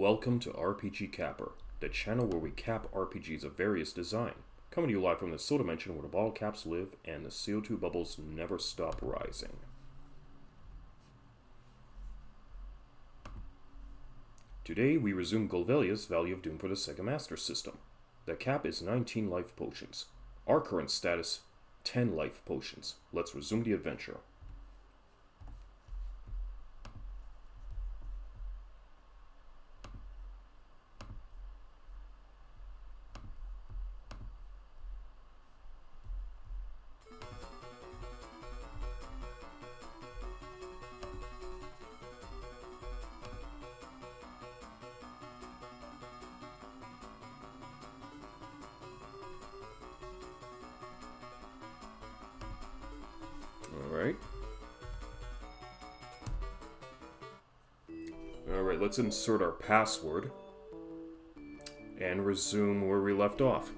Welcome to RPG Capper, the channel where we cap RPGs of various design. Coming to you live from the soda dimension where the bottle caps live and the CO2 bubbles never stop rising. Today we resume Golvellius' Valley of Doom for the Sega Master System. The cap is 19 life potions. Our current status, 10 life potions. Let's resume the adventure. Alright, let's insert our password and resume where we left off.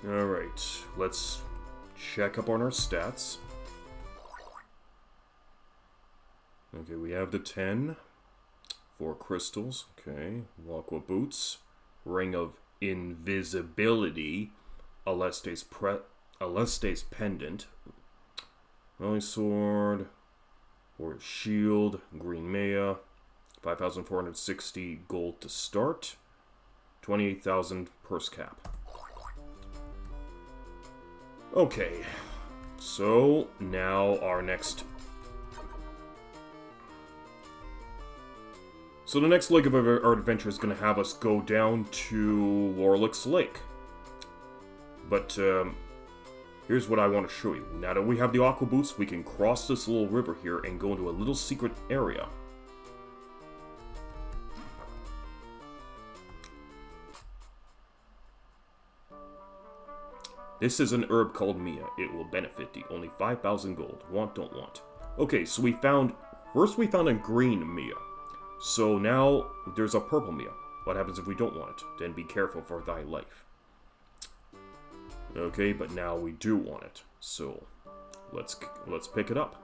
Alright, let's check up on our stats. Okay, we have the 10. 4 crystals. Okay, Aqua Boots. Ring of Invisibility. Aleste's Pendant. Rolling Sword. Or Shield. Green Maya. 5,460 gold to start. 28,000 purse cap. Okay, so now our next... So the next leg of our adventure is going to have us go down to Warlick's Lake. But here's what I want to show you. Now that we have the Aqua Boots, we can cross this little river here and go into a little secret area. This is an herb called Mia. It will benefit thee. Only 5,000 gold. Want, don't want. Okay, so first we found a green Mia. So now there's a purple Mia. What happens if we don't want it? Then be careful for thy life. Okay, but now we do want it. So let's pick it up.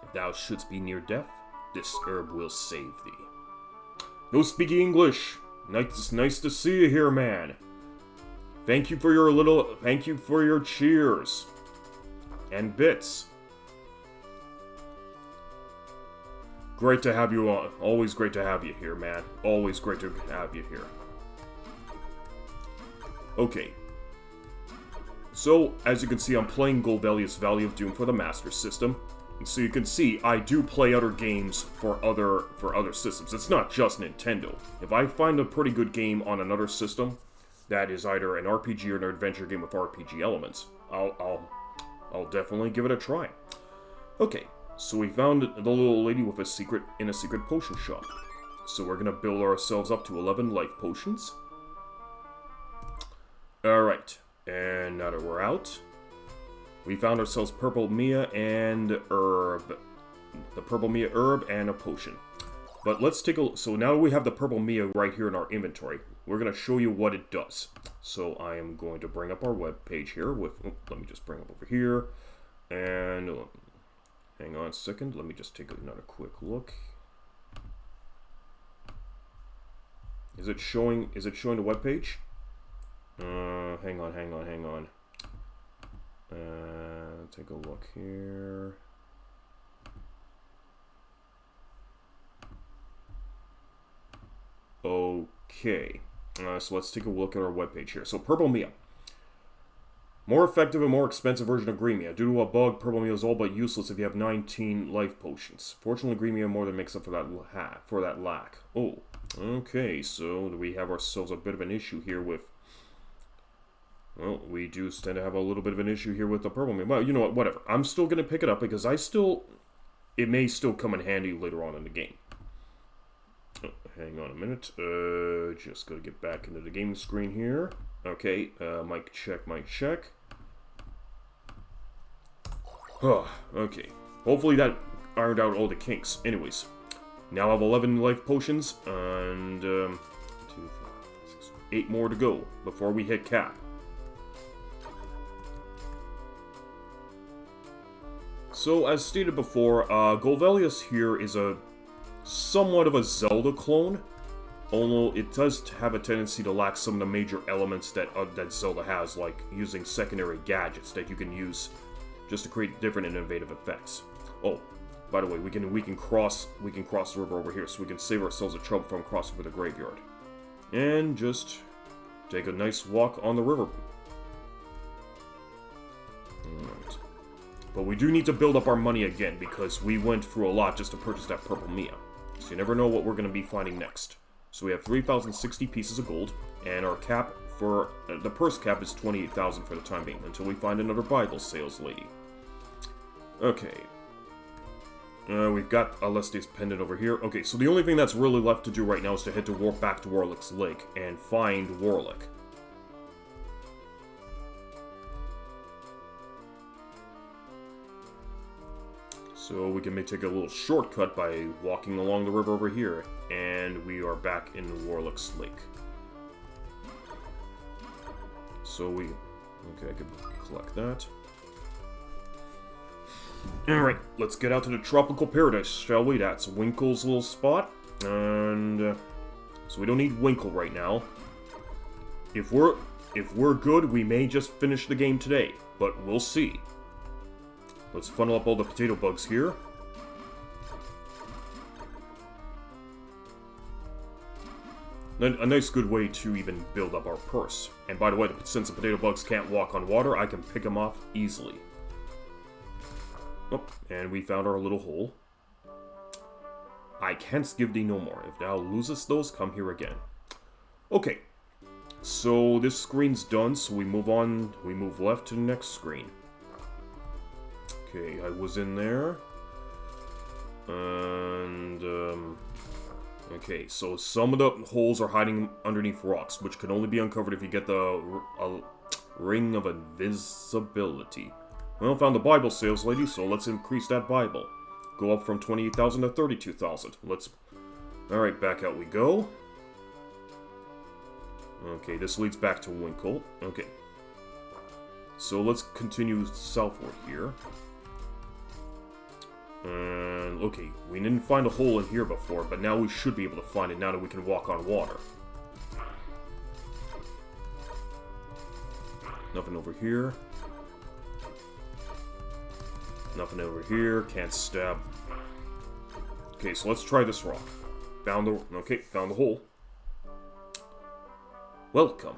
If thou shouldst be near death, this herb will save thee. No speaking English. Nice to see you here, man. Thank you for your cheers. And bits. Great to have you on. Always great to have you here, man. Always great to have you here. Okay. So, as you can see, I'm playing Golvellius' Valley of Doom for the Master System. And so you can see, I do play other games for other systems. It's not just Nintendo. If I find a pretty good game on another system that is either an RPG or an adventure game with RPG elements, I'll definitely give it a try. Okay, so we found the little lady with a secret potion shop. So we're gonna build ourselves up to 11 life potions. Alright, and now that we're out, we found ourselves Purple Mia and Herb. The Purple Mia Herb and a potion. But let's take a... So now we have the Purple Mia right here in our inventory. We're going to show you what it does. So I am going to bring up our web page here with... let me just bring up over here. And... hang on a second. Let me just take another quick look. Is it showing the web page? Hang on. Take a look here. Okay. So let's take a look at our webpage here. So Purple Mia. More effective and more expensive version of Green Mia. Due to a bug, Purple Mia is all but useless if you have 19 life potions. Fortunately, Green Mia more than makes up for that lack. Oh, okay. So we have ourselves a bit of an issue here with... Well, we do tend to have a little bit of an issue here with the Purple Mia. Well, you know what? Whatever. I'm still going to pick it up because it may still come in handy later on in the game. Oh, hang on a minute. Just gotta get back into the game screen here. Okay, mic check. Oh, okay. Hopefully that ironed out all the kinks. Anyways, now I have 11 life potions, and 2, 4, 6, 8 more to go before we hit cap. So, as stated before, Golvellius here is somewhat of a Zelda clone, although it does have a tendency to lack some of the major elements that Zelda has, like using secondary gadgets that you can use just to create different and innovative effects. Oh, by the way, we can cross the river over here, so we can save ourselves a trouble from crossing over the graveyard, and just take a nice walk on the river. Alright. But we do need to build up our money again, because we went through a lot just to purchase that Purple Mia. So you never know what we're going to be finding next. So we have 3,060 pieces of gold, and our cap for... the purse cap is 28,000 for the time being, until we find another Bible sales lady. Okay. We've got Alestia's pendant over here. Okay, so the only thing that's really left to do right now is to head back to Warlick's Lake, and find Warlick. So we can take a little shortcut by walking along the river over here, and we are back in Warlick's Lake. So okay, I can collect that. Alright, let's get out to the tropical paradise, shall we? That's Winkle's little spot, and so we don't need Winkle right now. If we're good, we may just finish the game today, but we'll see. Let's funnel up all the potato bugs here. A nice good way to even build up our purse. And by the way, since the potato bugs can't walk on water, I can pick them off easily. Oh, and we found our little hole. I can't give thee no more. If thou losest those, come here again. Okay. So this screen's done, so we move on. We move left to the next screen. Okay, I was in there, and, okay, so some of the holes are hiding underneath rocks, which can only be uncovered if you get the Ring of Invisibility. Well, found the Bible sales lady, so let's increase that Bible. Go up from 28,000 to 32,000. Alright, back out we go. Okay, this leads back to Winkle. Okay. So let's continue southward here. And, okay, we didn't find a hole in here before, but now we should be able to find it now that we can walk on water. Nothing over here. Nothing over here. Can't stab. Okay, so let's try this rock. Found the hole. Welcome.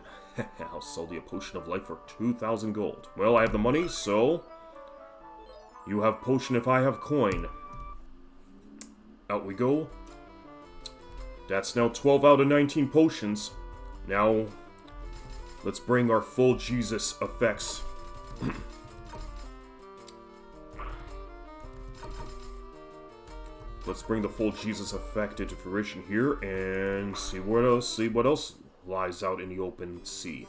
I'll sell you a potion of life for 2,000 gold. Well, I have the money, so... You have potion if I have coin. Out we go. That's now 12 out of 19 potions. Now, let's bring our full Jesus effects. let's bring the full Jesus effect into fruition here and see what else lies out in the open sea.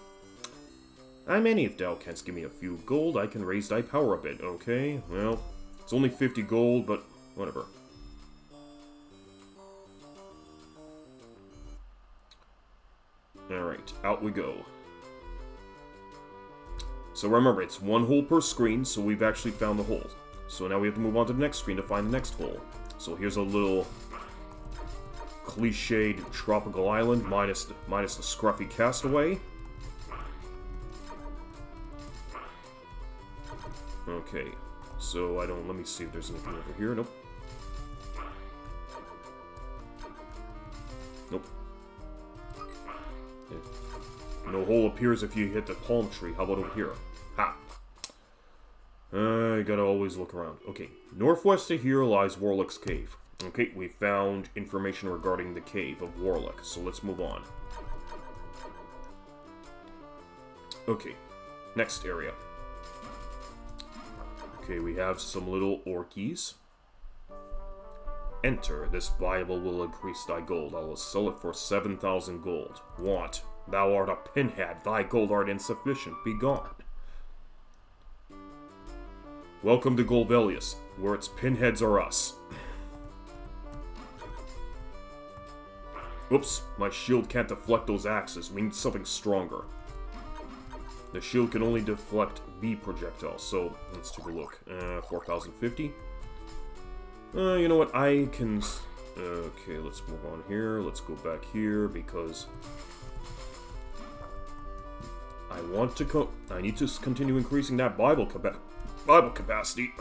I many if thou canst give me a few gold, I can raise thy power a bit. Okay, well, it's only 50 gold, but whatever. Alright, out we go. So remember, it's one hole per screen, so we've actually found the hole. So now we have to move on to the next screen to find the next hole. So here's a little cliched tropical island, minus the scruffy castaway. Okay, so let me see if there's anything over here. Nope. Nope. No hole appears if you hit the palm tree. How about over here? Ha! You gotta always look around. Okay, northwest of here lies Warlock's Cave. Okay, we found information regarding the cave of Warlock, so let's move on. Okay, next area. Okay, we have some little orkies. Enter, this Bible will increase thy gold. I will sell it for 7,000 gold. Want, thou art a pinhead, thy gold art insufficient, be gone. Welcome to Golvellius, where its pinheads are us. Oops, my shield can't deflect those axes. We need something stronger. The shield can only deflect B projectiles, so let's take a look. 4,050. You know what, I can... Okay, let's move on here. Let's go back here, because... I need to continue increasing that Bible capacity.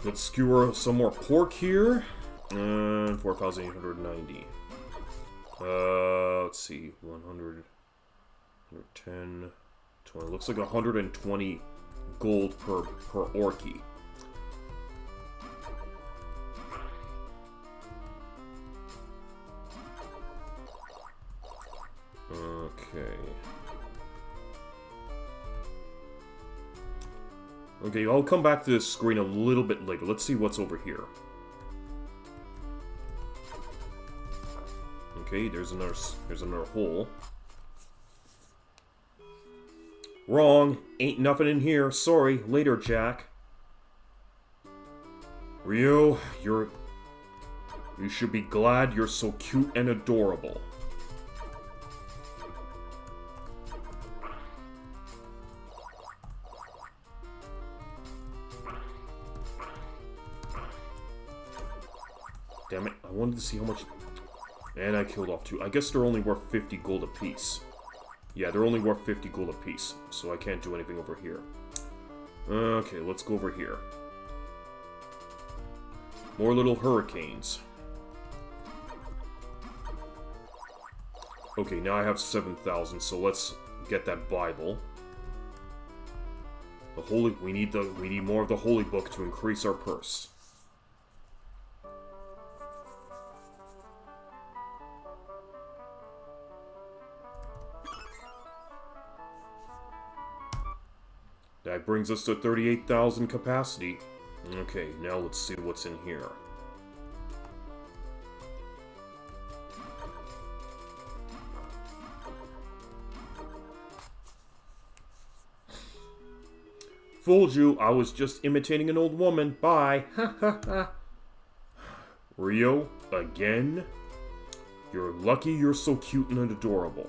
Let's skewer some more pork here. 4,890. Let's see. 100, 110, 20. Looks like 120 gold per orky. Okay. Okay, I'll come back to this screen a little bit later. Let's see what's over here. Okay, there's another hole. Wrong. Ain't nothing in here. Sorry. Later, Jack. Rio, you should be glad you're so cute and adorable. Damn it, I wanted to see how much... And I killed off two. I guess they're only worth 50 gold apiece. Yeah, they're only worth 50 gold apiece, so I can't do anything over here. Okay, let's go over here. More little hurricanes. Okay, now I have 7,000, so let's get that Bible. We need more of the Holy Book to increase our purse. That brings us to 38,000 capacity. Okay, now let's see what's in here. Fooled you, I was just imitating an old woman. Bye. Ha ha ha. Rio, again? You're lucky you're so cute and adorable.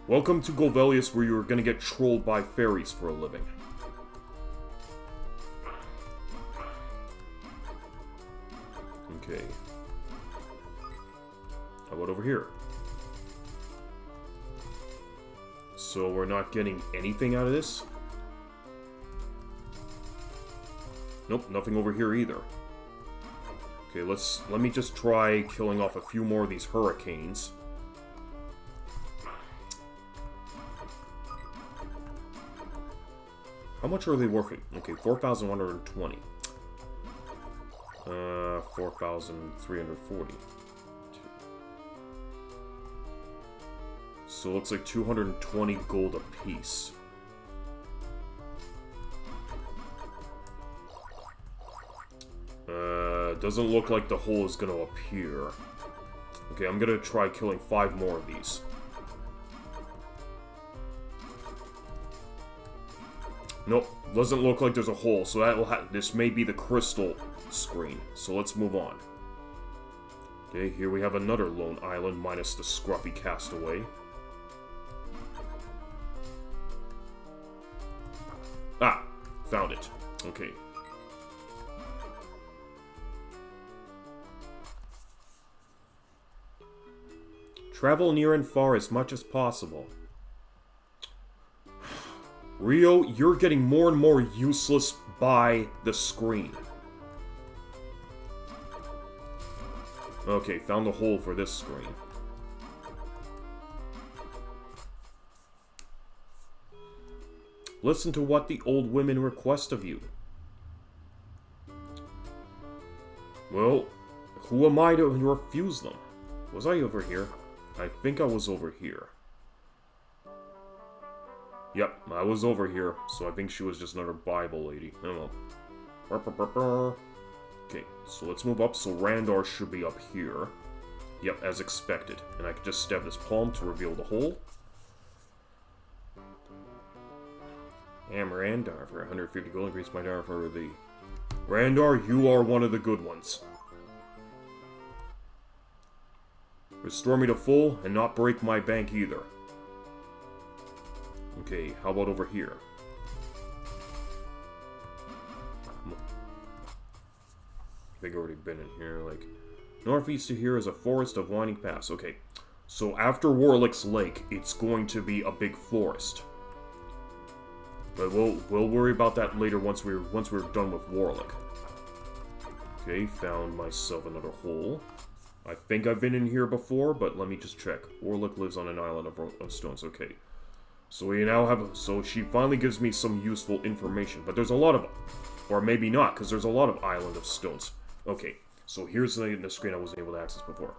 Welcome to Golvellius, where you're gonna get trolled by fairies for a living. Okay. How about over here? So we're not getting anything out of this? Nope, nothing over here either. Okay, let me just try killing off a few more of these hurricanes. How much are they worth? Okay, 4,120. 4,340. So it looks like 220 gold apiece. it doesn't look like the hole is gonna appear. Okay, I'm gonna try killing 5 more of these. Nope, doesn't look like there's a hole, so this may be the crystal screen. So let's move on. Okay, here we have another lone island minus the scruffy castaway. Ah, found it. Okay. Travel near and far as much as possible. Rio, you're getting more and more useless by the screen. Okay, found the hole for this screen. Listen to what the old women request of you. Well, who am I to refuse them? Was I over here? I think I was over here. Yep, I was over here, so I think she was just another Bible lady. Oh well. Okay, so let's move up, so Randar should be up here. Yep, as expected. And I can just stab this palm to reveal the hole. Randar for 150 gold, increase my dar for the... Randar, you are one of the good ones. Restore me to full, and not break my bank either. Okay, how about over here? I think I've already been in here, like... Northeast of here is a forest of winding paths. Okay, so after Warlick's Lake, it's going to be a big forest. But we'll worry about that later once we're done with Warlick. Okay, found myself another hole. I think I've been in here before, but let me just check. Warlick lives on an island of stones. Okay. So we now have... So she finally gives me some useful information. But there's a lot of... Or maybe not, because there's a lot of island of stones. Okay. So here's the screen I wasn't able to access before.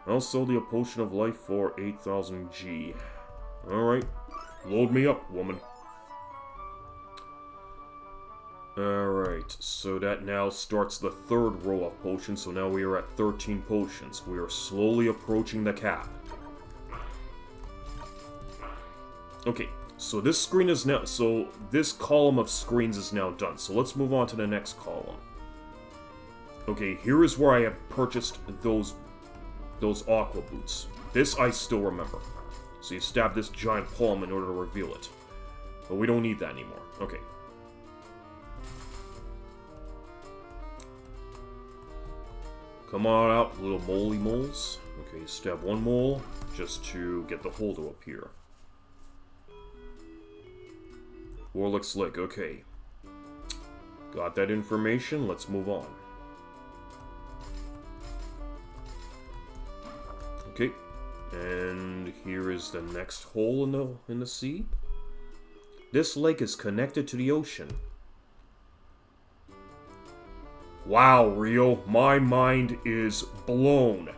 I'll sell you a potion of life for 8,000 G. Alright. Load me up, woman. Alright, so that now starts the 3rd row of potions, so now we are at 13 potions. We are slowly approaching the cap. Okay, so this screen is now... So, this column of screens is now done, so let's move on to the next column. Okay, here is where I have purchased those aqua boots. This I still remember. So you stab this giant palm in order to reveal it. But we don't need that anymore. Okay. Come on out, little moly moles. Okay, stab 1 mole, just to get the hole to appear. Warlick's Lake, okay. Got that information, let's move on. Okay, and here is the next hole in the sea. This lake is connected to the ocean. Wow, Rio, my mind is blown.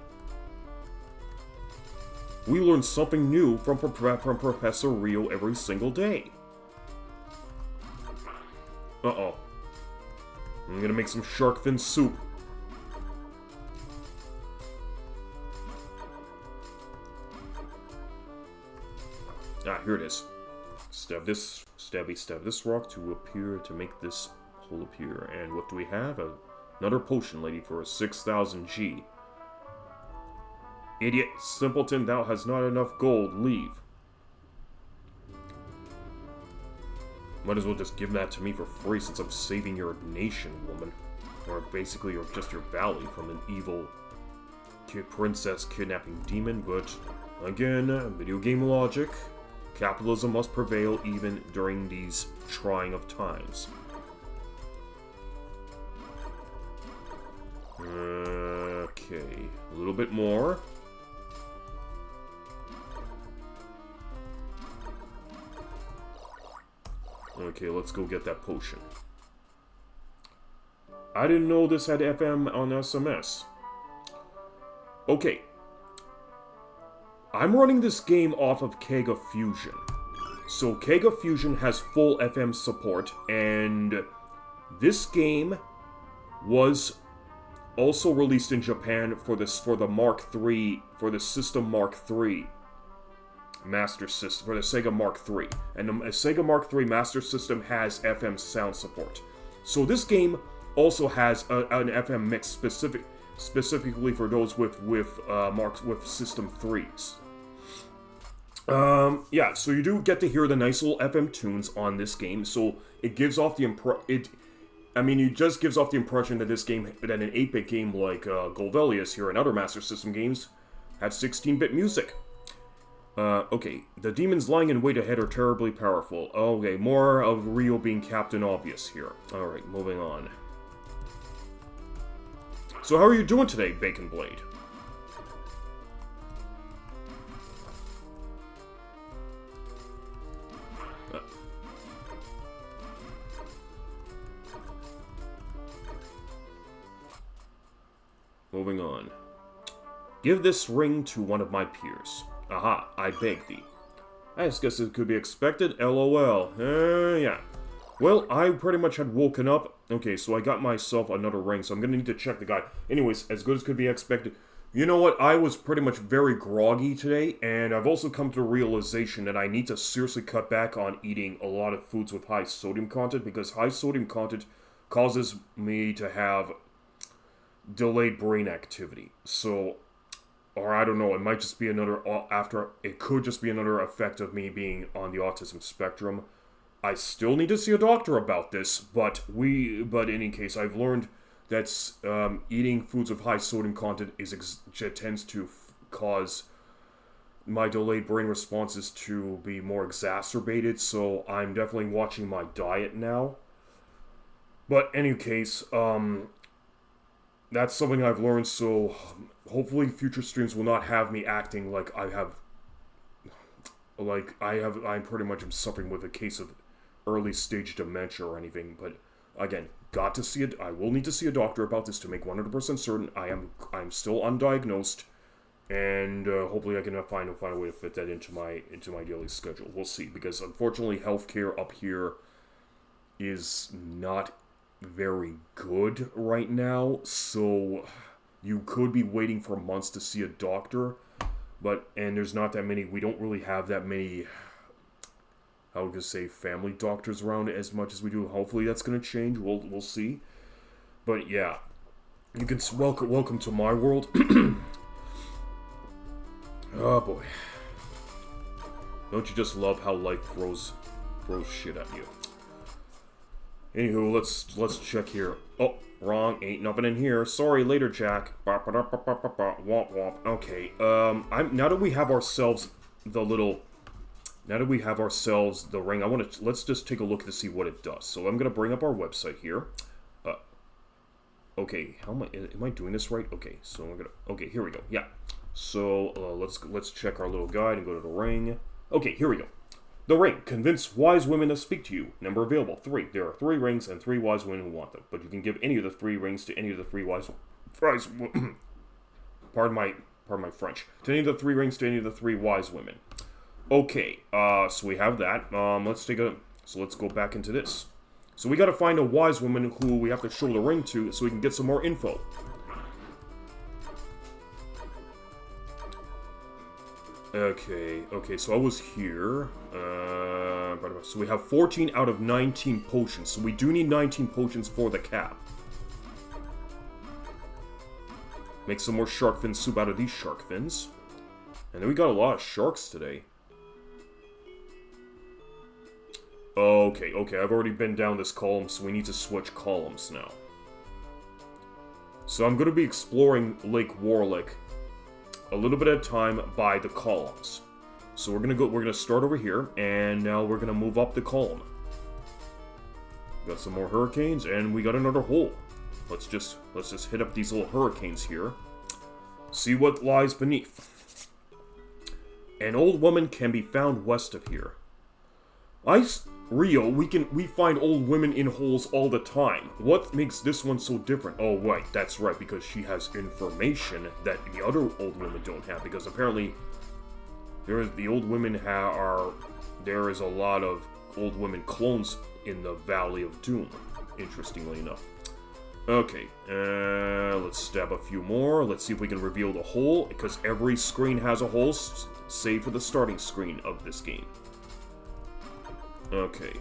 We learn something new from Professor Rio every single day. Uh-oh. I'm gonna make some shark fin soup. Ah, here it is. Stab this rock to make this hole appear. And what do we have? Another potion lady for 6,000 G. Idiot, simpleton, thou hast not enough gold. Leave. Might as well just give that to me for free since I'm saving your nation, woman. Or basically, or just your valley from an evil princess kidnapping demon, but again, video game logic. Capitalism must prevail even during these trying of times. Okay, a little bit more. Okay, let's go get that potion. I didn't know this had FM on SMS. Okay. I'm running this game off of Sega Fusion. So Sega Fusion has full FM support, and this game was also released in Japan for the Mark III, for the System Mark III Master System, for the Sega Mark III. And the Sega Mark III Master System has FM sound support. So this game also has an FM mix specifically for those with System 3s. Yeah, so you do get to hear the nice little FM tunes on this game, so it gives off the it just gives off the impression that that an 8-bit game like Golvellius here and other Master System games have 16-bit music. Okay, the demons lying in wait ahead are terribly powerful. Okay, more of Rio being Captain Obvious here. Alright, moving on. So how are you doing today, Bacon Blade? Moving on. Give this ring to one of my peers. Aha, I beg thee. I guess it could be expected, lol. Yeah. Well, I pretty much had woken up. Okay, so I got myself another ring, so I'm gonna need to check the guide. Anyways, as good as could be expected. You know what, I was pretty much very groggy today, and I've also come to the realization that I need to seriously cut back on eating a lot of foods with high sodium content, because high sodium content causes me to have delayed brain activity. So, or I don't know, it might just be it could just be another effect of me being on the autism spectrum. I still need to see a doctor about this, but in any case, I've learned that eating foods with high sodium content tends to cause my delayed brain responses to be more exacerbated, so I'm definitely watching my diet now. But in any case, that's something I've learned, so hopefully future streams will not have me acting like I'm pretty much suffering with a case of early stage dementia or anything, but again, I will need to see a doctor about this to make 100% certain I'm still undiagnosed, and hopefully I can find a way to fit that into my daily schedule. We'll see, because unfortunately healthcare up here is not very good right now, so you could be waiting for months to see a doctor, and there's not that many, we don't really have that many, I would just say, family doctors around as much as we do. Hopefully that's going to change, we'll see, but yeah, you can welcome to my world. Oh boy, don't you just love how life throws shit at you. Anywho, let's check here. Oh, wrong. Ain't nothing in here. Sorry, later, Jack. Womp womp. Okay. Now that we have ourselves the ring, let's just take a look to see what it does. So I'm gonna bring up our website here. Okay. Am I doing this right? Okay. So okay. Here we go. Yeah. So let's check our little guide and go to the ring. Okay. Here we go. The ring. Convince wise women to speak to you. Number available, 3. There are 3 rings and 3 wise women who want them. But you can give any of the 3 rings to any of the 3 wise... Pardon my French. To any of the 3 rings to any of the 3 wise women. Okay, so we have that. Let's go back into this. So we gotta find a wise woman who we have to show the ring to so we can get some more info. Okay, so I was here. So we have 14 out of 19 potions, so we do need 19 potions for the cap. Make some more shark fin soup out of these shark fins. And then we got a lot of sharks today. Okay, I've already been down this column, so we need to switch columns now. So I'm going to be exploring Lake Warlick a little bit at a time by the columns. So we're gonna start over here, and now we're gonna move up the column. Got some more hurricanes, and we got another hole. Let's just hit up these little hurricanes here. See what lies beneath. An old woman can be found west of here. Rio, we find old women in holes all the time. What makes this one so different? Oh, right, that's right, because she has information that the other old women don't have, because apparently there is a lot of old women clones in the Valley of Doom, interestingly enough. Okay, let's stab a few more. Let's see if we can reveal the hole, because every screen has a hole, save for the starting screen of this game. Okay.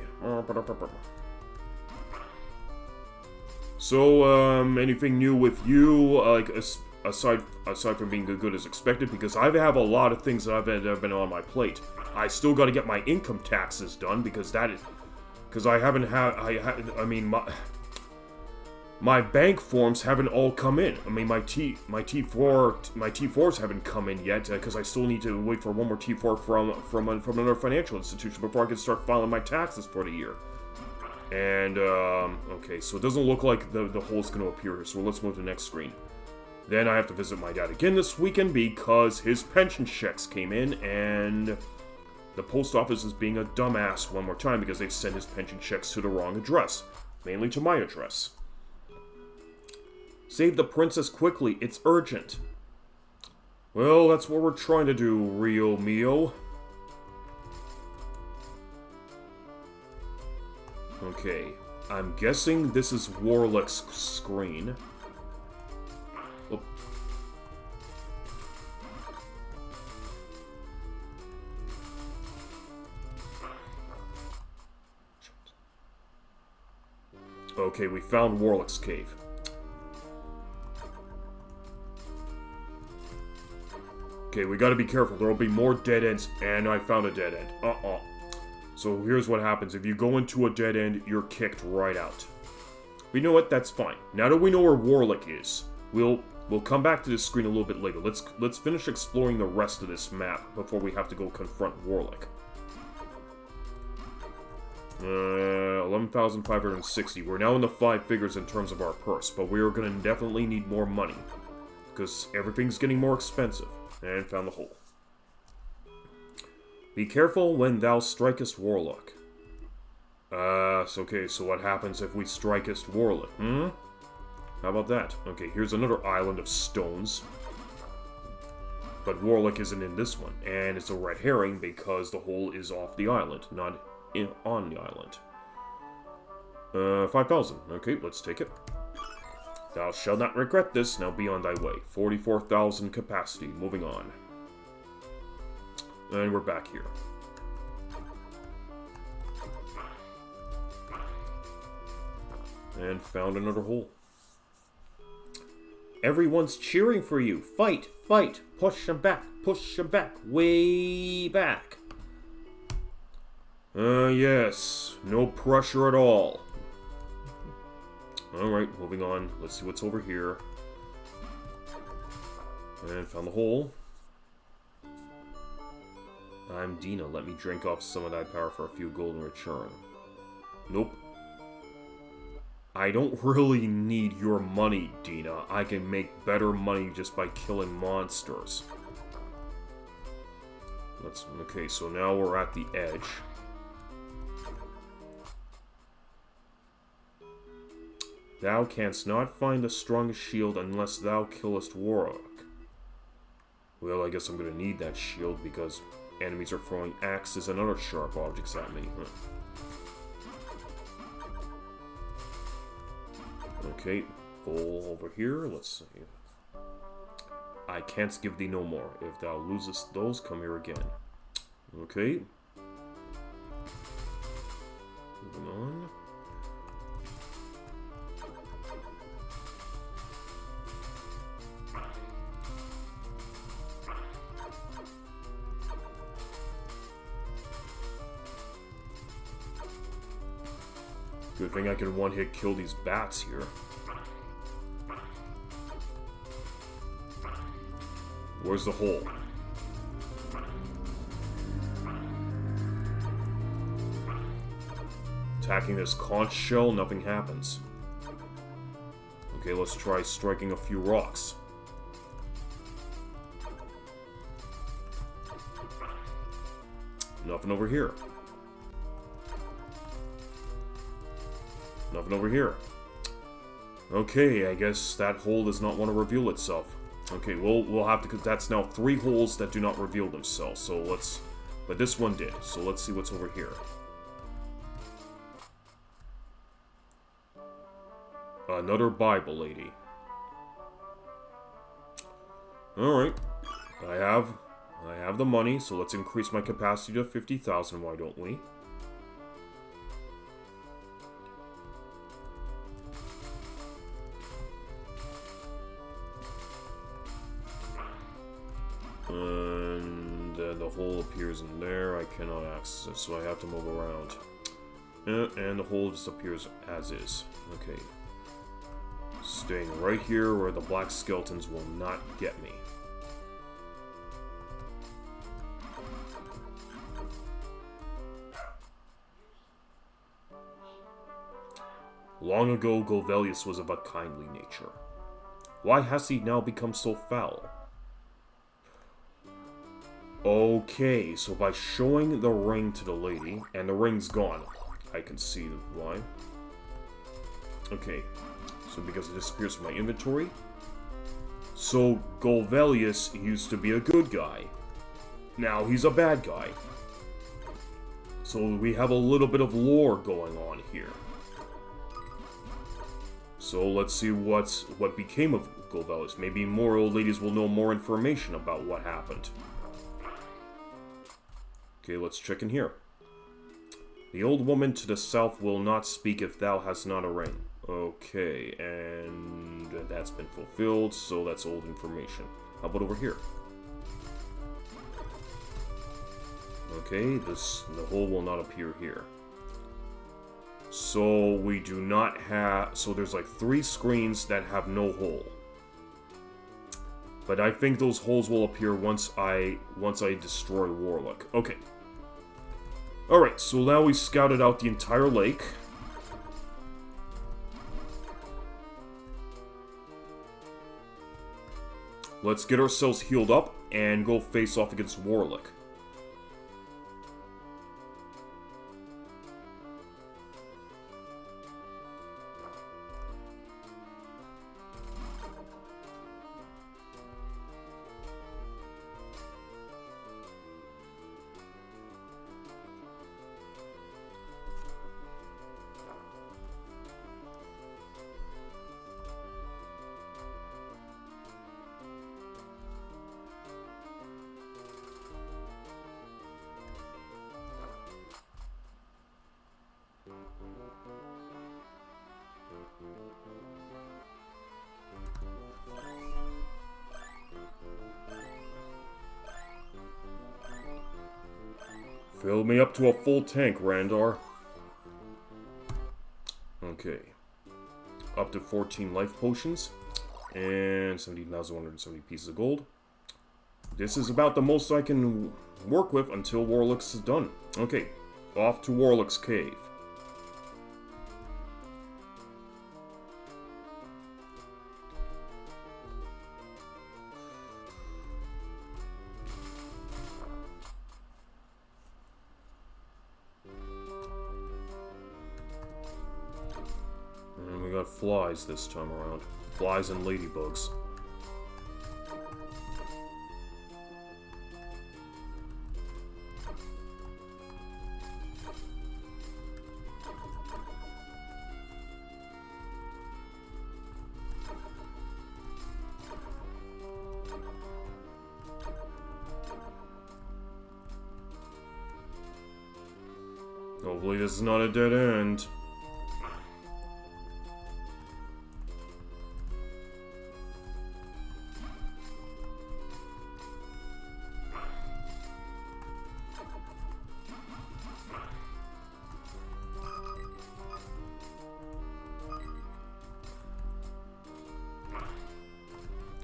So, anything new with you, like, aside from being good as expected? Because I have a lot of things that have been on my plate. I still gotta get my income taxes done, because I haven't had, I mean, my bank forms haven't all come in. I mean, my T4s haven't come in yet, because I still need to wait for one more T4 from another financial institution before I can start filing my taxes for the year. And, okay, so it doesn't look like the hole's going to appear here, so let's move to the next screen. Then I have to visit my dad again this weekend because his pension checks came in, and the post office is being a dumbass one more time because they sent his pension checks to the wrong address, mainly to my address. Save the princess quickly, it's urgent. Well, that's what we're trying to do, Rio Mio. Okay, I'm guessing this is Warlick's screen. Oh. Okay, we found Warlick's cave. Okay, we gotta be careful. There will be more dead ends, and I found a dead end. So here's what happens. If you go into a dead end, you're kicked right out. But you know what? That's fine. Now that we know where Warlick is, we'll come back to this screen a little bit later. Let's finish exploring the rest of this map before we have to go confront Warlick. 11,560. We're now in the 5 figures in terms of our purse, but we're gonna definitely need more money because everything's getting more expensive. And found the hole. Be careful when thou strikest Warlock. Okay, so what happens if we strikest Warlock? How about that? Okay, here's another island of stones. But Warlock isn't in this one, and it's a red herring because the hole is off the island, not on the island. 5,000. Okay, let's take it. Thou shalt not regret this, now be on thy way. 44,000 capacity, moving on. And we're back here. And found another hole. Everyone's cheering for you. Fight, fight, push them back, way back. Yes, no pressure at all. Alright, moving on. Let's see what's over here. And found the hole. I'm Dina. Let me drink off some of thy power for a few gold in return. Nope. I don't really need your money, Dina. I can make better money just by killing monsters. Okay, so now we're at the edge. Thou canst not find the strongest shield unless thou killest Warlock. Well, I guess I'm gonna need that shield because enemies are throwing axes and other sharp objects at me. Okay, hole over here, let's see. I can't give thee no more. If thou losest those, come here again. Okay. Moving on. Good thing I can one-hit kill these bats here. Where's the hole? Attacking this conch shell, nothing happens. Okay, let's try striking a few rocks. Nothing over here. Nothing over here. Okay, I guess that hole does not want to reveal itself. Okay, we'll have to, because that's now 3 holes that do not reveal themselves. So let's, but this one did. So let's see what's over here. Another Bible lady. Alright. I have the money, so let's increase my capacity to 50,000, why don't we? And the hole appears in there. I cannot access it, so I have to move around. And the hole just appears as is. Okay. Staying right here where the black skeletons will not get me. Long ago, Golvellius was of a kindly nature. Why has he now become so foul? Okay, so by showing the ring to the lady, and the ring's gone, I can see why. Okay, so because it disappears from my inventory. So, Golvellius used to be a good guy. Now he's a bad guy. So we have a little bit of lore going on here. So let's see what became of Golvellius. Maybe more old ladies will know more information about what happened. Okay, let's check in here. The old woman to the south will not speak if thou hast not a ring. Okay, and that's been fulfilled, so that's old information. How about over here? Okay, the hole will not appear here. So we do not have... So there's like 3 screens that have no hole. But I think those holes will appear once I destroy Warlock. Okay. Alright, so now we scouted out the entire lake. Let's get ourselves healed up and go face off against Warlock. Fill me up to a full tank, Randar. Okay. Up to 14 life potions. And 17,170 pieces of gold. This is about the most I can work with until Warlock's is done. Okay. Off to Warlock's cave. And we got flies this time around. Flies and ladybugs. Hopefully this is not a dead end.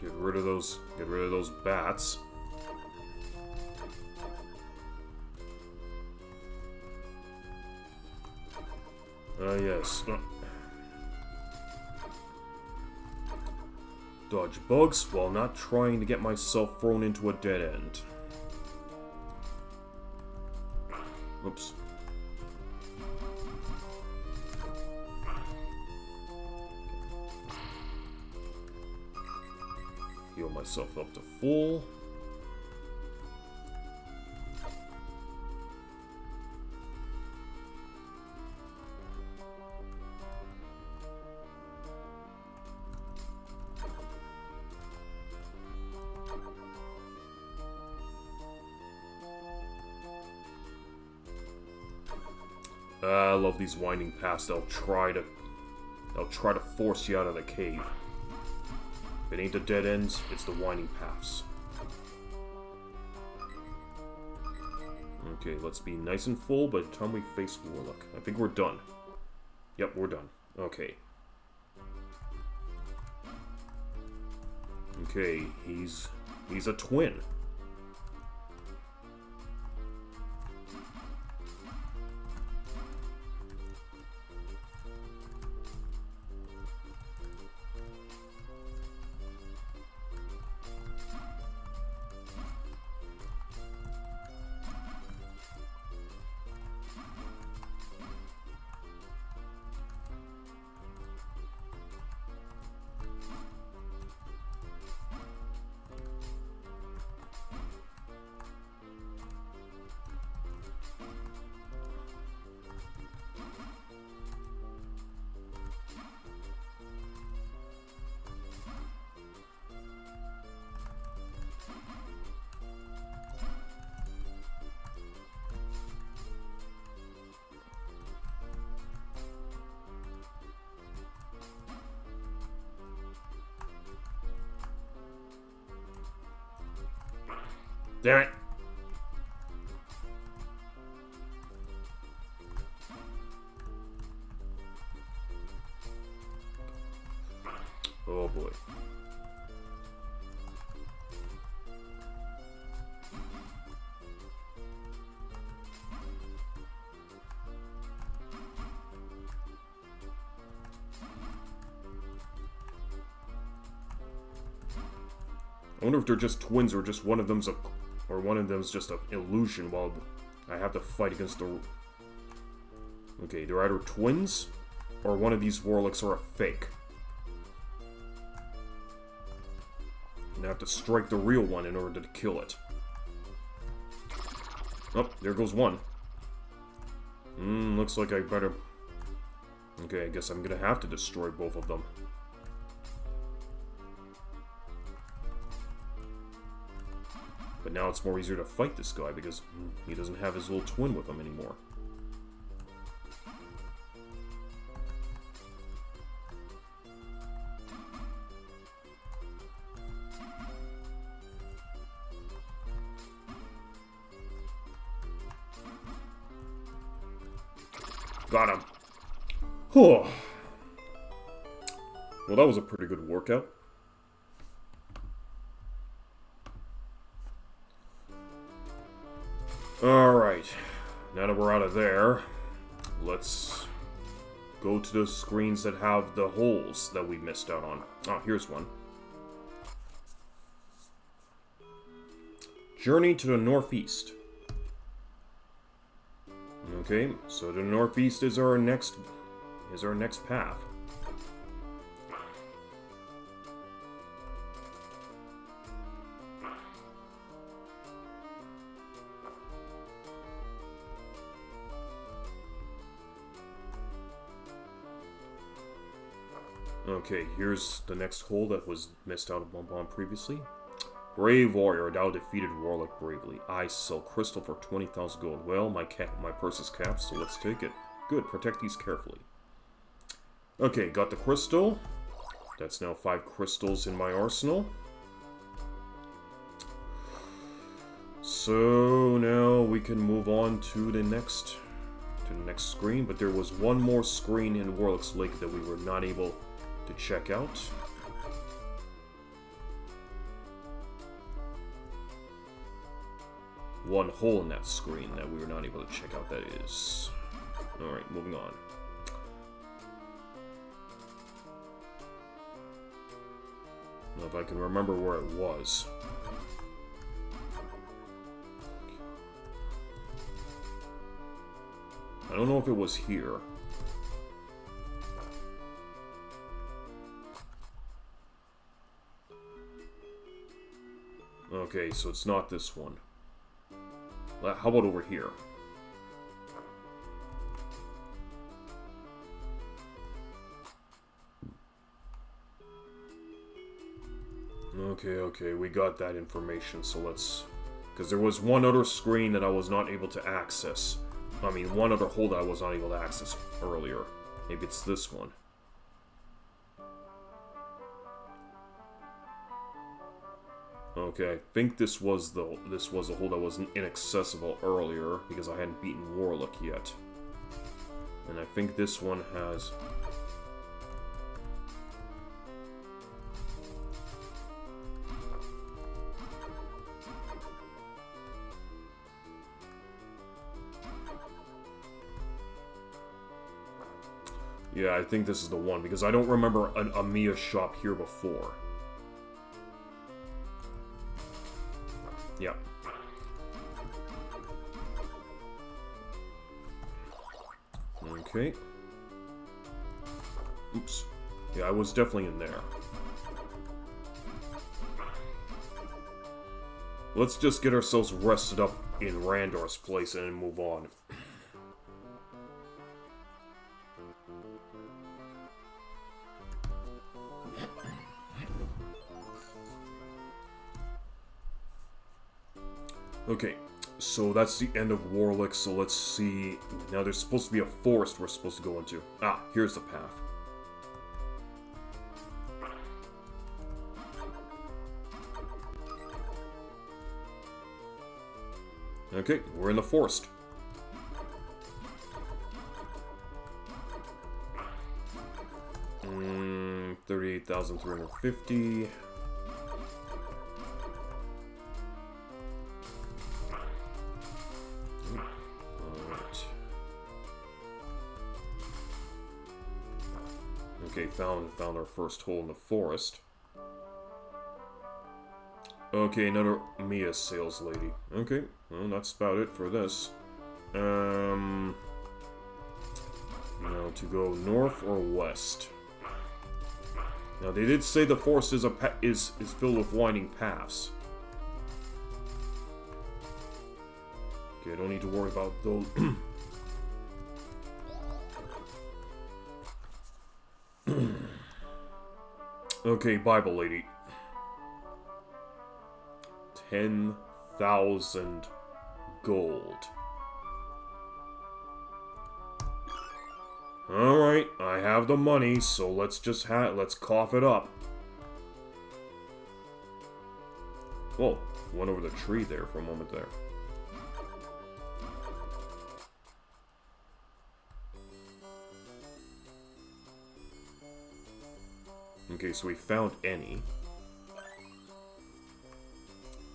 Get rid of those bats. Yes. Dodge bugs while not trying to get myself thrown into a dead end. Oops. Heal myself up to full. I love these winding paths. They'll try to force you out of the cave. If it ain't the dead ends, it's the winding paths. Okay, let's be nice and full by the time we face Warlock. I think we're done. Yep, we're done. Okay. Okay, he's a twin. Damn it. Oh boy. I wonder if they're just twins or just one of them's just an illusion while I have to fight against the... Okay, they're either twins or one of these warlocks are a fake. And I have to strike the real one in order to kill it. Oh, there goes one. Looks like I better... Okay, I guess I'm gonna have to destroy both of them. But now it's more easier to fight this guy because he doesn't have his little twin with him anymore. Got him. Well, that was a pretty good workout. Alright, now that we're out of there, let's go to the screens that have the holes that we missed out on. Oh, here's one. Journey to the northeast. Okay, so the northeast is our next path. Okay, here's the next hole that was missed out on previously. Brave warrior, thou defeated warlock bravely. I sell crystal for 20,000 gold. Well, my purse is capped, so let's take it. Good, protect these carefully. Okay, got the crystal. That's now 5 crystals in my arsenal. So now we can move on to the next screen, but there was one more screen in Warlock's Lake that we were not able to check out. One hole in that screen that we were not able to check out, that is. Alright, moving on. Now if I can remember where it was. I don't know if it was here. Okay, so it's not this one. How about over here? Okay, we got that information, so let's... Because there was one other screen that I was not able to access I mean, one other hole that I was not able to access earlier. Maybe it's this one. Okay, I think this was a hole that was inaccessible earlier because I hadn't beaten Warlock yet. And I think this one has... Yeah, I think this is the one, because I don't remember a Mia shop here before. Yeah. Okay. Oops. Yeah, I was definitely in there. Let's just get ourselves rested up in Randor's place and move on. Okay, so that's the end of Warlick, so let's see. Now there's supposed to be a forest we're supposed to go into. Ah, here's the path. Okay, we're in the forest. Mm, 38,350. Okay, found our first hole in the forest. Okay, another Mia sales lady. Okay, well, that's about it for this. Now to go north or west. Now they did say the forest is filled with winding paths. Okay, I don't need to worry about those. Okay, Bible lady. 10,000 gold. Alright, I have the money, so let's just let's cough it up. Whoa, went over the tree there for a moment there. Okay, so we found Annie.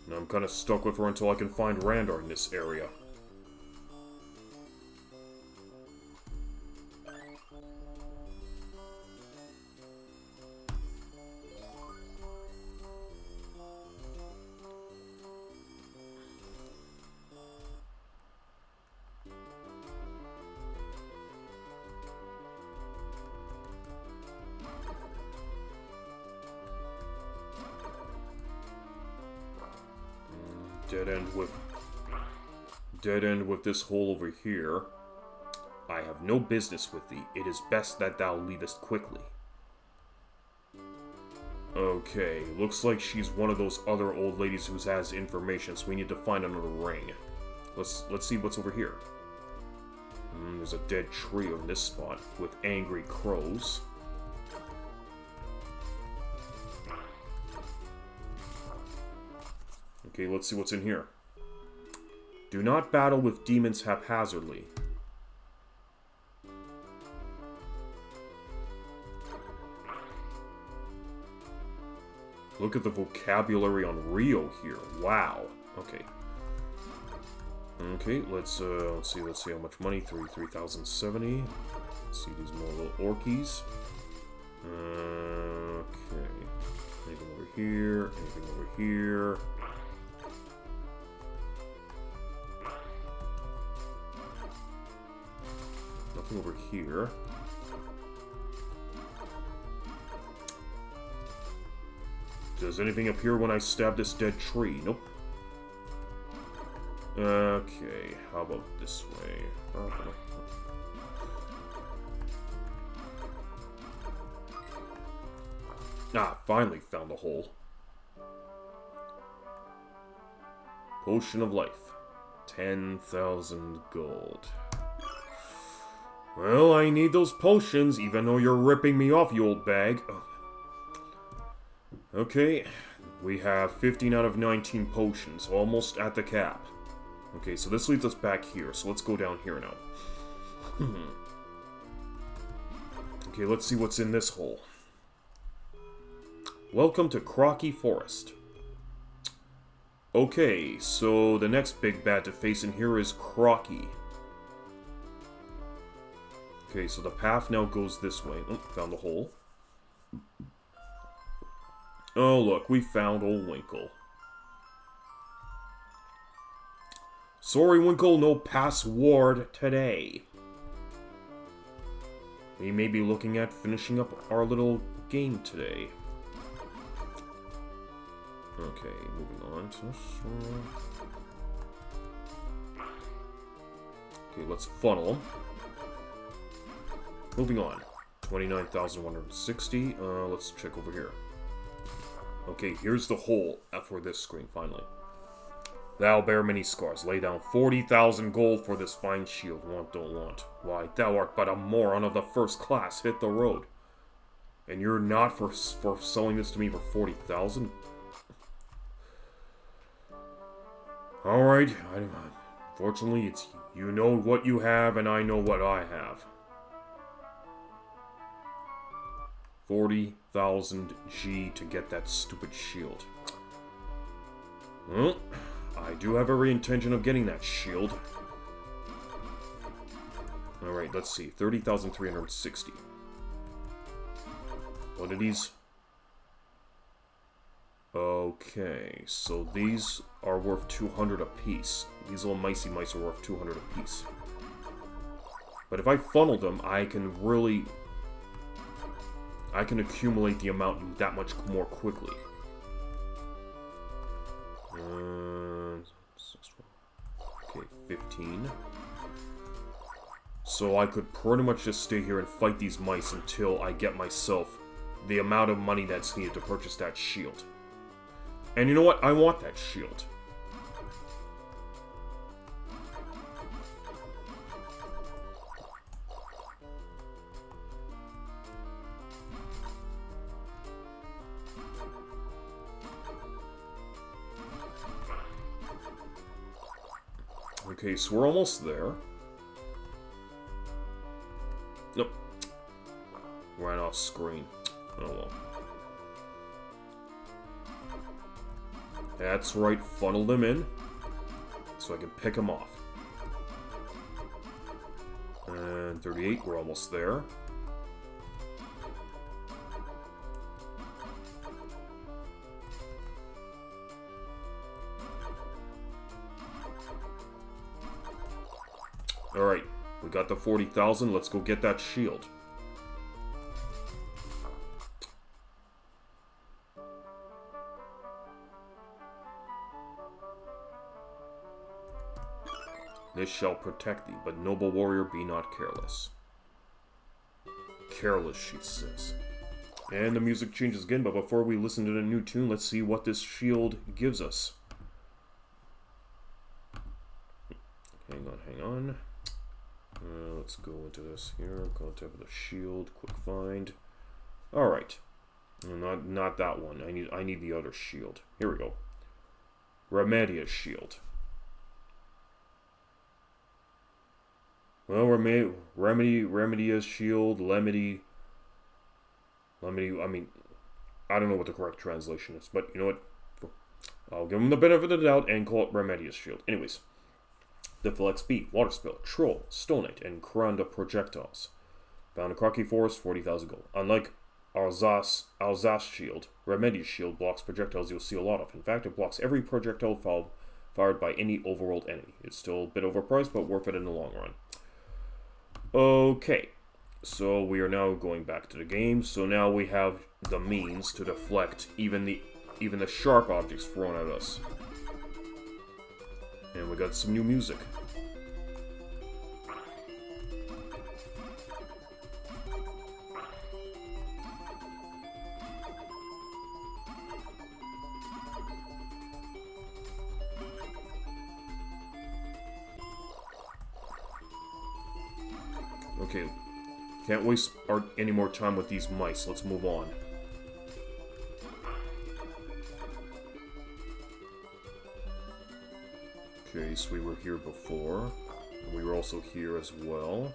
Now I'm kind of stuck with her until I can find Randor in this area. Dead end with this hole over here. I have no business with thee. It is best that thou leavest quickly. Okay, looks like she's one of those other old ladies who has information, so we need to find another ring. Let's see what's over here. There's a dead tree on this spot with angry crows. Okay, let's see what's in here. Do not battle with demons haphazardly. Look at the vocabulary on Rio here. Wow. Okay. Okay, let's see how much money. 3,070. Let's see these more little orkies. Okay. Anything over here? Anything over here? Nothing over here. Does anything appear when I stab this dead tree? Nope. Okay, how about this way? Ah, finally found the hole. Potion of life. 10,000 gold. Well, I need those potions, even though you're ripping me off, you old bag. Ugh. Okay, we have 15 out of 19 potions, almost at the cap. Okay, so this leads us back here, so let's go down here now. Okay, let's see what's in this hole. Welcome to Crocky Forest. Okay, so the next big bad to face in here is Crocky. Okay, so the path now goes this way. Oh, found the hole. Oh, look, we found old Winkle. Sorry, Winkle, no password today. We may be looking at finishing up our little game today. Okay, moving on to... Okay, let's funnel. Moving on. 29,160. Let's check over here. Okay, here's the hole for this screen, finally. Thou bear many scars. Lay down 40,000 gold for this fine shield. Want, don't want. Why, thou art but a moron of the first class. Hit the road. And you're not for selling this to me for 40,000? Alright, fortunately, it's you know what you have, and I know what I have. 40,000 G to get that stupid shield. Well, I do have every intention of getting that shield. Alright, let's see. 30,360. What are these? Okay, so these are worth 200 apiece. These little micey mice are worth 200 apiece. But if I funnel them, I can accumulate the amount that much more quickly. Okay, 15. So I could pretty much just stay here and fight these mice until I get myself the amount of money that's needed to purchase that shield. And you know what? I want that shield. Okay, so we're almost there. Nope. Ran off screen. Oh well. That's right, funnel them in, so I can pick them off. And 38, we're almost there. Alright, we got the 40,000, let's go get that shield. This shall protect thee, but noble warrior, be not careless. Careless, she says. And the music changes again, but before we listen to the new tune, let's see what this shield gives us. Hang on. Let's go into this here. Go to the shield. Quick find. All right. Not that one. I need the other shield. Here we go. Remedia's shield. Well, Remedia's shield, Lemedy, I mean, I don't know what the correct translation is, but you know what? I'll give them the benefit of the doubt and call it Remedia's shield. Anyways, Deflect Speed, Water Spill, Troll, Stone Knight, and Kuranda projectiles. Found in Crocky Forest, 40,000 gold. Unlike Alsace shield, Remedia's shield blocks projectiles you'll see a lot of. In fact, it blocks every projectile fired by any overworld enemy. It's still a bit overpriced, but worth it in the long run. Okay, so we are now going back to the game. So now we have the means to deflect even the sharp objects thrown at us. And we got some new music. Okay, can't waste any more time with these mice. Let's move on. Okay, so we were here before. And we were also here as well.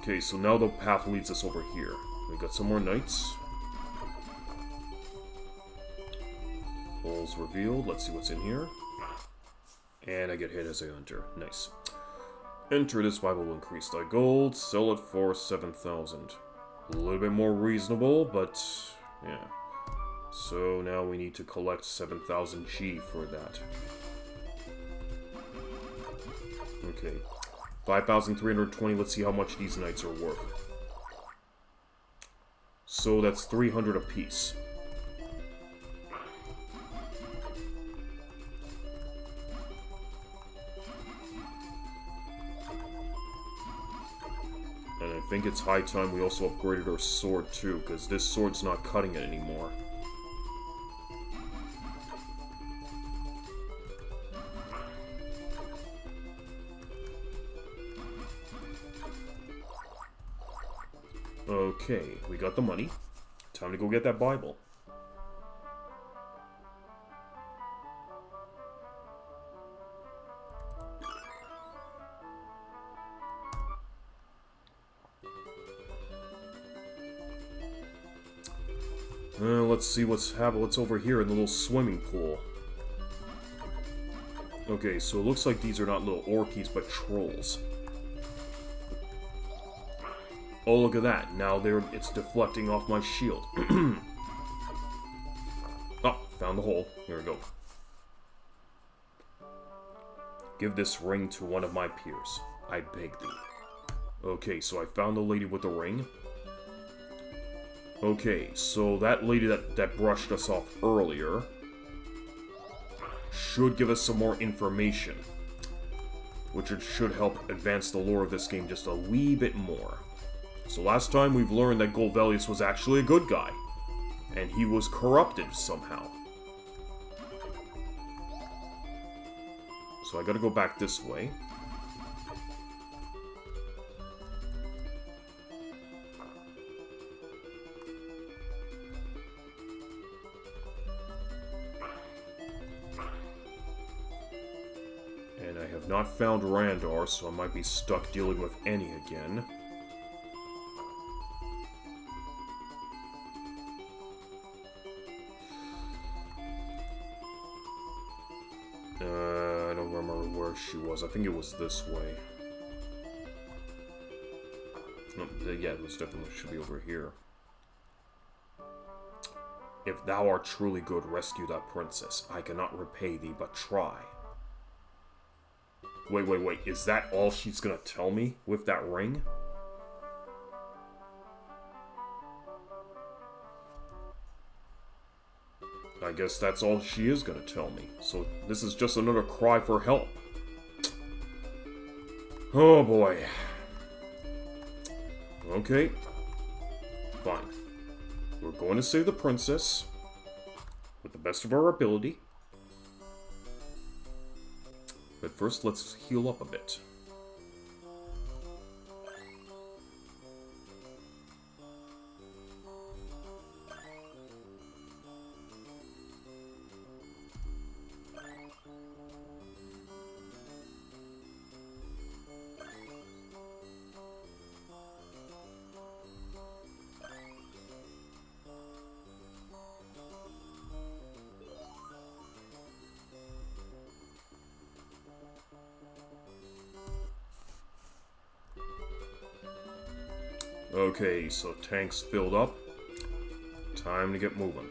Okay, so now the path leads us over here. We got some more knights. Holes revealed. Let's see what's in here. And I get hit as I enter. Nice. Enter this Bible will increase thy gold. Sell it for 7,000. A little bit more reasonable, but yeah. So now we need to collect 7,000 G for that. Okay. 5,320. Let's see how much these knights are worth. So that's 300 apiece. And I think it's high time we also upgraded our sword too, because this sword's not cutting it anymore. Okay, we got the money. Time to go get that Bible. Let's see what's over here in the little swimming pool. Okay, so it looks like these are not little orkies, but trolls. Oh, look at that. Now it's deflecting off my shield. Oh, found the hole. Here we go. Give this ring to one of my peers. I beg thee. Okay, so I found the lady with the ring. Okay, so that lady that brushed us off earlier should give us some more information, which should help advance the lore of this game just a wee bit more. So last time we've learned that Golvellius was actually a good guy, and he was corrupted somehow. So I gotta go back this way. And I have not found Randor, so I might be stuck dealing with Annie again. I don't remember where she was. I think it was this way. No, yeah, it was definitely should be over here. If thou art truly good, rescue that princess. I cannot repay thee, but try. Wait. Is that all she's gonna tell me with that ring? I guess that's all she is gonna tell me. So this is just another cry for help. Oh boy. Okay. Fine. We're going to save the princess with the best of our ability. But first, let's heal up a bit. Okay, so tanks filled up. Time to get moving.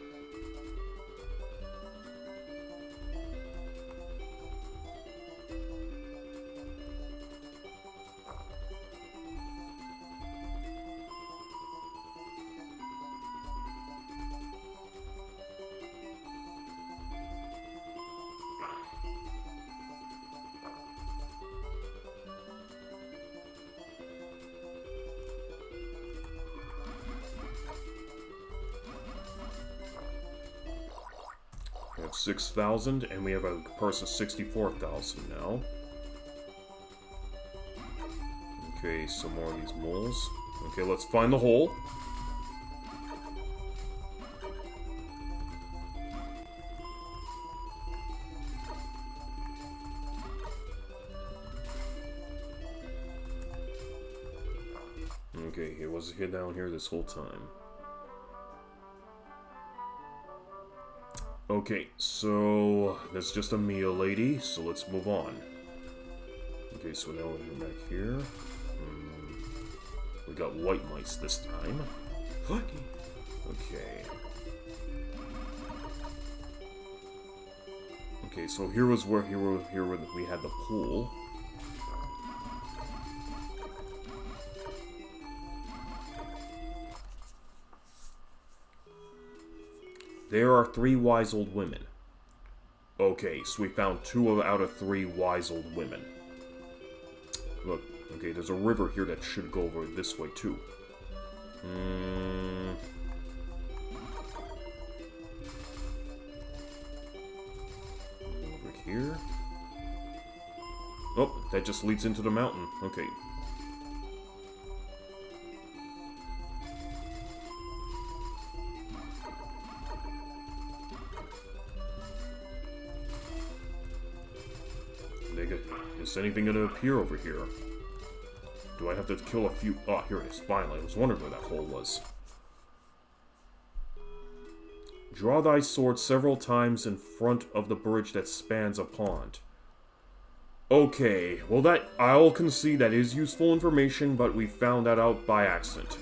We have 6,000, and we have a purse of 64,000 now. Okay, some more of these moles. Okay, let's find the hole. Okay, he was here down here this whole time. Okay, so that's just a meal lady, so let's move on. Okay, so now we're back here. We got white mice this time. Okay. Okay, so here was where we had the pool. There are 3 wise old women. Okay, so we found 2 out of 3 wise old women. Look, okay, there's a river here that should go over this way, too. Over here. Oh, that just leads into the mountain. Okay. Is anything gonna appear over here? Do I have to kill a few? Oh, here it is. Finally. I was wondering where that hole was. Draw thy sword several times in front of the bridge that spans a pond. Okay, well that, I'll concede that is useful information, but we found that out by accident.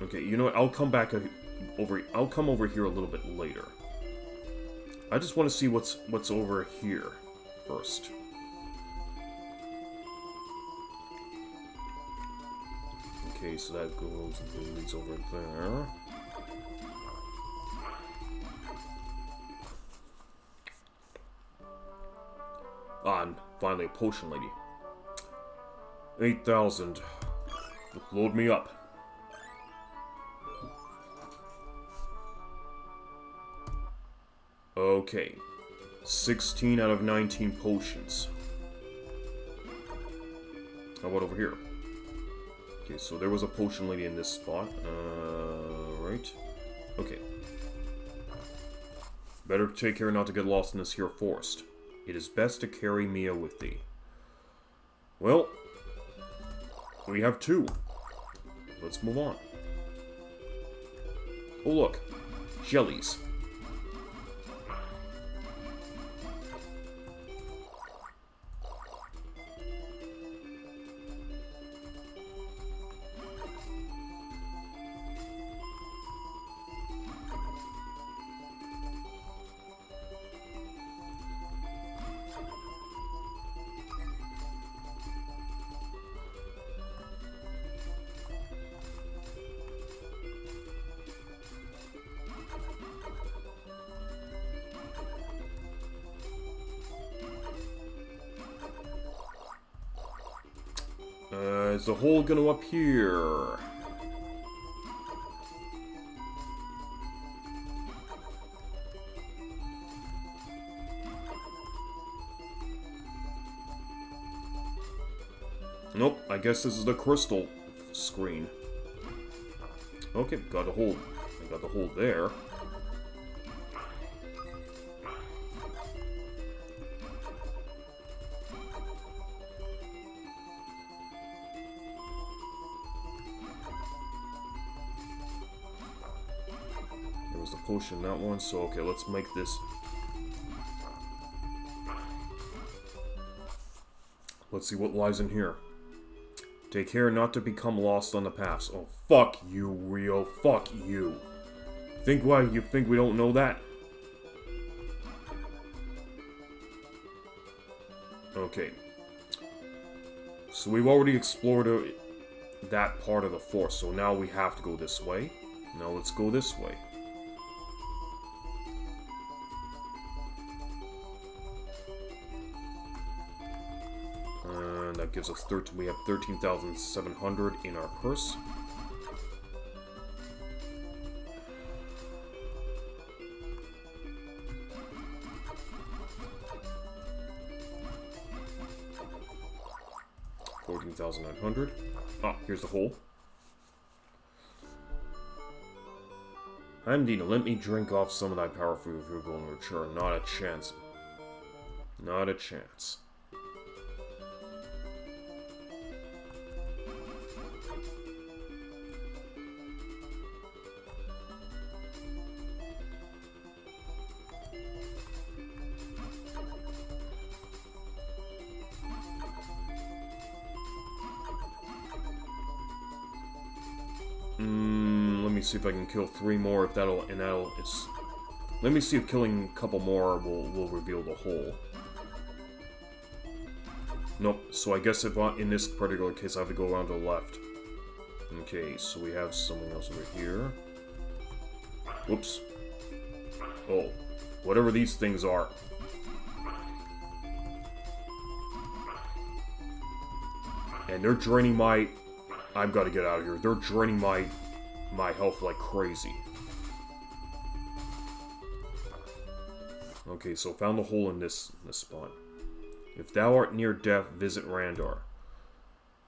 Okay, you know what, I'll come back I'll come over here a little bit later. I just want to see what's over here first. Okay, so that leads over there. Ah, and finally a potion lady. 8,000. Load me up. Okay. 16 out of 19 potions. How about over here? Okay, so there was a potion lady in this spot. Right. Okay. Better take care not to get lost in this here forest. It is best to carry Mia with thee. Well, we have 2. Let's move on. Oh look, jellies. Is the hole gonna appear? Nope, I guess this is the crystal screen. Okay, got a hole. I got the hole there. There was the potion, that one, so okay, let's make this. Let's see what lies in here. Take care not to become lost on the paths. Oh, fuck you, Rio. Fuck you. Think why you think we don't know that? Okay. So we've already explored that part of the forest, so now we have to go this way. Now let's go this way. And that gives us 13. We have 13,700 in our purse. 2,900. Ah, here's the hole. Andina, let me drink off some of thy power food if you're going to return. Not a chance. Not a chance. Let me see if I can kill 3 more, if that'll, let me see if killing a couple more will reveal the hole. Nope, so I guess if in this particular case I have to go around to the left. Okay, so we have something else over here. Whoops. Oh, whatever these things are. And they're draining my... I've got to get out of here. They're draining my health like crazy. Okay, so found the hole in this spot. If thou art near death, visit Randar.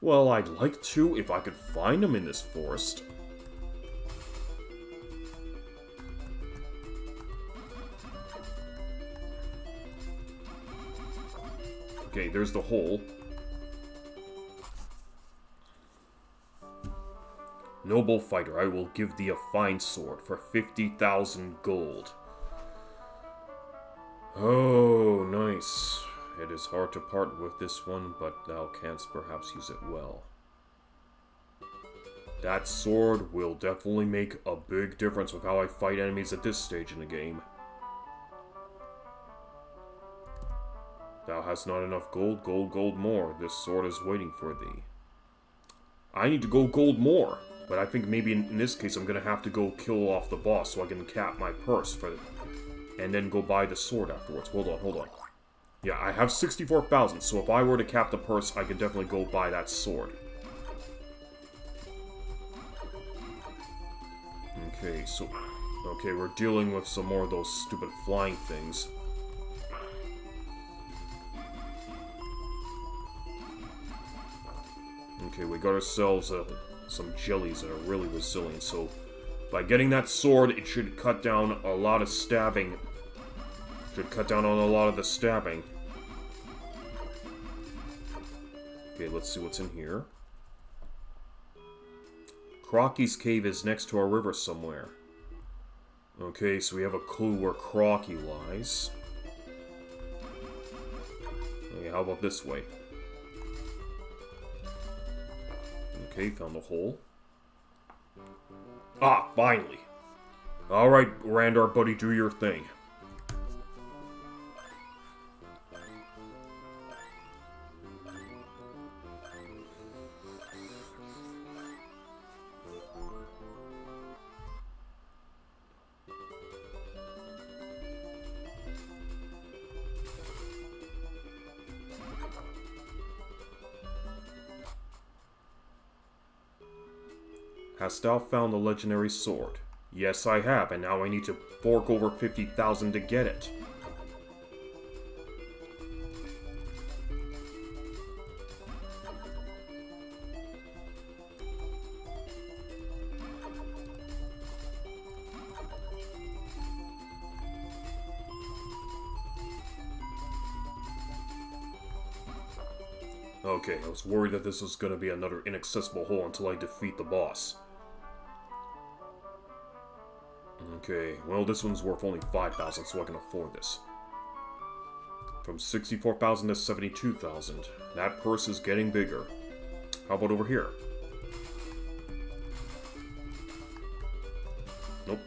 Well, I'd like to if I could find him in this forest. Okay, there's the hole. Noble fighter, I will give thee a fine sword for 50,000 gold. Oh, nice. It is hard to part with this one, but thou canst perhaps use it well. That sword will definitely make a big difference with how I fight enemies at this stage in the game. Thou hast not enough gold, gold more. This sword is waiting for thee. I need to go gold more. But I think maybe in this case I'm gonna have to go kill off the boss so I can cap my purse for it. And then go buy the sword afterwards. Hold on. Yeah, I have 64,000, so if I were to cap the purse, I could definitely go buy that sword. Okay, so... Okay, we're dealing with some more of those stupid flying things. Okay, we got ourselves some jellies that are really resilient, so by getting that sword, it should cut down a lot of stabbing. Should cut down on a lot of the stabbing. Okay, let's see what's in here. Crocky's cave is next to our river somewhere. Okay, so we have a clue where Crocky lies. Okay, how about this way? Okay, found the hole. Ah, finally! Alright, Randar, buddy, do your thing. Hast thou found the legendary sword? Yes, I have, and now I need to fork over 50,000 to get it. Okay, I was worried that this was going to be another inaccessible hole until I defeat the boss. Okay, well this one's worth only 5,000, so I can afford this. From 64,000 to 72,000. That purse is getting bigger. How about over here? Nope.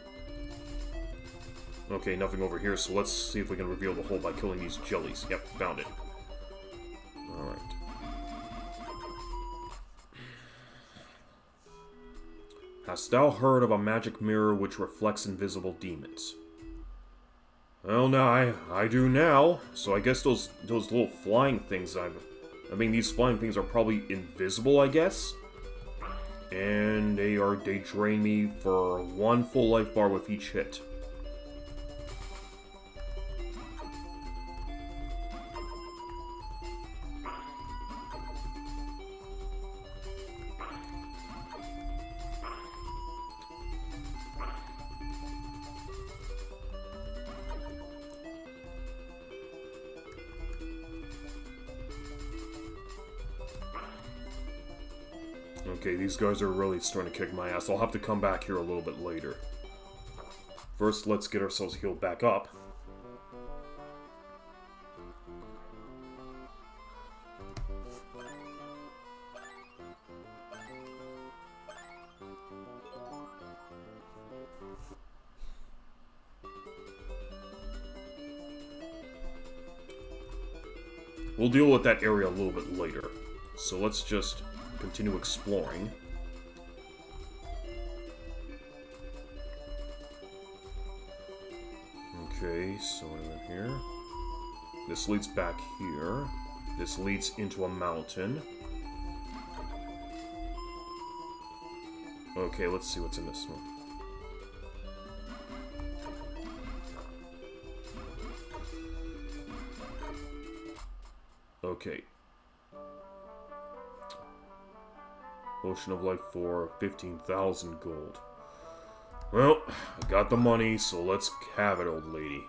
Okay, nothing over here, so let's see if we can reveal the hole by killing these jellies. Yep, found it. Alright. Hast thou heard of a magic mirror which reflects invisible demons? Well, now, I do now. So I guess those little flying things I mean, these flying things are probably invisible, I guess? And they drain me for 1 full life bar with each hit. Okay, these guys are really starting to kick my ass. I'll have to come back here a little bit later. First, let's get ourselves healed back up. We'll deal with that area a little bit later. So let's just continue exploring. Okay, so in here. This leads back here. This leads into a mountain. Okay, let's see what's in this one. Okay. Potion of Life for 15,000 gold. Well, I got the money, so let's have it, old lady.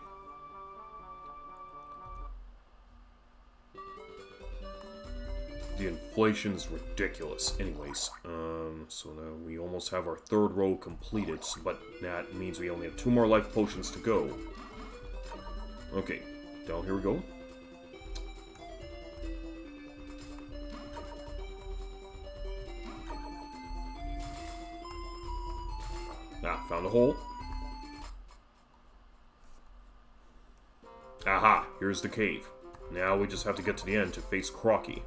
The inflation's ridiculous. Anyways, so now we almost have our third row completed, but that means we only have 2 more life potions to go. Okay, down here we go. Ah, found a hole. Aha, here's the cave. Now we just have to get to the end to face Crocky.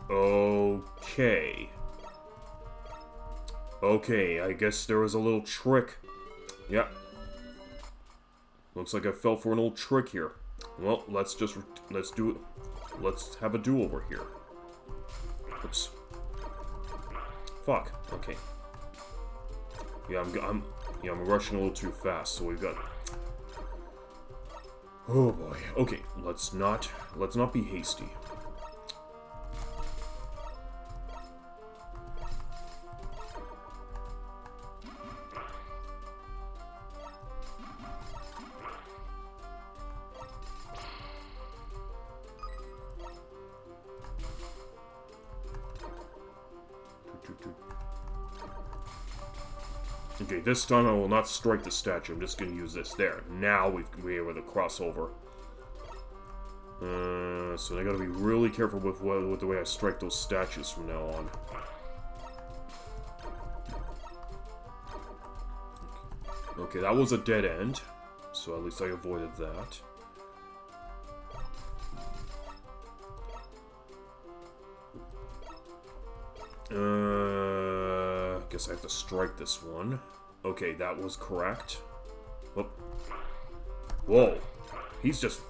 Okay. Okay, I guess there was a little trick. Yep. Looks like I fell for an old trick here. Well, let's have a do-over here. Oops. Fuck. Okay. Yeah, I'm rushing a little too fast, so we've got... Oh boy. Okay, let's not be hasty. Okay, this time I will not strike the statue. I'm just going to use this. There. Now we're able to cross over. So I got to be really careful with the way I strike those statues from now on. Okay, that was a dead end. So at least I avoided that. Guess I have to strike this one. Okay, that was correct. Oh. Whoa. He's just...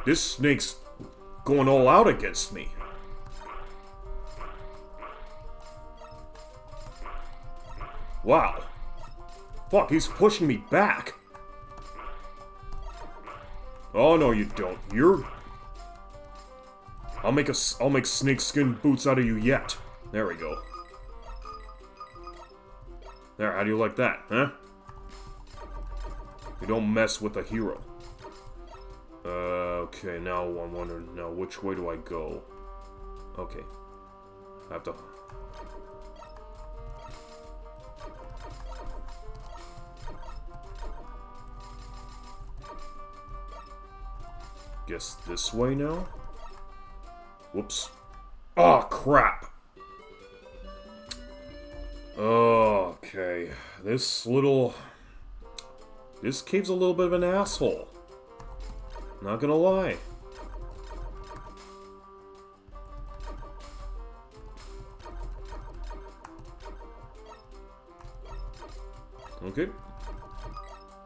This snake's going all out against me. Wow. Fuck, he's pushing me back. Oh, no, you don't. You're... I'll make snakeskin boots out of you yet. There we go. There, how do you like that, huh? You don't mess with a hero. Okay, now I'm wondering, now which way do I go? Okay. I have to... Guess this way now? Whoops. Oh, crap! Okay, this cave's a little bit of an asshole. Not gonna lie. Okay.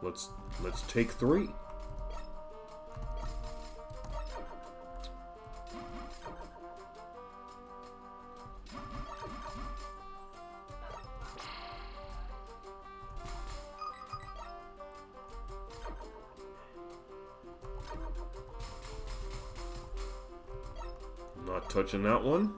Let's take 3. Not touching that one.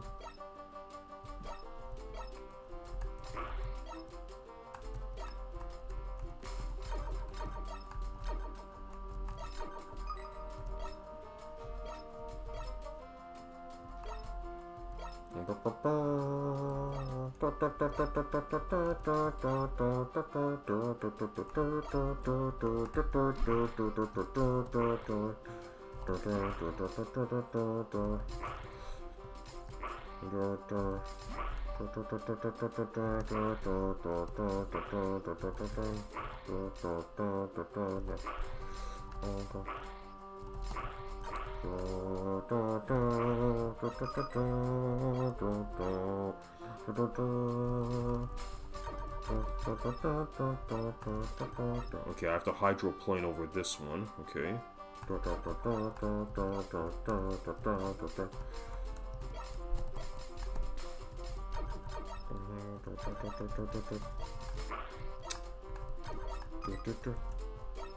Okay, I have to hydroplane over this one. Okay.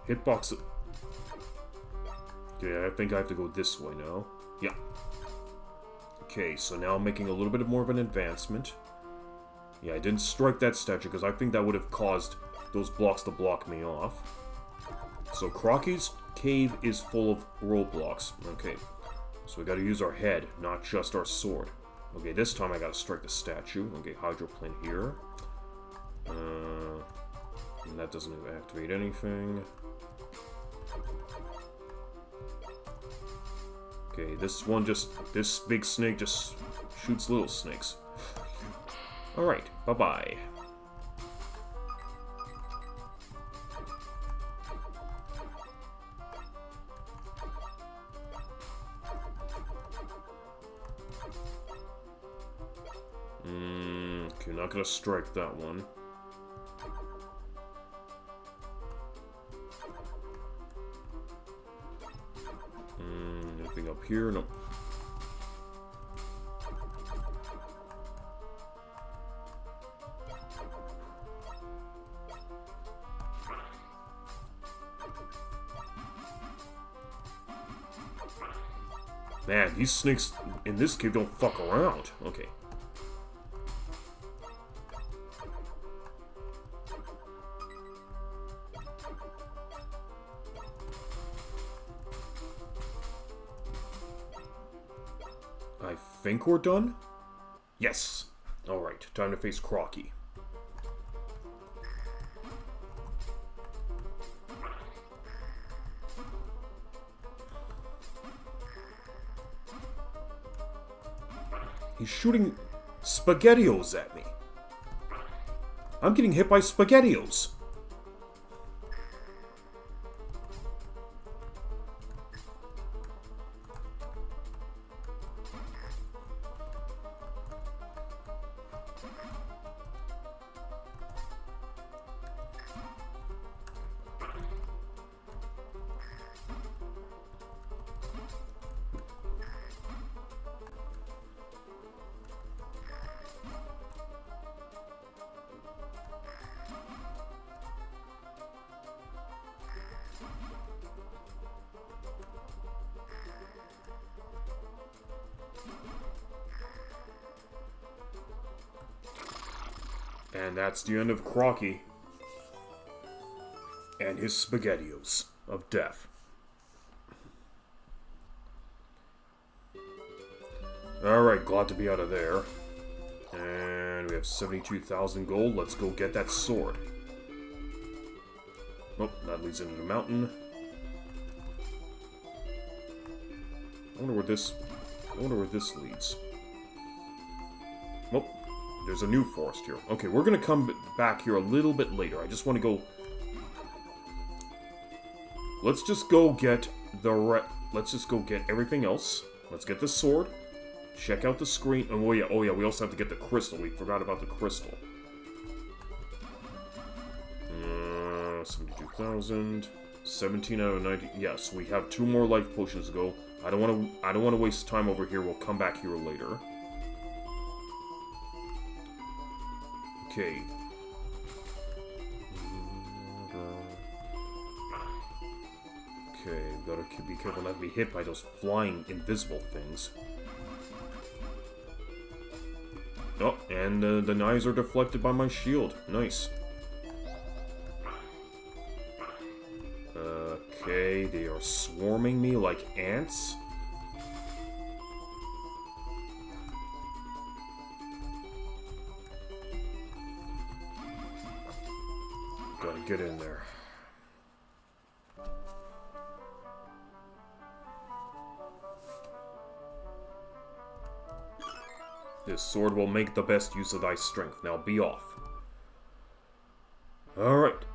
Hitbox. Okay, I think I have to go this way now. Yeah. Okay, so now I'm making a little bit more of an advancement. Yeah, I didn't strike that statue because I think that would have caused those blocks to block me off. So Crocky's cave is full of roadblocks. Okay, so we gotta use our head, not just our sword. Okay, this time I gotta strike the statue. Okay, hydroplane here. And that doesn't activate anything. Okay, this big snake just shoots little snakes. Alright, bye-bye. Okay, not gonna strike that one. Anything up here? Nope. Man, these snakes in this cave don't fuck around. Okay. I think we're done? Yes. Alright, time to face Crocky. He's shooting SpaghettiOs at me. I'm getting hit by SpaghettiOs. And that's the end of Crocky and his SpaghettiOs of death. Alright, glad to be out of there. And we have 72,000 gold. Let's go get that sword. Oh, that leads into the mountain. I wonder where this leads. Oh, there's a new forest here. Okay, we're gonna come back here a little bit later. I just want to go. Let's just go get let's just go get everything else. Let's get the sword. Check out the screen. Oh yeah, we also have to get the crystal. We forgot about the crystal. 12,000. 17 out of 90. Yes, we have 2 more life potions to go. I don't want to waste time over here. We'll come back here later. Okay. Okay, gotta be careful not to be hit by those flying invisible things. Oh, and the knives are deflected by my shield. Nice. Okay, they are swarming me like ants. Gotta get in there. This sword will make the best use of thy strength. Now be off. Alright.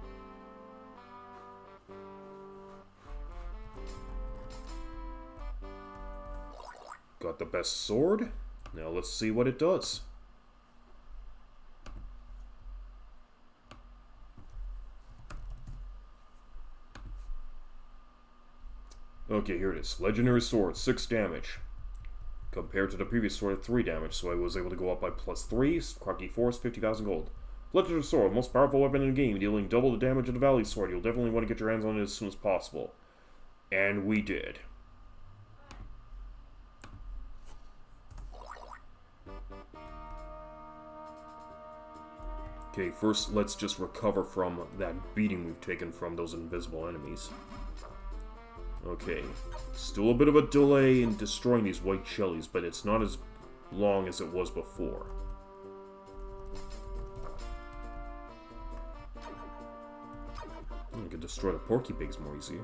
Got the best sword. Now let's see what it does. Okay, here it is. Legendary sword, 6 damage. Compared to the previous sword at 3 damage, so I was able to go up by +3, Crocky Force, 50,000 gold. Legendary sword, most powerful weapon in the game, dealing double the damage of the Valley sword. You'll definitely want to get your hands on it as soon as possible. And we did. Okay, first let's just recover from that beating we've taken from those invisible enemies. Okay, still a bit of a delay in destroying these white chilies, but it's not as long as it was before. I can destroy the porky pigs more easy.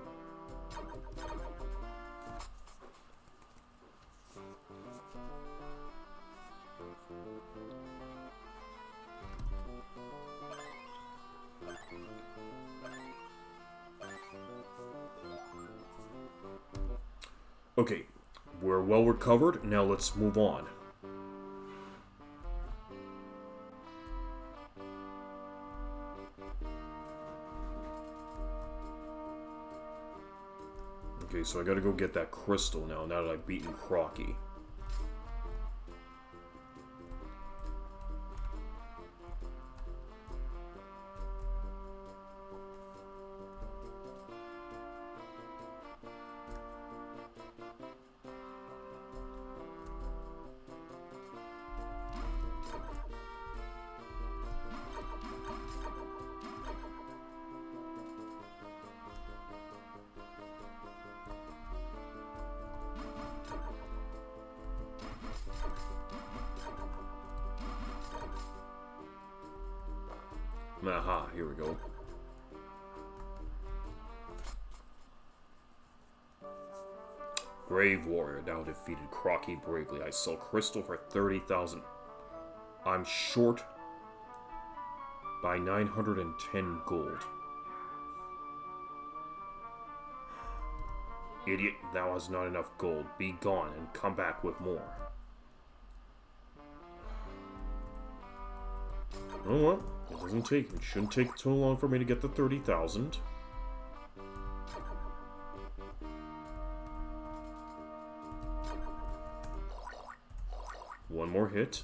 Okay, we're well recovered, now let's move on. Okay, so I gotta go get that crystal now that I've beaten Crocky. Aha, here we go. Brave warrior now defeated Crocky bravely. I sell crystal for 30,000. I'm short by 910 gold. Idiot, thou hast not enough gold. Be gone and come back with more. Oh well, it shouldn't take too long for me to get the 30,000. One more hit.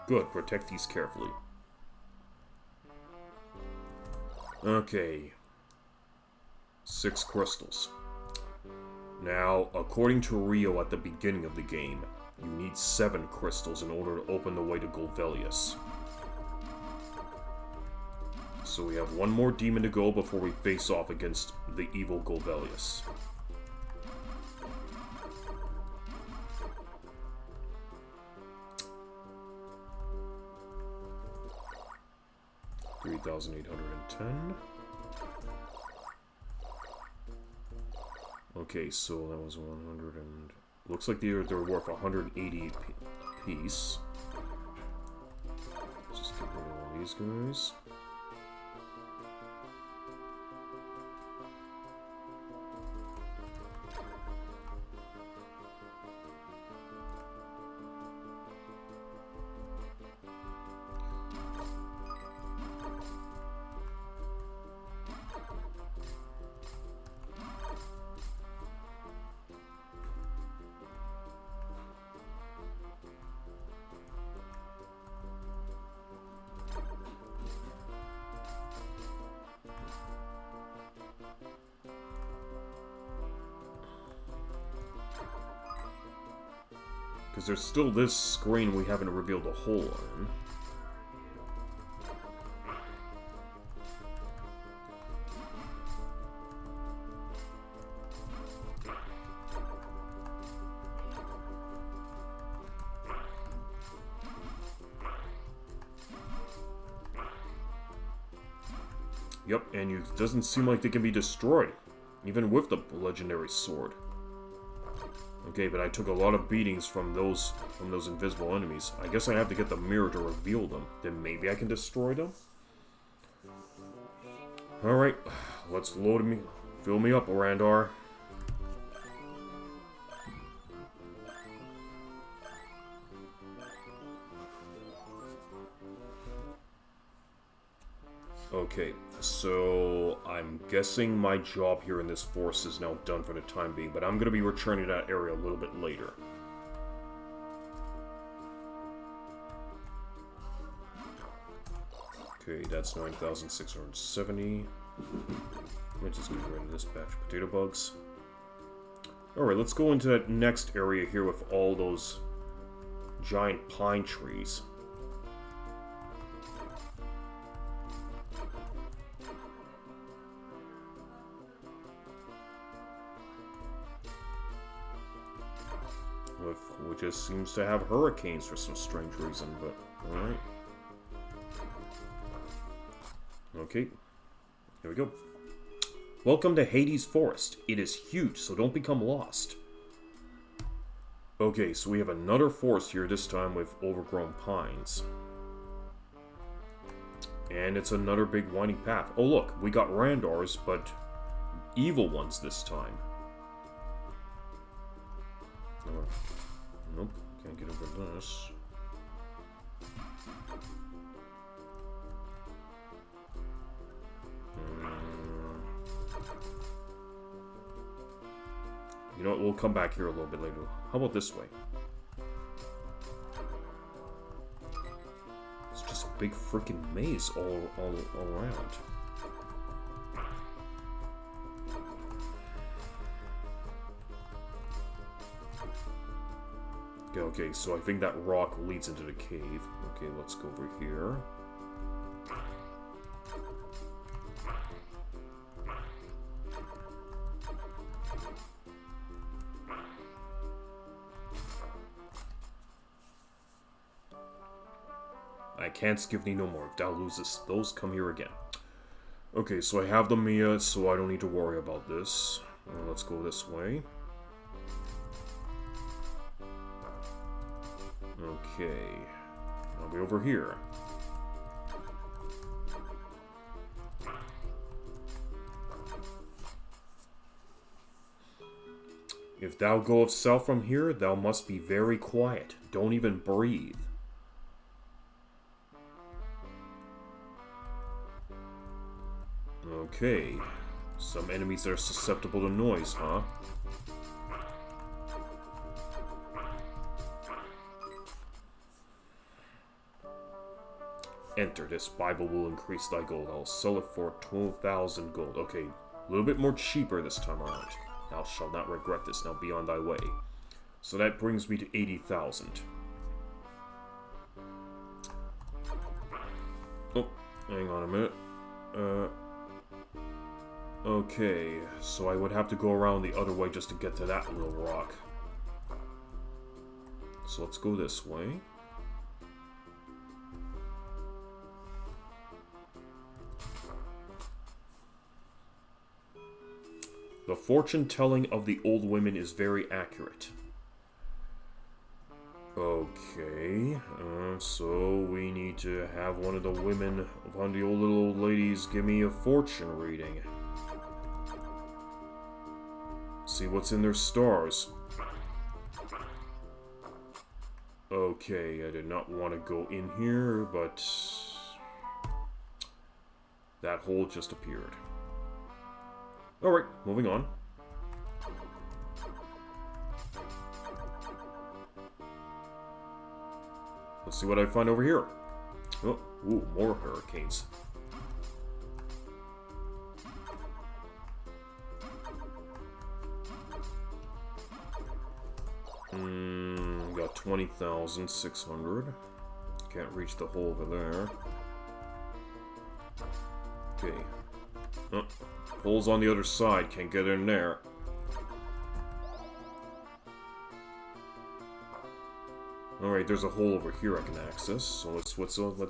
Good, protect these carefully. Okay. 6 crystals. Now, according to Rio at the beginning of the game, you need 7 crystals in order to open the way to Golvellius. So we have one more demon to go before we face off against the evil Golvellius. $3,810. Okay, so that was 100 and... Looks like they're worth 180 piece. Just get rid of all these guys. Because there's still this screen we haven't revealed a hole in. Yep, and it doesn't seem like they can be destroyed, even with the legendary sword. Okay, but I took a lot of beatings from those invisible enemies. I guess I have to get the mirror to reveal them. Then maybe I can destroy them? Alright, let's load me. Fill me up, Randar. Okay, so I'm guessing my job here in this forest is now done for the time being, but I'm going to be returning to that area a little bit later. Okay, that's 9,670. Let me just get rid of this batch of potato bugs. Alright, let's go into that next area here with all those giant pine trees. Which just seems to have hurricanes for some strange reason, but alright. Okay, here we go. Welcome to Hades Forest. It is huge, so don't become lost. Okay, so we have another forest here, this time with overgrown pines. And it's another big winding path. Oh look, we got Randars, but evil ones this time. Nope, can't get over this. You know what, we'll come back here a little bit later. How about this way? It's just a big freaking maze all around. Okay, so I think that rock leads into the cave. Okay, let's go over here. I can't give thee no more. If thou losest those, come here again. Okay, so I have the Mia, so I don't need to worry about this. Let's go this way. Okay, I'll be over here. If thou goest south from here, thou must be very quiet. Don't even breathe. Okay, some enemies are susceptible to noise, huh? Enter. This Bible will increase thy gold. I'll sell it for 12,000 gold. Okay, a little bit more cheaper this time around. Thou shalt not regret this. Now be on thy way. So that brings me to 80,000. Oh, hang on a minute. Okay, so I would have to go around the other way just to get to that little rock. So let's go this way. The fortune-telling of the old women is very accurate. Okay, so we need to have one of the women, one of the old little old ladies, give me a fortune reading. See what's in their stars. Okay, I did not want to go in here, but that hole just appeared. Alright, moving on. Let's see what I find over here. Oh, ooh, more hurricanes. Got 20,600. Can't reach the hole over there. Okay. Oh, hole's on the other side. Can't get in there. Alright, there's a hole over here I can access, so let's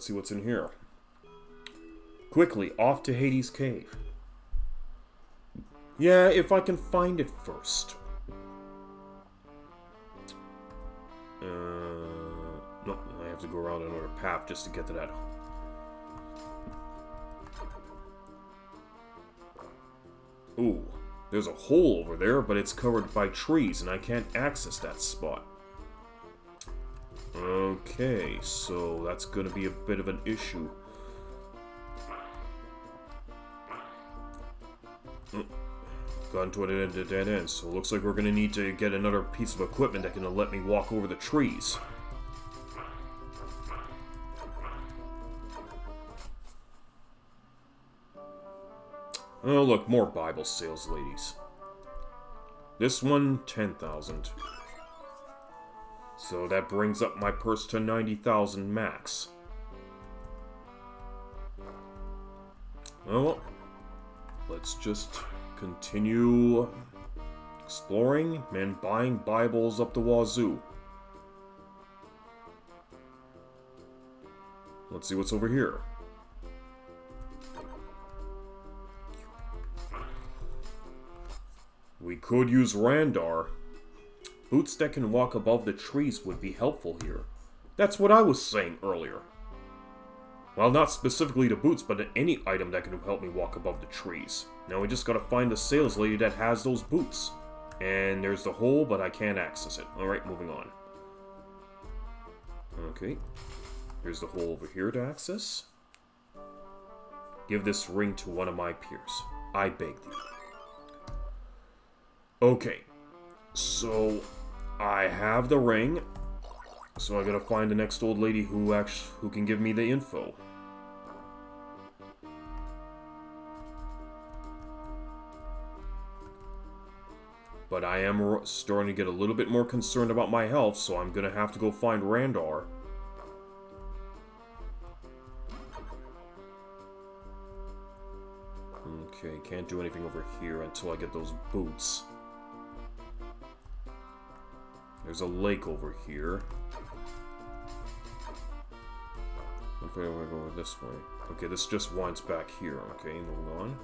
see what's in here. Quickly, off to Hades' cave. Yeah, if I can find it first. No, I have to go around another path just to get to that. Ooh, there's a hole over there, but it's covered by trees, and I can't access that spot. Okay, so that's gonna be a bit of an issue. Got into a dead end, so it looks like we're gonna need to get another piece of equipment that can let me walk over the trees. Oh look, more Bible sales ladies. This one, 10,000. So that brings up my purse to 90,000 max. Well, let's just continue exploring and buying Bibles up the wazoo. Let's see what's over here. We could use Randar. Boots that can walk above the trees would be helpful here. That's what I was saying earlier. Well, not specifically the boots, but any item that can help me walk above the trees. Now we just gotta find the sales lady that has those boots. And there's the hole, but I can't access it. Alright, moving on. Okay. Here's the hole over here to access. Give this ring to one of my peers. I beg thee. Okay. So, I have the ring. So I gotta find the next old lady who can give me the info. But I am starting to get a little bit more concerned about my health, so I'm gonna have to go find Randar. Okay, can't do anything over here until I get those boots. There's a lake over here. Okay, I'm gonna go this way. Okay, this just winds back here. Okay, moving on.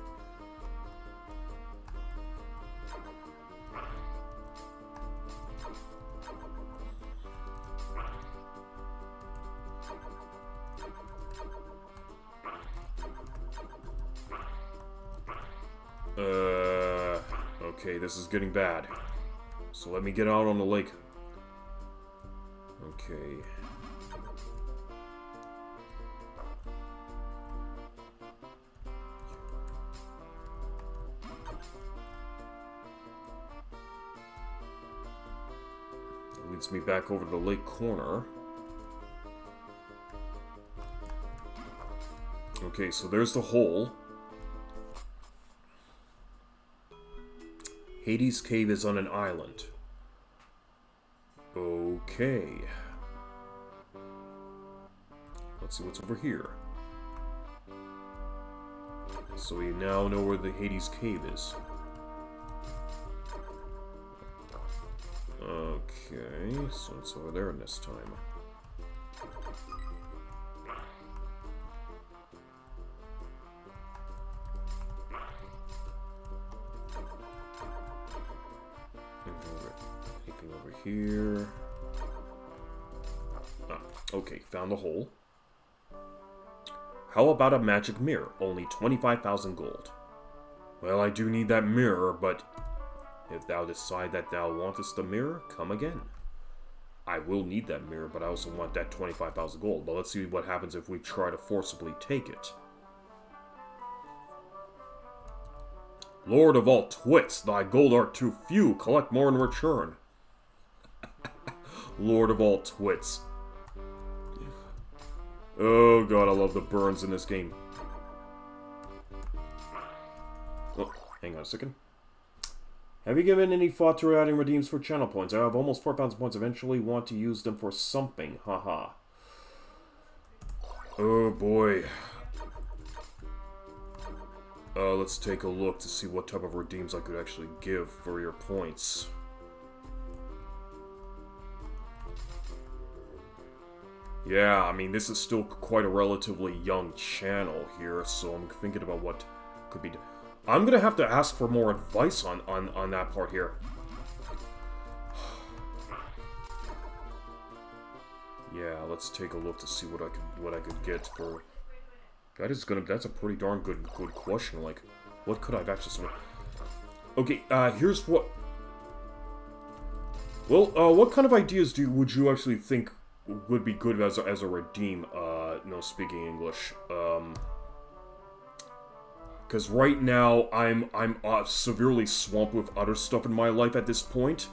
Okay, this is getting bad. So let me get out on the lake. Okay. That leads me back over to the lake corner. Okay, so there's the hole. Hades' cave is on an island. Okay. Let's see what's over here. So we now know where the Hades cave is. Okay, so it's over there this time. Anything over here? Okay, found the hole. How about a magic mirror? Only 25,000 gold. Well, I do need that mirror, but if thou decide that thou wantest the mirror, come again. I will need that mirror, but I also want that 25,000 gold. But let's see what happens if we try to forcibly take it. Lord of all twits, thy gold are too few. Collect more in return. Lord of all twits. Oh god, I love the burns in this game. Oh, hang on a second. Have you given any thought to adding redeems for channel points? I have almost 4,000 points. Eventually want to use them for something. Haha. Oh boy. Let's take a look to see what type of redeems I could actually give for your points. Yeah, I mean, this is still quite a relatively young channel here, so I'm thinking about what could be done. I'm gonna have to ask for more advice on that part here. Yeah, let's take a look to see what I could get for. That's a pretty darn good question. Like, what could I have actually? Okay, here's what. Well, what kind of ideas would you actually think would be good as a redeem? No speaking English. Because right now I'm severely swamped with other stuff in my life at this point.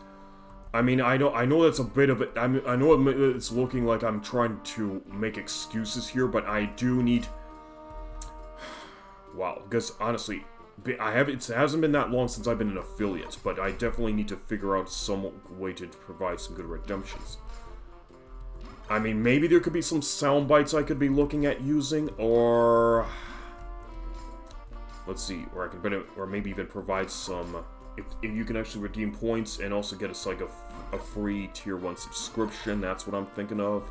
I mean, I know that's a bit of it. I know it's looking like I'm trying to make excuses here, but I do need. Wow, because honestly, it hasn't been that long since I've been an affiliate, but I definitely need to figure out some way to provide some good redemptions. I mean, maybe there could be some sound bites I could be looking at using, or let's see, or maybe even provide some. If you can actually redeem points and also get us like a free tier 1 subscription, that's what I'm thinking of.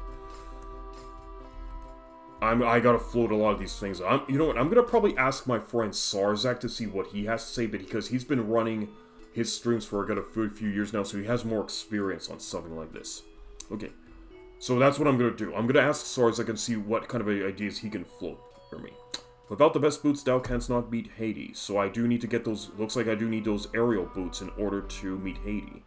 I gotta float a lot of these things. You know what? I'm gonna probably ask my friend Sarzak to see what he has to say, because he's been running his streams for a few years now, so he has more experience on something like this. Okay, so that's what I'm gonna do. I'm gonna ask Sarzak and see what kind of ideas he can float for me. Without the best boots, thou canst not beat Hades. So I do need to get those. Looks like I do need those aerial boots in order to meet Hades.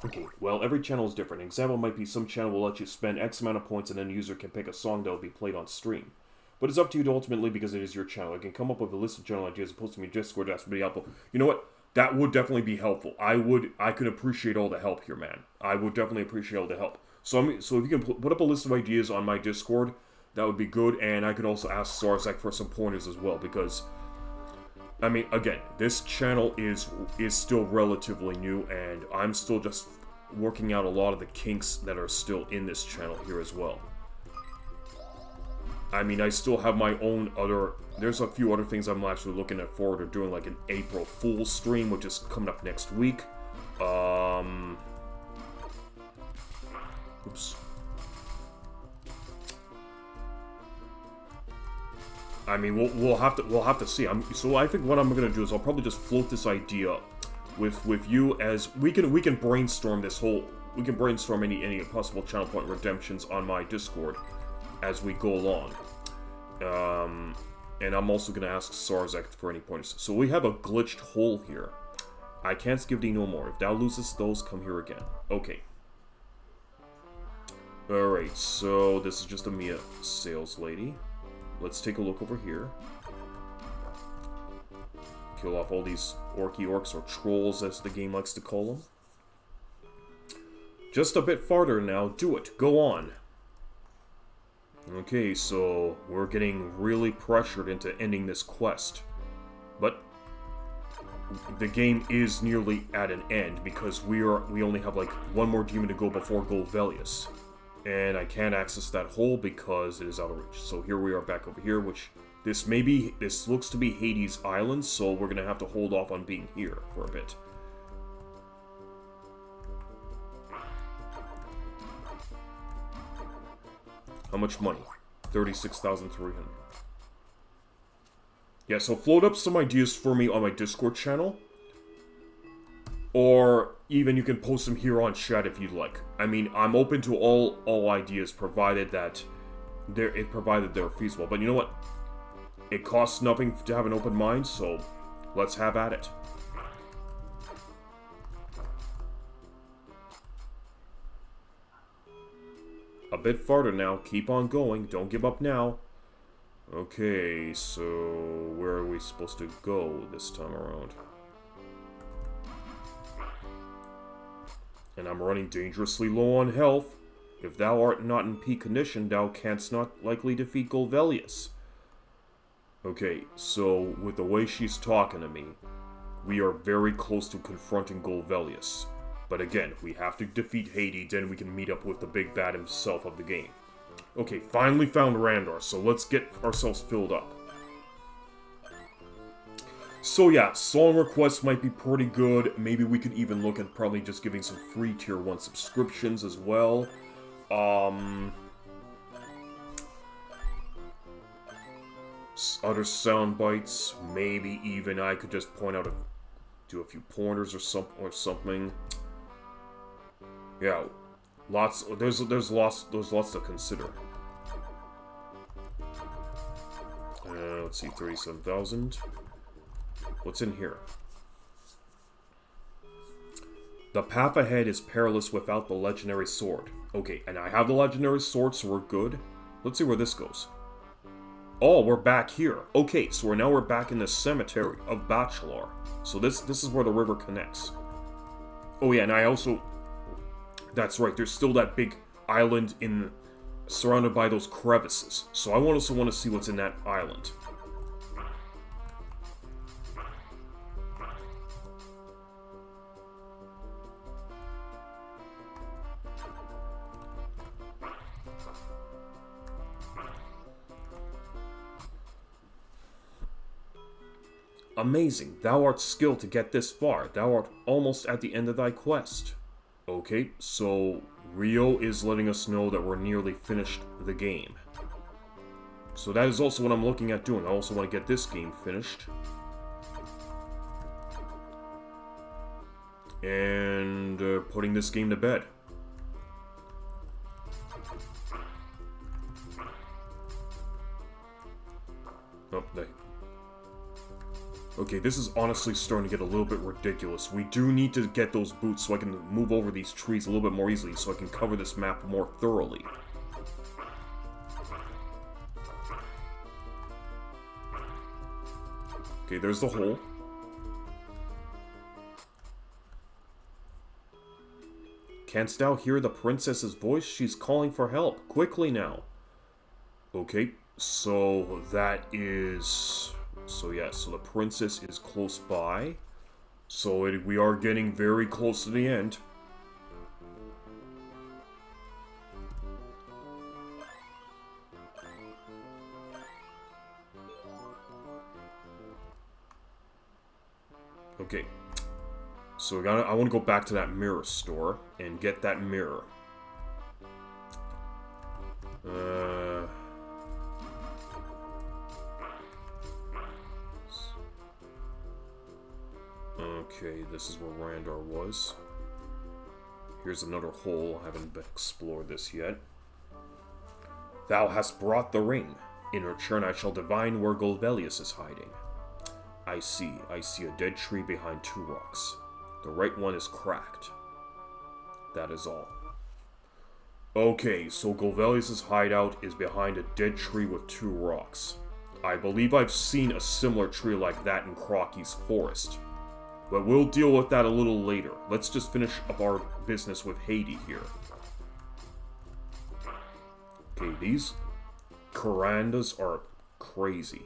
Okay, well, every channel is different. An example might be some channel will let you spend X amount of points and then the user can pick a song that will be played on stream. But it's up to you to ultimately, because it is your channel. I can come up with a list of channel ideas and post them in Discord. That's pretty helpful. You know what? That would definitely be helpful. I could appreciate all the help here, man. I would definitely appreciate all the help. So if you can put up a list of ideas on my Discord, that would be good. And I could also ask Sarzak for some pointers as well, because I mean, again, this channel is still relatively new, and I'm still just working out a lot of the kinks that are still in this channel here as well. I mean, I still have my own there's a few other things I'm actually looking at forward to doing, like an April Fool's stream, which is coming up next week. Oops. I mean, we'll have to see. So I think what I'm gonna do is I'll probably just float this idea with you, as we can brainstorm any possible channel point redemptions on my Discord as we go along. And I'm also gonna ask Sarzak for any pointers. So we have a glitched hole here. I can't give thee no more. If thou losest those, come here again. Okay. Alright, so this is just a Mia sales lady. Let's take a look over here. Kill off all these orcs, or trolls as the game likes to call them. Just a bit farther now. Do it. Go on. Okay, so we're getting really pressured into ending this quest. But the game is nearly at an end, because we only have like one more demon to go before Golvellius. And I can't access that hole because it is out of reach. So here we are back over here, which this looks to be Hades Island, so we're gonna have to hold off on being here for a bit. How much money? 36,300. Yeah, so float up some ideas for me on my Discord channel. Or even you can post them here on chat if you'd like. I mean, I'm open to all ideas provided that they're feasible. But you know what? It costs nothing to have an open mind, so let's have at it. A bit farther now. Keep on going. Don't give up now. Okay, so where are we supposed to go this time around? And I'm running dangerously low on health. If thou art not in peak condition, thou canst not likely defeat Golvellius. Okay, so with the way she's talking to me, we are very close to confronting Golvellius. But again, we have to defeat Hades, then we can meet up with the big bad himself of the game. Okay, finally found Randor, so let's get ourselves filled up. So yeah, song requests might be pretty good. Maybe we could even look at probably just giving some free tier 1 subscriptions as well. Other sound bites. Maybe even I could just point out do a few pointers or something. Yeah, there's lots to consider. Let's see, 37,000. What's in here? The path ahead is perilous without the legendary sword. Okay, and I have the legendary sword, so we're good. Let's see where this goes. Oh, we're back here. Okay, so we're back in the cemetery of Bachelor. So this is where the river connects. Oh yeah, and I also... That's right, there's still that big island surrounded by those crevices. So I also want to see what's in that island. Amazing, thou art skilled to get this far. Thou art almost at the end of thy quest. Okay, so Rio is letting us know that we're nearly finished the game. So that is also what I'm looking at doing. I also want to get this game finished. And putting this game to bed. Oh, okay, this is honestly starting to get a little bit ridiculous. We do need to get those boots so I can move over these trees a little bit more easily, so I can cover this map more thoroughly. Okay, there's the hole. Canst thou hear the princess's voice? She's calling for help. Quickly now. Okay, so that is... So yeah, so the princess is close by. So we are getting very close to the end. Okay. So I want to go back to that mirror store and get that mirror. Okay, this is where Randor was. Here's another hole. I haven't explored this yet. Thou hast brought the ring. In return, I shall divine where Golvellius is hiding. I see a dead tree behind 2 rocks. The right one is cracked. That is all. Okay, so Golvellius' hideout is behind a dead tree with 2 rocks. I believe I've seen a similar tree like that in Crocky's forest. But we'll deal with that a little later. Let's just finish up our business with Hades here. Okay, these Karandas are crazy.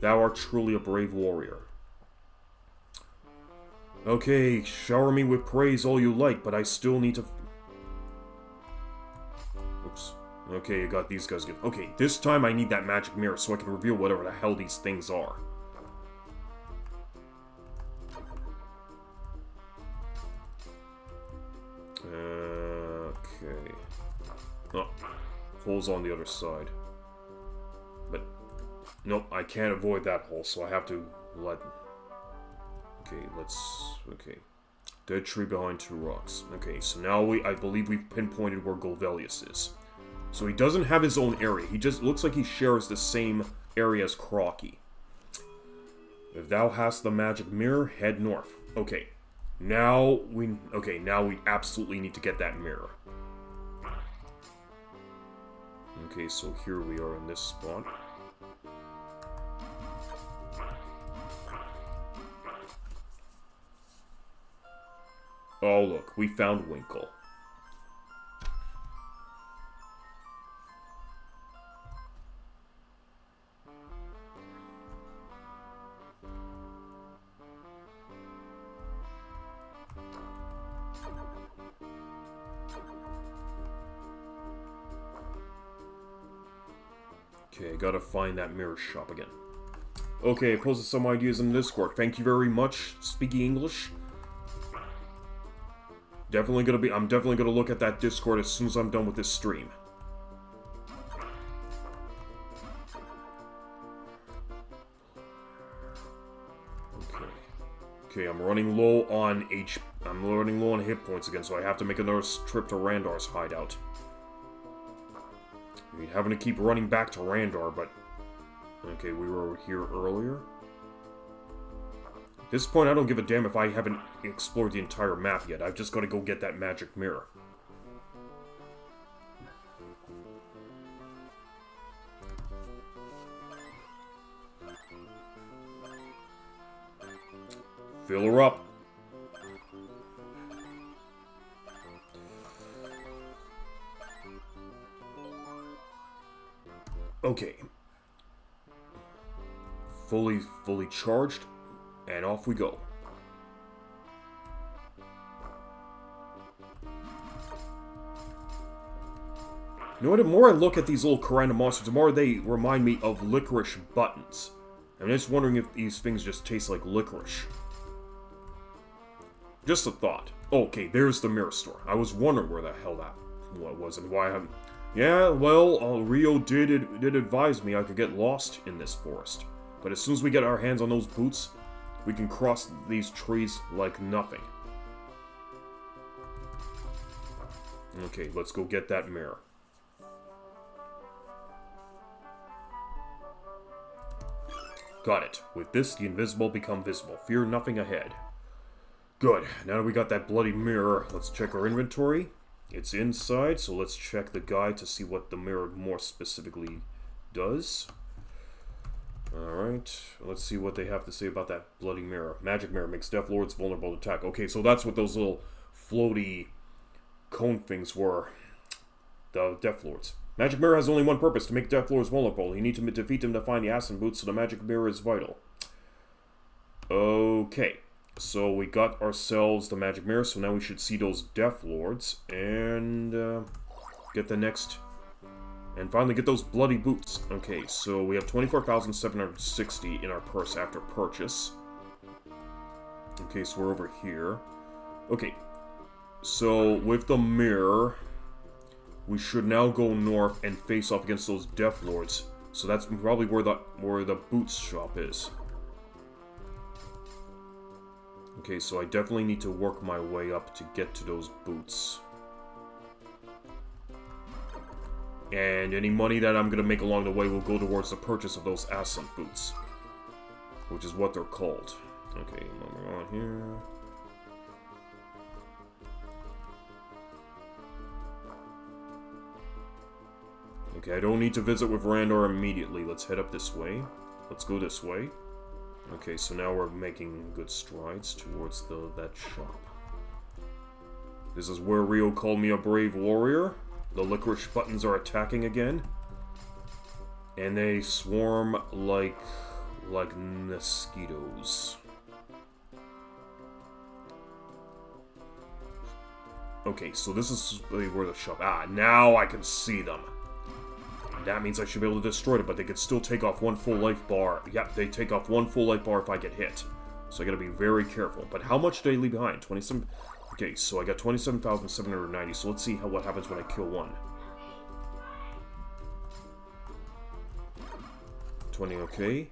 Thou art truly a brave warrior. Okay, shower me with praise all you like, but I still need to... Oops. Okay, I got these guys good. Okay, this time I need that magic mirror so I can reveal whatever the hell these things are. Okay. Oh, hole's on the other side. But, nope, I can't avoid that hole, so I have to let... Okay, let's... Okay. Dead tree behind 2 rocks. Okay, so now I believe we've pinpointed where Golvellius is. So he doesn't have his own area. He just looks like he shares the same area as Crocky. If thou hast the magic mirror, head north. Okay. Now we absolutely need to get that mirror. Okay, so here we are in this spot. Oh, look, we found Winkle. Okay, gotta find that mirror shop again. Okay, I posted some ideas in Discord. Thank you very much, speaking English. I'm definitely gonna look at that Discord as soon as I'm done with this stream. Okay, I'm running low on hit points again, so I have to make another trip to Randar's hideout. I mean, having to keep running back to Randar, but... Okay, we were over here earlier. At this point, I don't give a damn if I haven't explored the entire map yet. I've just got to go get that magic mirror. Fill her up. Okay. Fully charged, and off we go. You know what, the more I look at these little Karanda monsters, the more they remind me of licorice buttons. I'm just wondering if these things just taste like licorice. Just a thought. Okay, there's the mirror store. I was wondering where the hell that was and why I haven't... Yeah, well, Rio did advise me I could get lost in this forest. But as soon as we get our hands on those boots, we can cross these trees like nothing. Okay, let's go get that mirror. Got it. With this, the invisible become visible. Fear nothing ahead. Good. Now that we got that bloody mirror, let's check our inventory. It's inside, so let's check the guide to see what the mirror more specifically does. Alright, let's see what they have to say about that bloody mirror. Magic mirror makes Death Lords vulnerable to attack. Okay, so that's what those little floaty cone things were. The Death Lords. Magic mirror has only one purpose, to make Death Lords vulnerable. You need to defeat them to find the Ascent Boots, so the magic mirror is vital. Okay, so we got ourselves the magic mirror, so now we should see those Death Lords, and get the next... And finally get those bloody boots. Okay, so we have 24,760 in our purse after purchase. Okay, so we're over here. Okay, so with the mirror, we should now go north and face off against those Death Lords. So that's probably where the boots shop is. Okay, so I definitely need to work my way up to get to those boots. And any money that I'm going to make along the way will go towards the purchase of those Ascent Boots. Which is what they're called. Okay, moving on here. Okay, I don't need to visit with Randor immediately. Let's head up this way. Let's go this way. Okay, so now we're making good strides towards that shop. This is where Rio called me a brave warrior. The licorice buttons are attacking again. And they swarm like mosquitoes. Okay, so this is where the shop... Ah, now I can see them. That means I should be able to destroy it, but they could still take off one full life bar. Yep, they take off one full life bar if I get hit. So I gotta be very careful. But how much do they leave behind? 27... Okay, so I got 27,790, so let's see what happens when I kill one. 20, okay.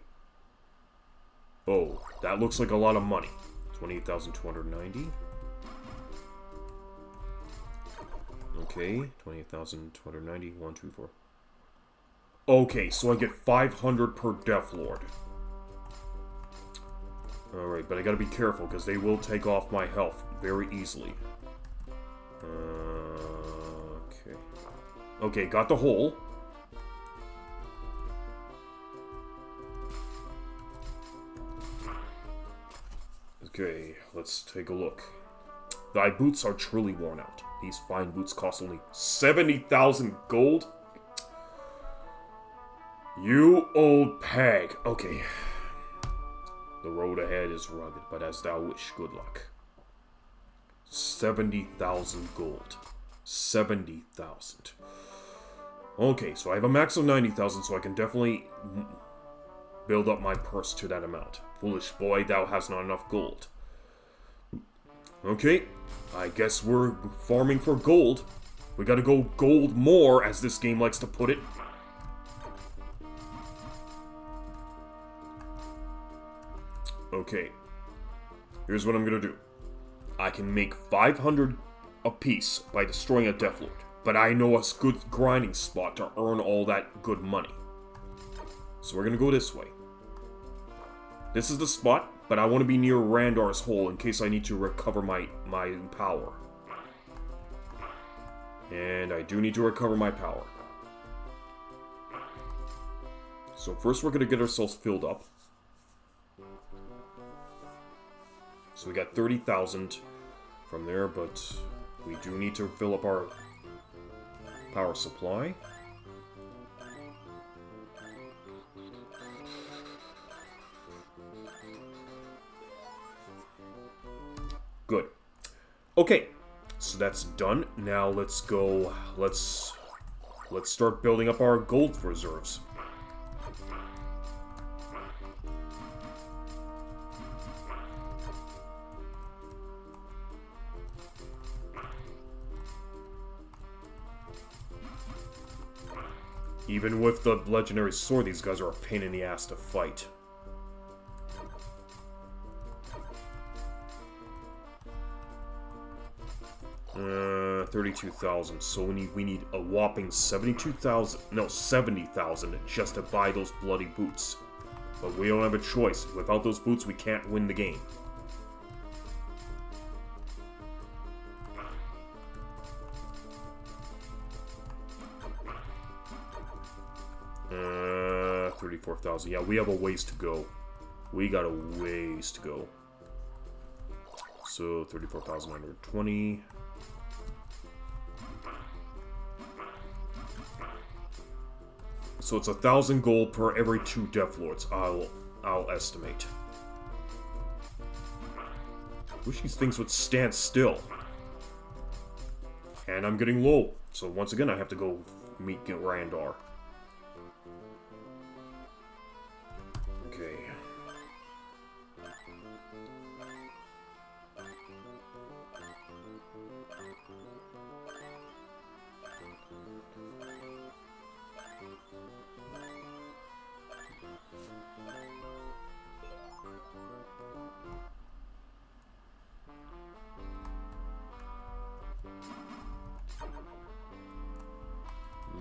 Oh, that looks like a lot of money. 28,290. Okay, 28,290, 1, 2, 4. Okay, so I get 500 per Death Lord. Alright, but I gotta be careful, because they will take off my health very easily. Okay. Okay, got the hole. Okay, let's take a look. Thy boots are truly worn out. These fine boots cost only 70,000 gold? You old peg. Okay. The road ahead is rugged, but as thou wish, good luck. 70,000 gold. 70,000. Okay, so I have a max of 90,000, so I can definitely build up my purse to that amount. Foolish boy, thou hast not enough gold. Okay, I guess we're farming for gold. We gotta go gold more, as this game likes to put it. Okay, here's what I'm gonna do. I can make 500 apiece by destroying a Death Lord, but I know a good grinding spot to earn all that good money. So we're gonna go this way. This is the spot, but I want to be near Randar's hole in case I need to recover my power. And I do need to recover my power. So first we're gonna get ourselves filled up. So we got 30,000 from there, but we do need to fill up our power supply. Good. Okay, so that's done. Now let's go. Let's start building up our gold reserves. Even with the legendary sword, these guys are a pain in the ass to fight. Uh, 32,000. So we need a whopping 72,000. No, 70,000 just to buy those bloody boots. But we don't have a choice. Without those boots, we can't win the game. 34,000. Yeah, we have a ways to go. We got a ways to go. So 34,920. So it's 1,000 gold per every 2 Death Lords. I'll estimate. Wish these things would stand still. And I'm getting low. So once again, I have to go meet Randar. Okay.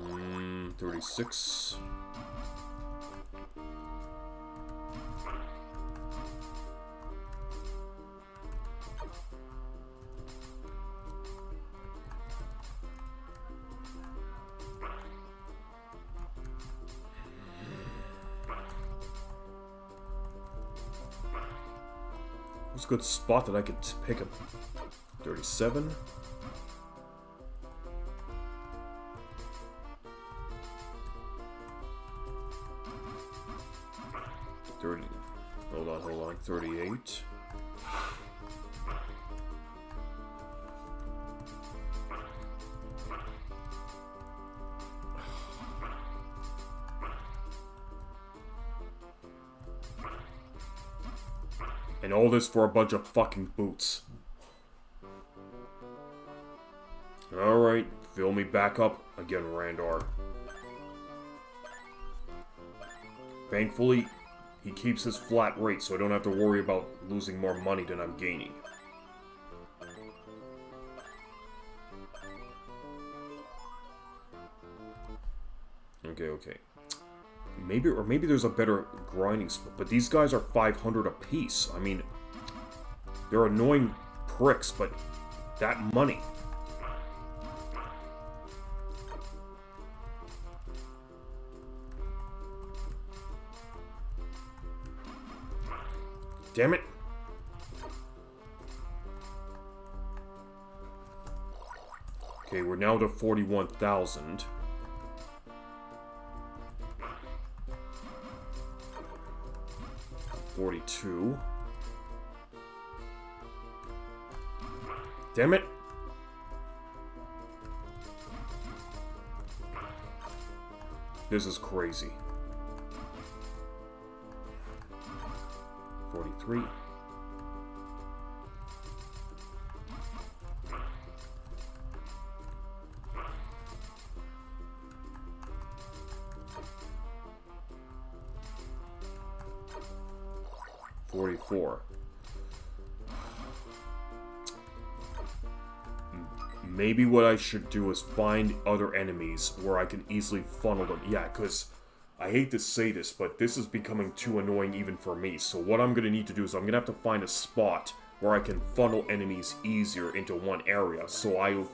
Mm, 36. It's a good spot that I could pick him. 37. Hold on, 38. And all this for a bunch of fucking boots. Alright, fill me back up again, Randar. Thankfully, he keeps his flat rate, so I don't have to worry about losing more money than I'm gaining. okay. Maybe there's a better grinding spot, but these guys are 500 apiece. I mean, they're annoying pricks, but that money. Damn it. Okay, we're now to 41,000. $42. Damn it. This is crazy. 43. Maybe what I should do is find other enemies where I can easily funnel them. Yeah, because I hate to say this, but this is becoming too annoying even for me. So what I'm going to need to do is I'm going to have to find a spot where I can funnel enemies easier into one area so I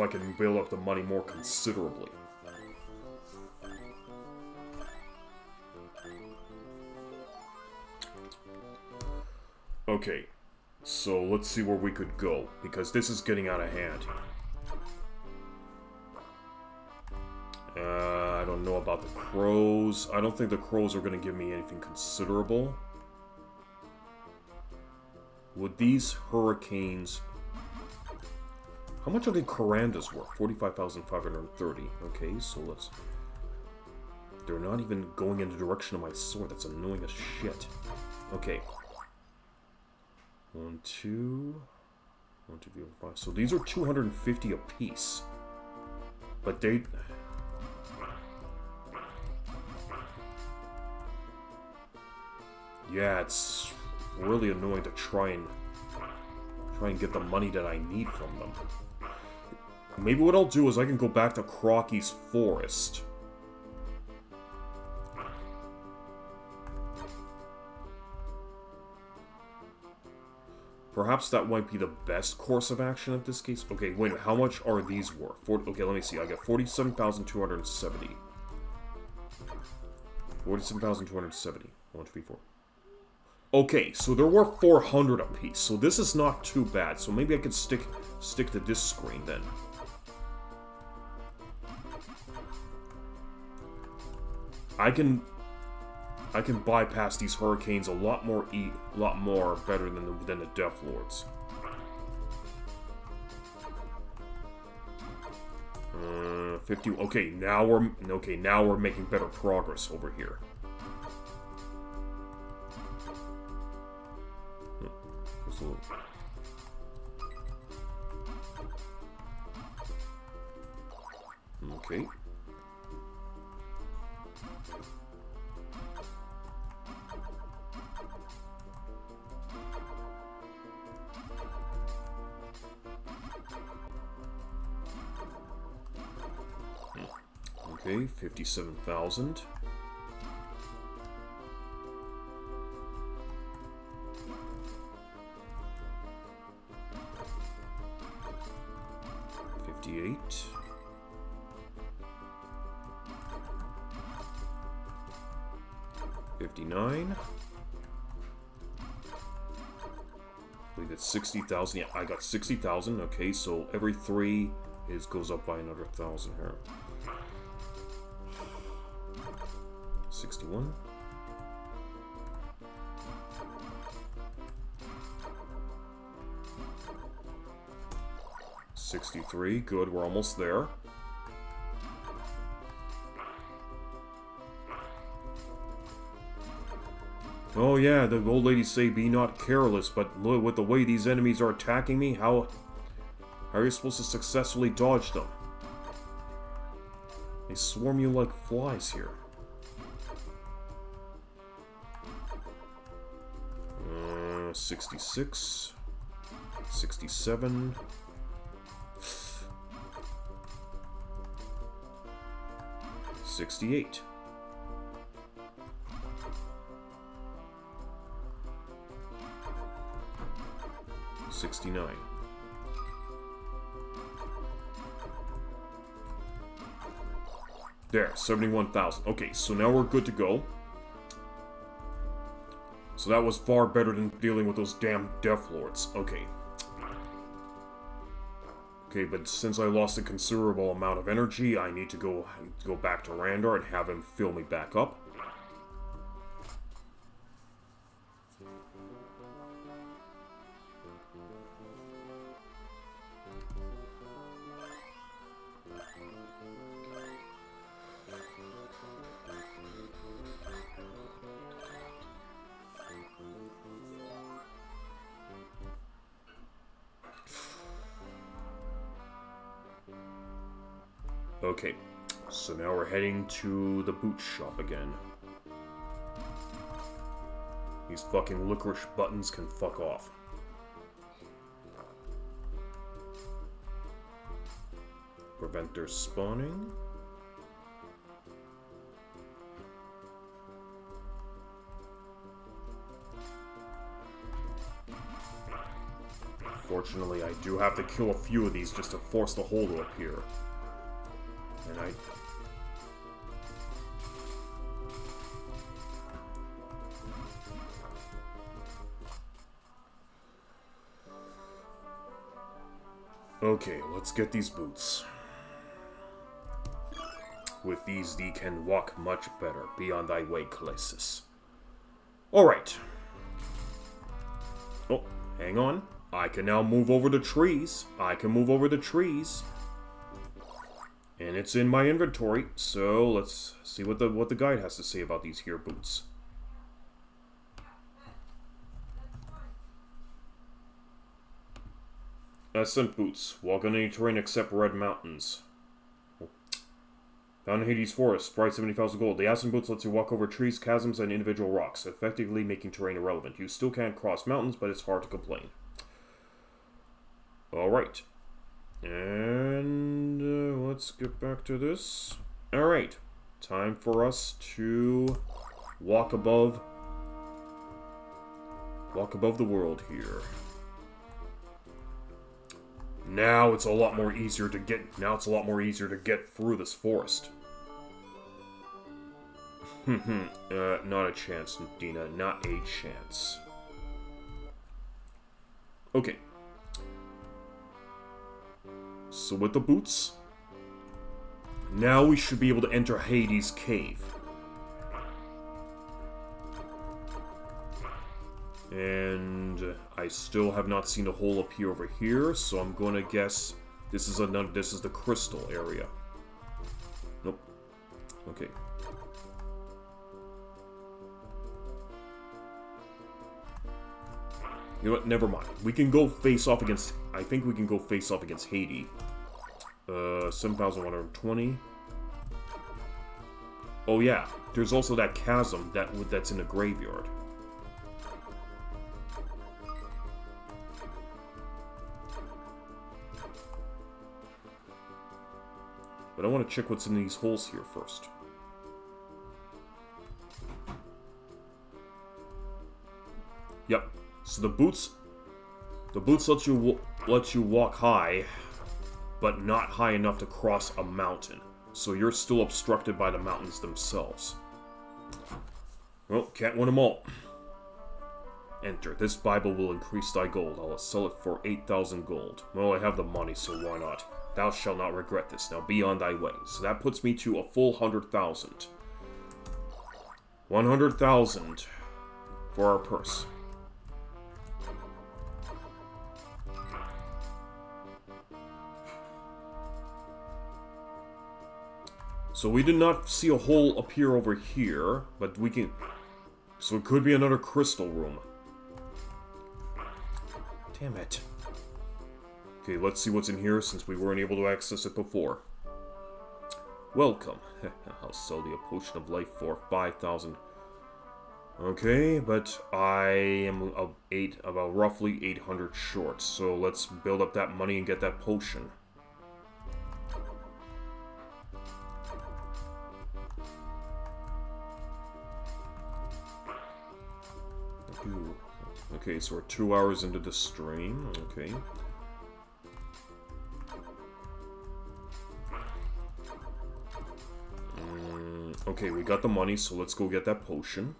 can build up the money more considerably. Okay, so let's see where we could go, because this is getting out of hand. I don't know about the crows. I don't think the crows are going to give me anything considerable. Would these hurricanes... How much are the Carandas worth? 45,530. Okay, so let's... They're not even going in the direction of my sword. That's annoying as shit. Okay. 1, 2... 1, 2, 3, 4, 5. So these are 250 apiece. But they... Yeah, it's really annoying to try and get the money that I need from them. Maybe what I'll do is I can go back to Crocky's Forest. Perhaps that might be the best course of action in this case. Okay, wait, how much are these worth? Okay, let me see. I got 47,270. 47,270. 1, 2, 3, 4. Okay, so they're worth 400 apiece, so this is not too bad. So maybe I could stick to this screen then. I can bypass these hurricanes a lot more better than the Death Lords. 50. Okay, now we're making better progress over here. Okay. Okay, 57,000. $58. $59. I believe it's 60,000. Yeah, I got 60,000. Okay, so every 3 goes up by another 1,000 here. 61. $63. Good, we're almost there. Oh yeah, the old ladies say be not careless, but look, with the way these enemies are attacking me, how are you supposed to successfully dodge them? They swarm you like flies here. 66. 67. 68. $69. There, 71,000. Okay, so now we're good to go. So that was far better than dealing with those damn Death Lords. Okay. Okay, but since I lost a considerable amount of energy, I need to go back to Randar and have him fill me back up. Okay, so now we're heading to the boot shop again. These fucking licorice buttons can fuck off. Prevent their spawning. Fortunately, I do have to kill a few of these just to force the hole to appear. And okay, let's get these boots. With these, thee can walk much better. Be on thy way, Colossus. Alright. Oh, hang on. I can now move over the trees. I can move over the trees. And it's in my inventory, so let's see what the guide has to say about these here boots. Ascent boots. Walk on any terrain except red mountains. Found in Hades Forest. Price 70,000 gold. The Ascent boots lets you walk over trees, chasms, and individual rocks, effectively making terrain irrelevant. You still can't cross mountains, but it's hard to complain. Alright. And let's get back to this. Alright. Time for us to walk above the world here. Now it's a lot more easier to get through this forest. Not a chance, Dina. Not a chance. Okay. So with the boots, now we should be able to enter Hades' cave. And I still have not seen a hole appear over here, so I'm gonna guess this is the crystal area. Nope. Okay. You know what? Never mind. We can go face off against. I think we can go face off against Hades. 7,120. Oh yeah, there's also that chasm that's in the graveyard. But I want to check what's in these holes here first. Yep. So the boots let you walk high, but not high enough to cross a mountain. So you're still obstructed by the mountains themselves. Well, can't win them all. Enter. This Bible will increase thy gold. I'll sell it for 8,000 gold. Well, I have the money, so why not? Thou shalt not regret this. Now be on thy way. So that puts me to a full 100,000. 100,000 for our purse. So we did not see a hole appear over here, but we can... So it could be another crystal room. Damn it. Okay, let's see what's in here since we weren't able to access it before. Welcome. I'll sell you a potion of life for 5,000. Okay, but I am about roughly 800 short, so let's build up that money and get that potion. 2. Okay, so we're 2 hours into the stream. Okay. Okay, we got the money, so let's go get that potion.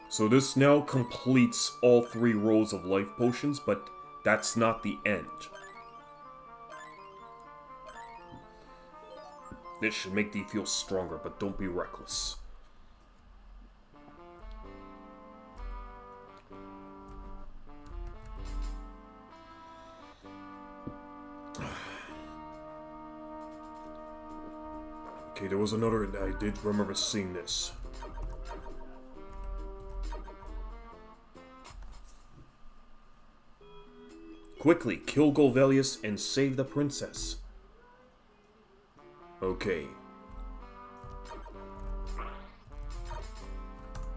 So this now completes all 3 rows of life potions, but that's not the end. This should make thee feel stronger, but don't be reckless. Okay, there was another... I did remember seeing this. Quickly, kill Golvellius and save the princess. Okay.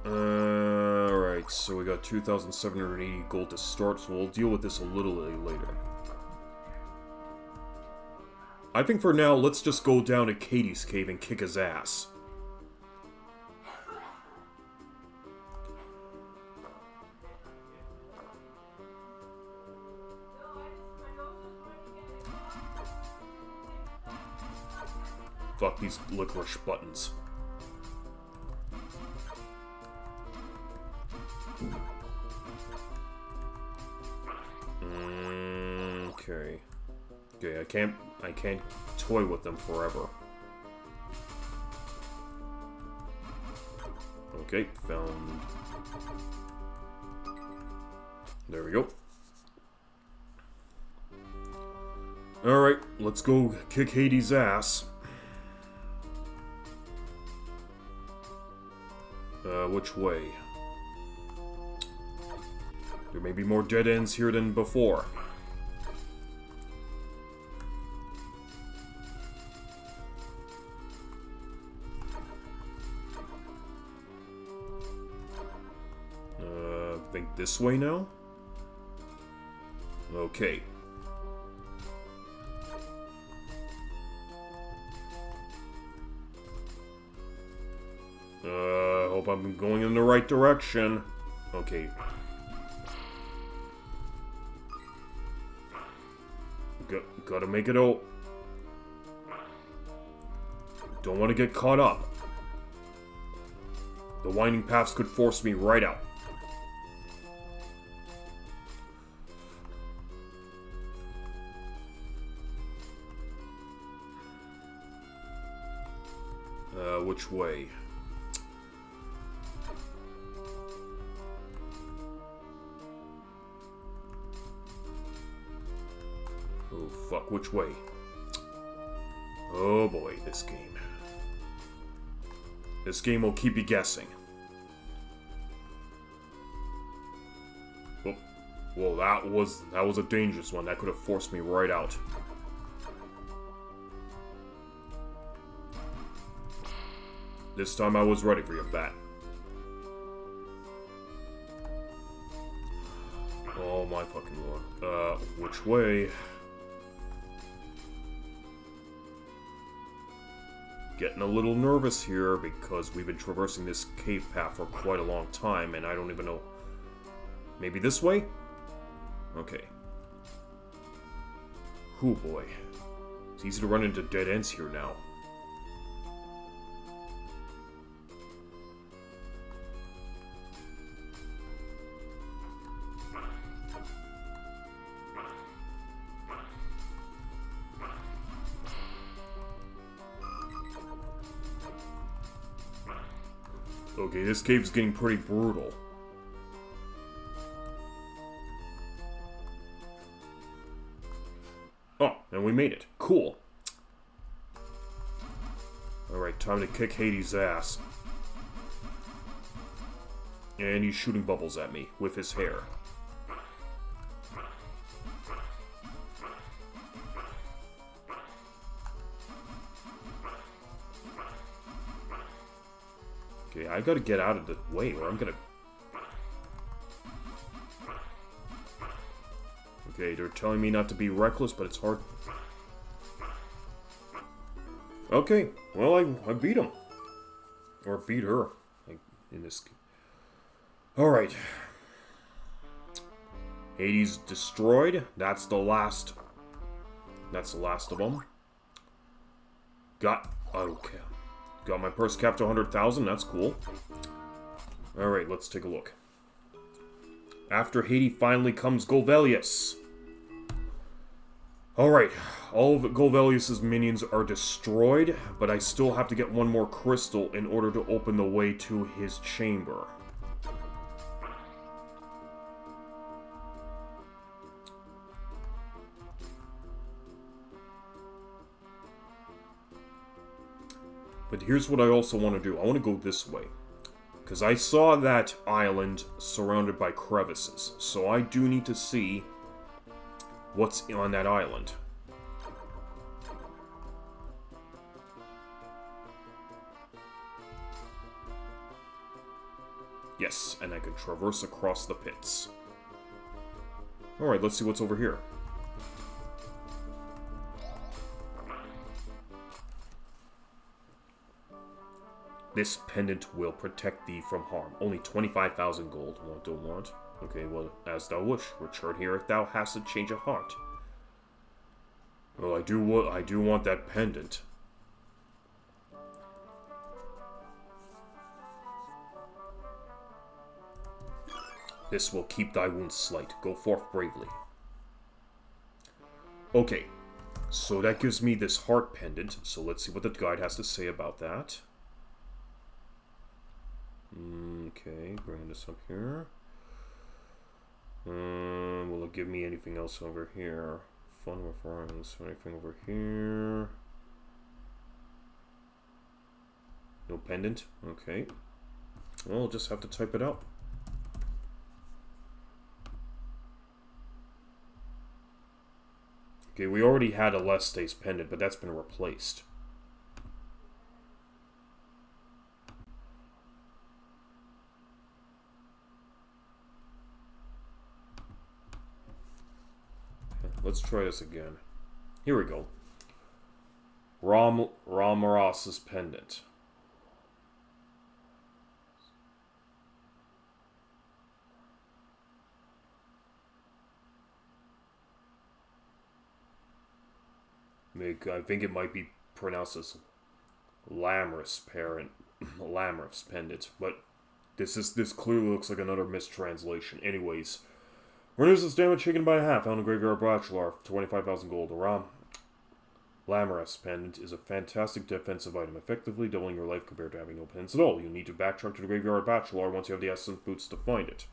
Alright, so we got 2,780 gold to start, so we'll deal with this a little later. I think for now, let's just go down to Katie's cave and kick his ass. Fuck these licorice buttons. Okay. Okay, I can't toy with them forever. Okay, found... There we go. Alright, let's go kick Hades' ass. Which way? There may be more dead ends here than before. I think this way now? Okay. Hope I'm going in the right direction. Okay. Gotta make it out. Don't want to get caught up. The winding paths could force me right out. Which way? Oh, fuck, which way? Oh boy, this game. This game will keep you guessing. Oh, well, that was a dangerous one. That could have forced me right out. This time I was ready for your bat. Oh my fucking lord. Which way? Getting a little nervous here because we've been traversing this cave path for quite a long time and I don't even know. Maybe this way? Okay. Oh boy. It's easy to run into dead ends here now. Okay, this cave's getting pretty brutal. Oh, and we made it. Cool. Alright, time to kick Hades' ass. And he's shooting bubbles at me with his hair. Okay, I gotta get out of the way or I'm gonna... Okay, they're telling me not to be reckless, but it's hard... Okay, well, I beat him. Or beat her, like, in this... Alright. Hades destroyed. That's the last of them. Okay. Got my purse capped to 100,000, that's cool. Alright, let's take a look. After Hades finally comes Golvellius. Alright, all of Golvellius' minions are destroyed, but I still have to get one more crystal in order to open the way to his chamber. But here's what I also want to do. I want to go this way. Because I saw that island surrounded by crevices. So I do need to see what's on that island. Yes, and I can traverse across the pits. Alright, let's see what's over here. This pendant will protect thee from harm. Only 25,000 gold. Don't want. Okay, well, as thou wish. Return here if thou hast a change of heart. Well, I do want that pendant. This will keep thy wounds slight. Go forth bravely. Okay, so that gives me this heart pendant. So let's see what the guide has to say about that. Okay, bring this up here. Will it give me anything else over here? Fun with friends. Anything over here? No pendant? Okay. Well, I'll just have to type it out. Okay, we already had a Lestes pendant, but that's been replaced. Let's try this again. Here we go. Ramaras's pendant. I think it might be pronounced as Lamrus pendant, but this clearly looks like another mistranslation. Anyways. Reduces damage taken by half. Found in Graveyard Bachelor. 25,000 gold. Lamrus pendant is a fantastic defensive item, effectively doubling your life compared to having no pendants at all. You need to backtrack to the Graveyard Bachelor once you have the Essence Boots to find it.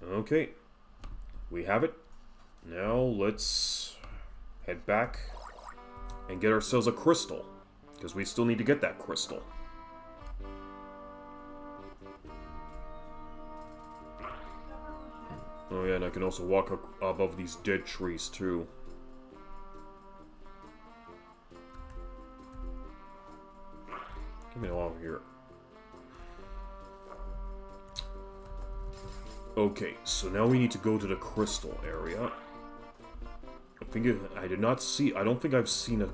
Okay. We have it. Now let's head back and get ourselves a crystal, because we still need to get that crystal. Oh yeah, and I can also walk above these dead trees, too. Give me all over here. Okay, so now we need to go to the crystal area. I did not see... I don't think I've seen a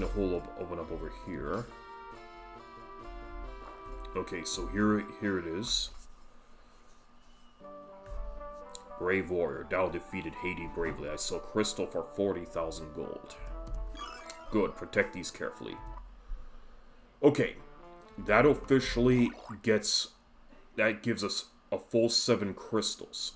hole open up over here. Okay, so here it is. Brave warrior, thou defeated Hades bravely. I sell crystal for 40,000 gold. Good, protect these carefully. Okay, that officially gives us a full 7 crystals.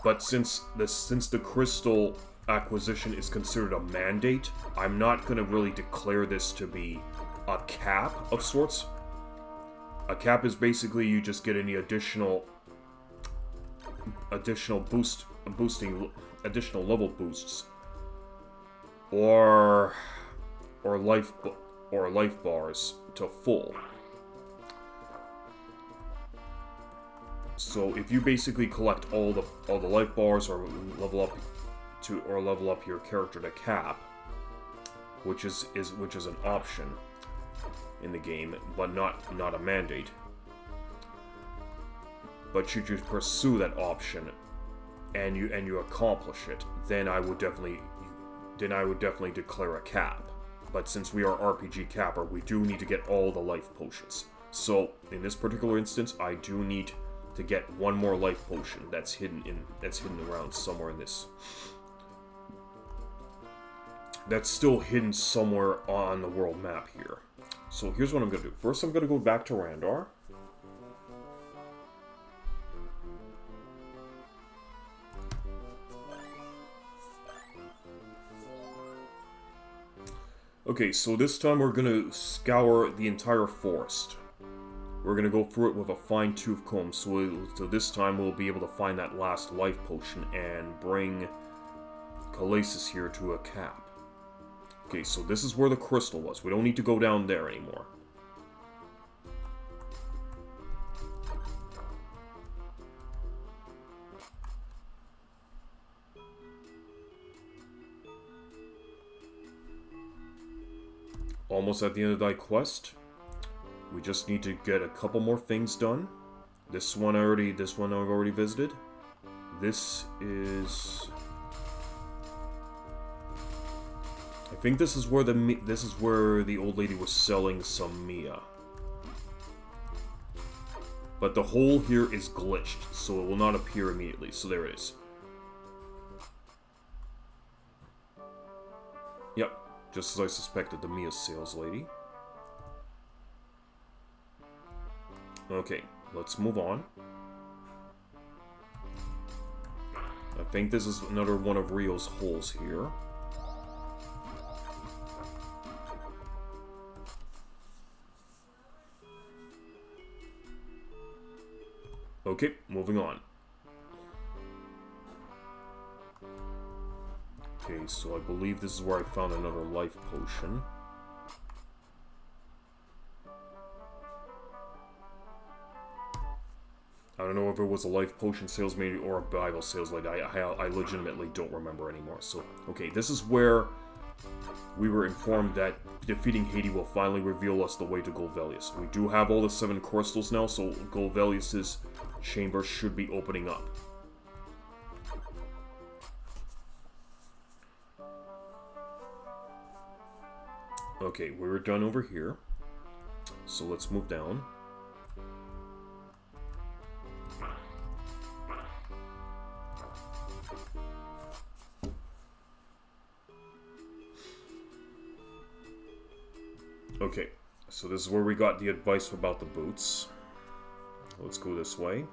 But since the crystal acquisition is considered a mandate, I'm not going to really declare this to be a cap of sorts. A cap is basically you just get any additional level boosts or life bars to full. So if you basically collect all the life bars or level up your character to cap, which is an option in the game, but not a mandate. But should you pursue that option and you accomplish it, then I would definitely then I would definitely declare a cap. But since we are RPG capper, we do need to get all the life potions. So, in this particular instance, I do need to get one more life potion that's hidden around somewhere in this. That's still hidden somewhere on the world map here. So here's what I'm going to do. First, I'm going to go back to Randar. Okay, so this time we're going to scour the entire forest. We're going to go through it with a fine-tooth comb, so this time we'll be able to find that last life potion and bring Calasis here to a cap. Okay, so this is where the crystal was. We don't need to go down there anymore. Almost at the end of thy quest. We just need to get a couple more things done. This one I've already visited. This is... I think this is where the old lady was selling some Mia. But the hole here is glitched, so it will not appear immediately. So there it is. Yep, just as I suspected, the Mia sales lady. Okay, let's move on. I think this is another one of Rio's holes here. Okay, moving on. Okay, so I believe this is where I found another life potion. I don't know if it was a life potion salesman or a Bible salesman. I legitimately don't remember anymore. So, okay, this is where we were informed that defeating Hades will finally reveal us the way to Golvellius. We do have all the 7 crystals now, so Golvellius' chamber should be opening up. Okay, we're done over here. So let's move down. Okay, so this is where we got the advice about the boots. Let's go this way.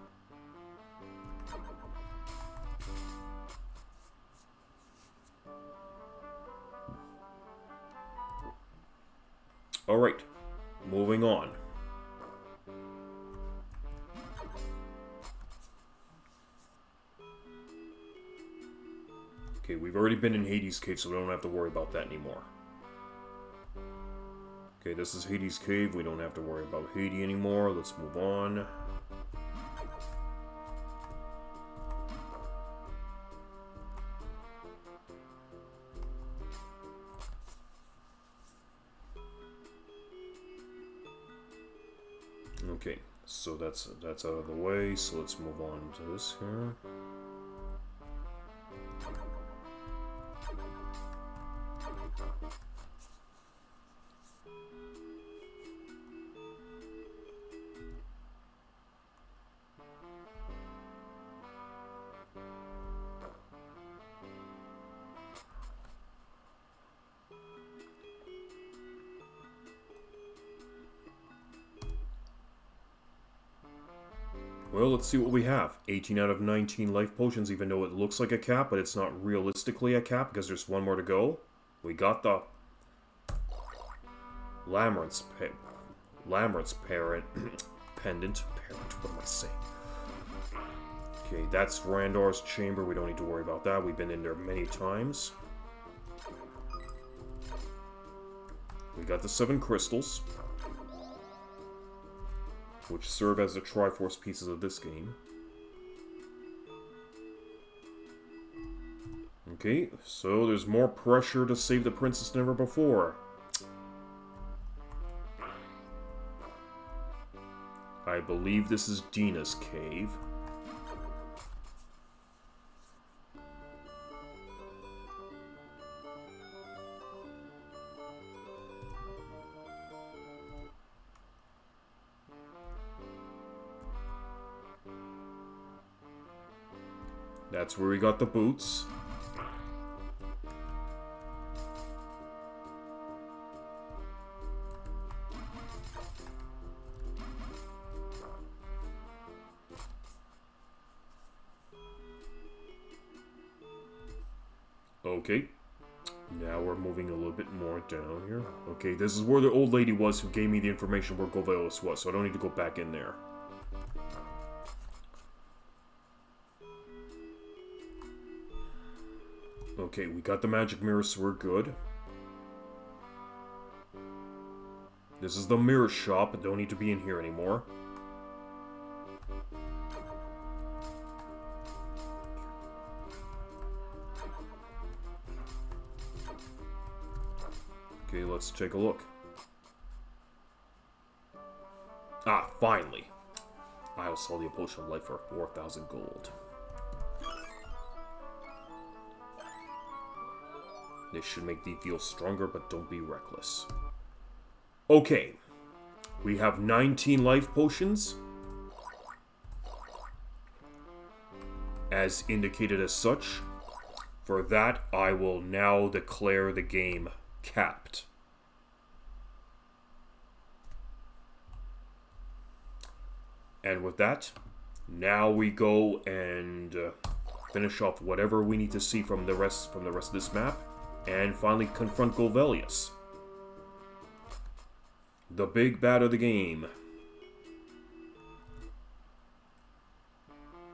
Alright, moving on. Okay, we've already been in Hades' cave, so we don't have to worry about that anymore. Okay, this is Hades' cave. We don't have to worry about Hades anymore. Let's move on. Okay, so that's out of the way. So let's move on to this here. Well, let's see what we have. 18 out of 19 life potions, even though it looks like a cap, but it's not realistically a cap because there's one more to go. We got the Labyrinth's pendant. What am I saying? Okay, that's Randar's chamber. We don't need to worry about that. We've been in there many times. We got the 7 crystals, which serve as the Triforce pieces of this game. Okay, so there's more pressure to save the princess than ever before. I believe this is Dina's cave. That's where we got the boots. Okay. Now we're moving a little bit more down here. Okay, this is where the old lady was who gave me the information where Golvellius was, so I don't need to go back in there. Okay, we got the magic mirror, so we're good. This is the mirror shop, but don't need to be in here anymore. Okay, let's take a look. Ah, finally! I will sell the potion of life for 4,000 gold. This should make thee feel stronger, but don't be reckless. Okay. We have 19 life potions. As indicated as such. For that, I will now declare the game capped. And with that, now we go and finish off whatever we need to see from the rest of this map, and finally confront Golvellius, the big bad of the game.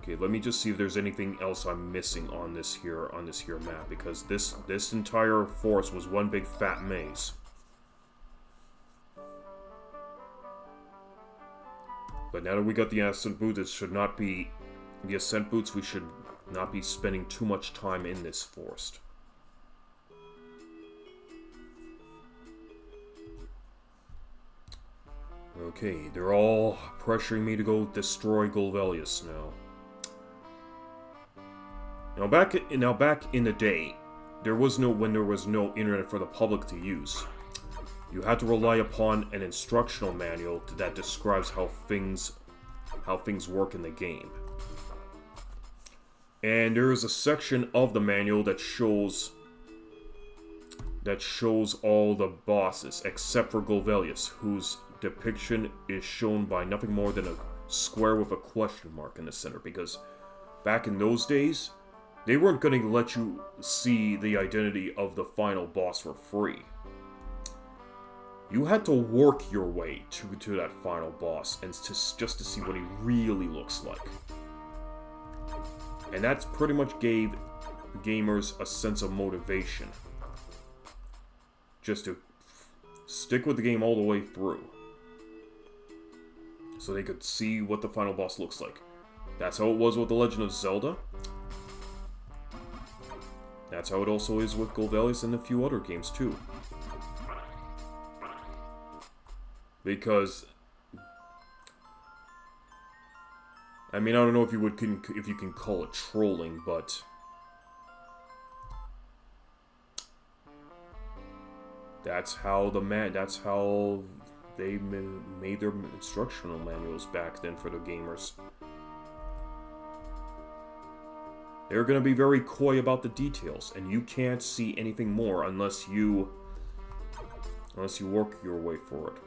Okay, let me just see if there's anything else I'm missing on this here map, because this entire forest was one big fat maze. But now that we got the ascent boots, it should not be the ascent boots. We should not be spending too much time in this forest. Okay, they're all pressuring me to go destroy Golvellius now. Now back in the day, when there was no internet for the public to use, you had to rely upon an instructional manual that describes how things work in the game. And there is a section of the manual that shows all the bosses except for Golvellius, whose depiction is shown by nothing more than a square with a question mark in the center, because back in those days, they weren't going to let you see the identity of the final boss for free. You had to work your way to that final boss, and just to see what he really looks like. And that's pretty much gave gamers a sense of motivation, just to stick with the game all the way through, so they could see what the final boss looks like. That's how it was with The Legend of Zelda. That's how it also is with Golvellius and a few other games too. Because, I mean, I don't know if you can call it trolling, but that's how they made their instructional manuals back then for the gamers. They're going to be very coy about the details, and you can't see anything more unless you work your way for it.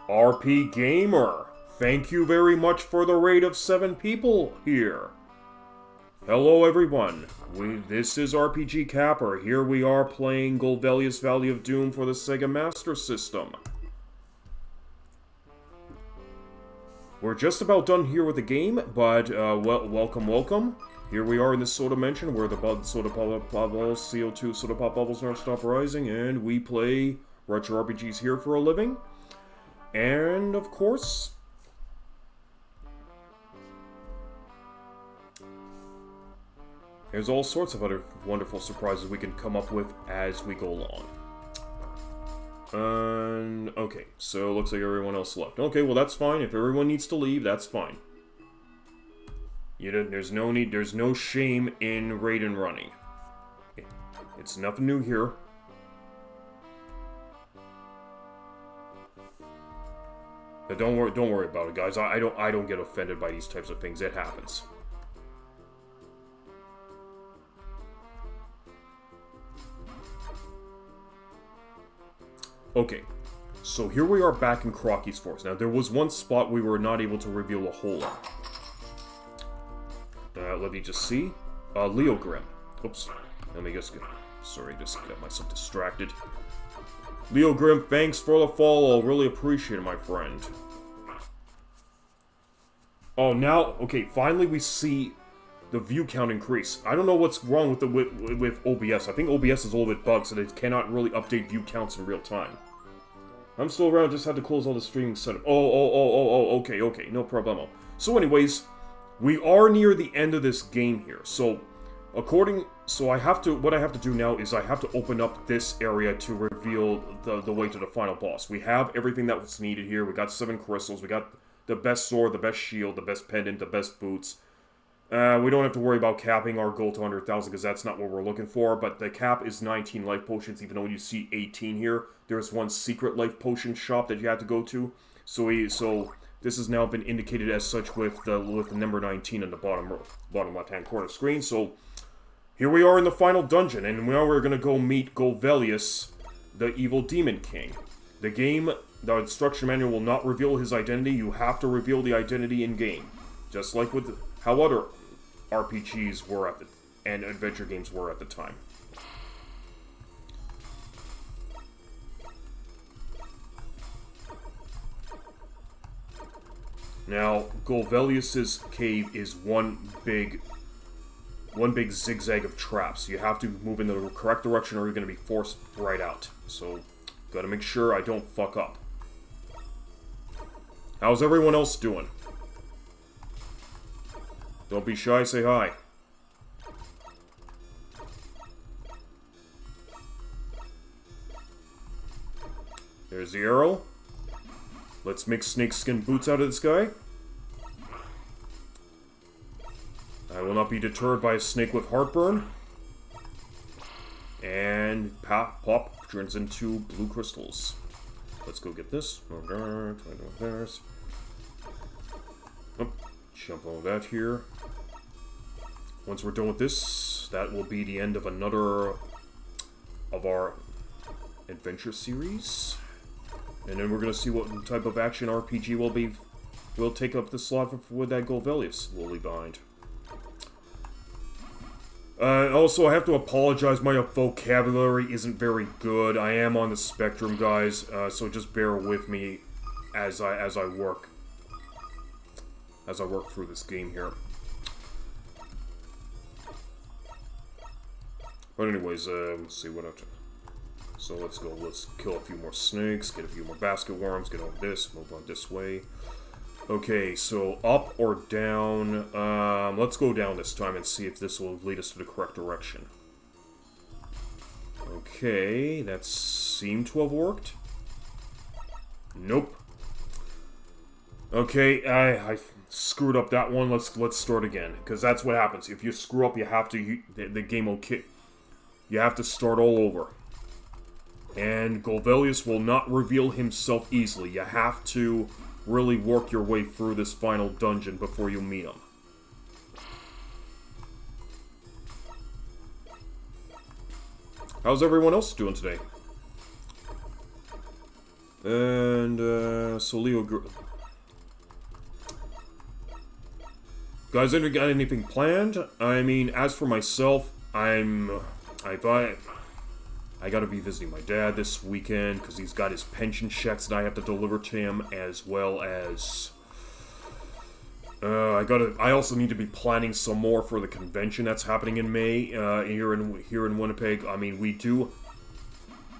RP Gamer, thank you very much for the raid of 7 people here. Hello everyone, this is RPG Capper. Here we are playing Golvellius Valley of Doom for the Sega Master System. We're just about done here with the game, but welcome. Here we are in the soda dimension where the soda pop bubbles, CO2 soda pop bubbles never stop rising, and we play retro RPGs here for a living. And of course, there's all sorts of other wonderful surprises we can come up with as we go along. Okay, so looks like everyone else left. Okay, well that's fine. If everyone needs to leave, that's fine. There's no shame in raid and running. It's nothing new here. But don't worry about it, guys. I don't get offended by these types of things. It happens. Okay, so here we are back in Crocky's Forest. Now, there was one spot we were not able to reveal a hole in. Let me just see. Leo Grimm. Oops. Let me just get... Sorry, just got myself distracted. Leo Grimm, thanks for the follow. Really appreciate it, my friend. Oh, now... Okay, finally we see the view count increase. I don't know what's wrong with with OBS. I think OBS is a little bit bugged, so they cannot really update view counts in real time. I'm still around, just had to close all the streaming setup. Okay, no problemo. So anyways, we are near the end of this game here. So, what I have to do now is I have to open up this area to reveal the way to the final boss. We have everything that was needed here. We got 7 crystals, we got the best sword, the best shield, the best pendant, the best boots. We don't have to worry about capping our goal to 100,000 because that's not what we're looking for, but the cap is 19 life potions, even though you see 18 here. There's one secret life potion shop that you have to go to, so this has now been indicated as such with the number 19 in the bottom left-hand corner of the screen. So here we are in the final dungeon, and now we're going to go meet Golvellius, the evil demon king. The instruction manual will not reveal his identity. You have to reveal the identity in-game, just like with how other RPGs were and adventure games were at the time. Now, Golvellius' cave is one big zigzag of traps. You have to move in the correct direction or you're going to be forced right out. So, gotta make sure I don't fuck up. How's everyone else doing? Don't be shy, say hi. There's the arrow. Let's make snakeskin boots out of this guy. I will not be deterred by a snake with heartburn. And pop turns into blue crystals. Let's go get this. Oh, jump on that here. Once we're done with this, that will be the end of another of our adventure series. And then we're going to see what type of action RPG will take up the slot with that Golvellius will leave behind. Also, I have to apologize, my vocabulary isn't very good. I am on the spectrum, guys, so just bear with me as I work through this game here. But anyways, let's see what I have to... So let's go, let's kill a few more snakes, get a few more basket worms, get over this, move on this way. Okay, so up or down? Let's go down this time and see if this will lead us to the correct direction. Okay, that seemed to have worked. Nope. Okay, I screwed up that one. Let's start again, because that's what happens. If you screw up, you have to the game will kick. You have to start all over. And Golvellius will not reveal himself easily. You have to really work your way through this final dungeon before you meet him. How's everyone else doing today? And, so Leo... Guys, got anything planned? I mean, as for myself, I gotta be visiting my dad this weekend, because he's got his pension checks that I have to deliver to him, as well as... I also need to be planning some more for the convention that's happening in May, here in Winnipeg. I mean,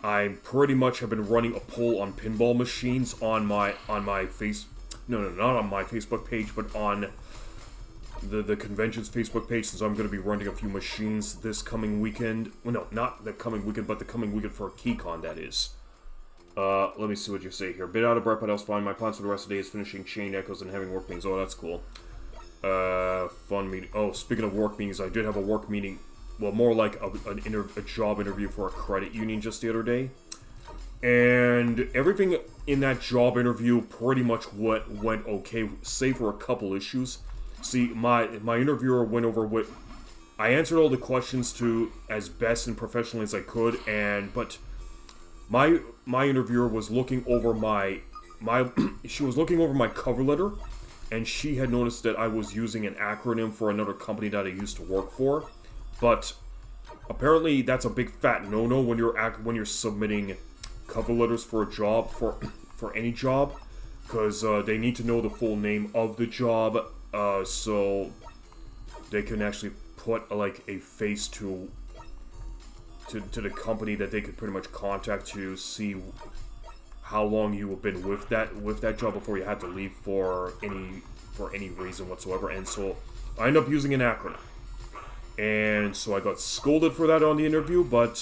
I pretty much have been running a poll on pinball machines on my no, not on my Facebook page, but on the convention's Facebook page, since I'm going to be running a few machines this coming weekend. Well, no, not the coming weekend, but the coming weekend for a KeyCon, that is. Let me see what you say here. Bit out of breath, but else fine. My plans for the rest of the day is finishing Chain Echoes and having work meetings. Oh, that's cool. Fun meeting. Oh, speaking of work meetings, I did have a work meeting. Well, more like a job interview for a credit union just the other day. And everything in that job interview pretty much went okay, save for a couple issues. See, my interviewer went over what I answered all the questions to as best and professionally as I could, but my interviewer was looking over she was looking over my cover letter, and she had noticed that I was using an acronym for another company that I used to work for, but apparently that's a big fat no-no when you're submitting cover letters for a job, for any job, because they need to know the full name of the job, so they can actually put like a face to the company that they could pretty much contact to see how long you have been with that job before you had to leave for any reason whatsoever. And so I ended up using an acronym. And so I got scolded for that on the interview, but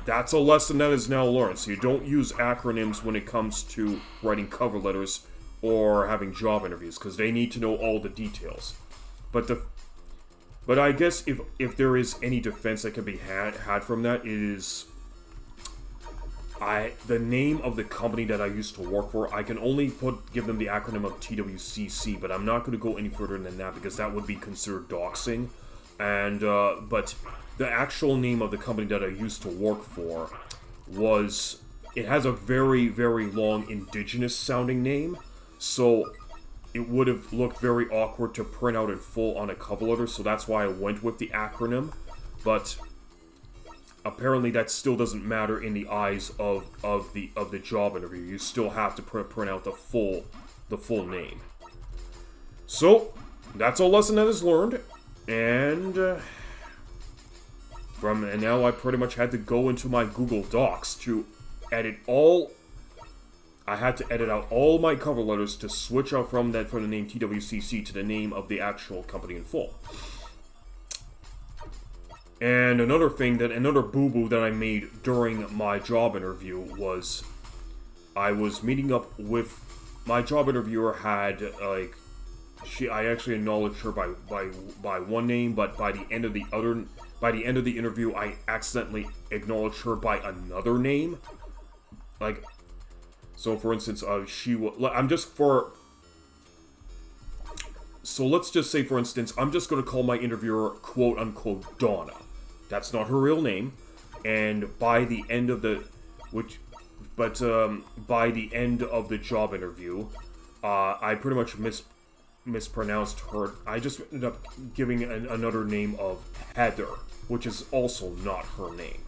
that's a lesson that is now learned. So you don't use acronyms when it comes to writing cover letters or having job interviews, because they need to know all the details. But I guess if there is any defense that can be had from that, it is the name of the company that I used to work for. I can only give them the acronym of TWCC, but I'm not going to go any further than that because that would be considered doxing. And but the actual name of the company that I used to work for it has a very, very long indigenous sounding name, so it would have looked very awkward to print out in full on a cover letter, so that's why I went with the acronym. But apparently that still doesn't matter in the eyes of the job interview. You still have to print out the full name. So that's a lesson that is learned. And now I pretty much had to go into my Google Docs to edit all. I had to edit out all my cover letters to switch out from the name TWCC to the name of the actual company in full. And another boo-boo that I made during my job interview was I was meeting up with my job interviewer. I actually acknowledged her by one name, but by the end of the interview, I accidentally acknowledged her by another name. So for instance, let's just say, for instance, I'm just going to call my interviewer quote unquote Donna. That's not her real name, and by the end of the job interview, I pretty much mispronounced her. I just ended up giving another name of Heather, which is also not her name.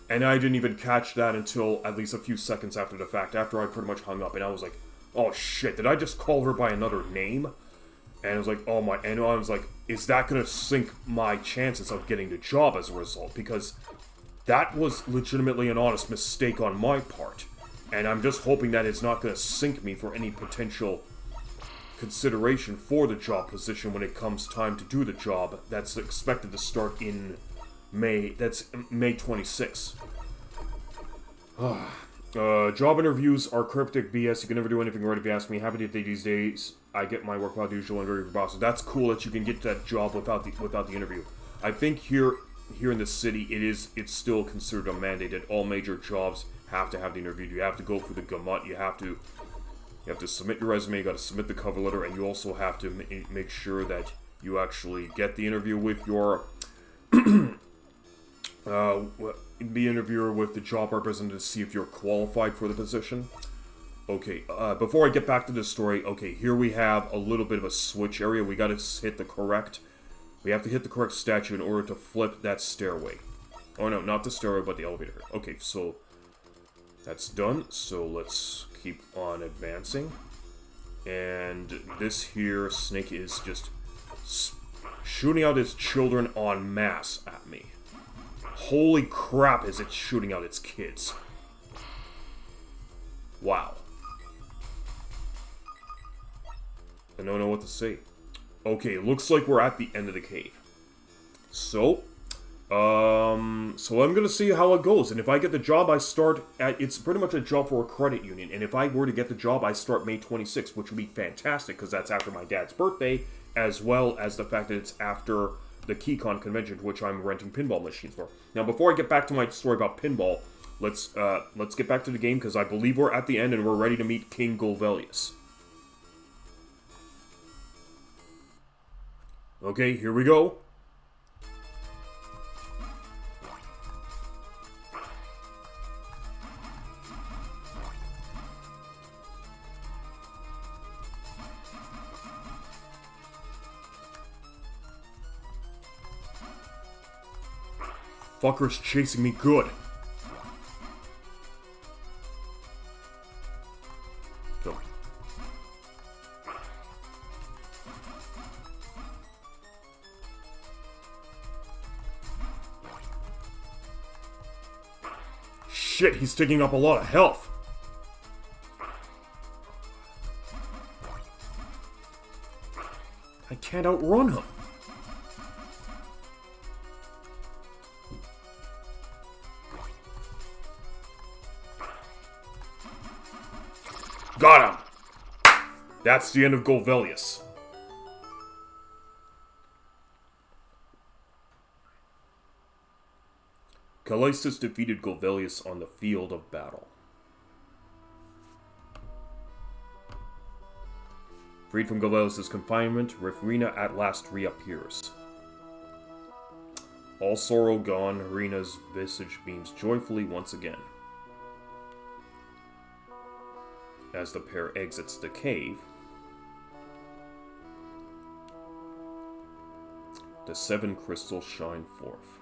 And I didn't even catch that until at least a few seconds after the fact, after I pretty much hung up, and I was like, oh shit, did I just call her by another name? And I was like, is that gonna sink my chances of getting the job as a result? Because that was legitimately an honest mistake on my part. And I'm just hoping that it's not gonna sink me for any potential consideration for the job position when it comes time to do the job that's expected to start in May. That's May 26th. Job interviews are cryptic BS. You can never do anything right if you ask me. Happy to these days. I get my work without the usual interview for bosses. That's cool that you can get that job without the interview. I think here in the city it's still considered a mandate that all major jobs have to have the interview. You have to go through the gamut. You have to submit your resume, you got to submit the cover letter, and you also have to make sure that you actually get the interview with your the interviewer with the job representative to see if you're qualified for the position. Okay, before I get back to this story, okay, here we have a little bit of a switch area. We got to hit the correct statue in order to flip that stairway. Oh no, not the stairway, but the elevator. Okay, so that's done. So let's keep on advancing. And this here snake is just shooting out its children en masse at me. Holy crap, is it shooting out its kids. Wow. I don't know what to say. Okay, looks like we're at the end of the cave. So I'm gonna see how it goes, and if I get the job, it's pretty much a job for a credit union, and if I were to get the job, I start May 26th, which would be fantastic, because that's after my dad's birthday, as well as the fact that it's after the KeyCon convention, which I'm renting pinball machines for. Now, before I get back to my story about pinball, let's get back to the game, because I believe we're at the end and we're ready to meet King Golvellius. Okay, here we go. Fucker's chasing me good. Go. Shit, he's taking up a lot of health. I can't outrun him. Got him! That's the end of Golvellius. Callisis defeated Golvellius on the field of battle. Freed from Golvellius' confinement, Rina at last reappears. All sorrow gone, Rina's visage beams joyfully once again. As the pair exits the cave, the 7 crystals shine forth.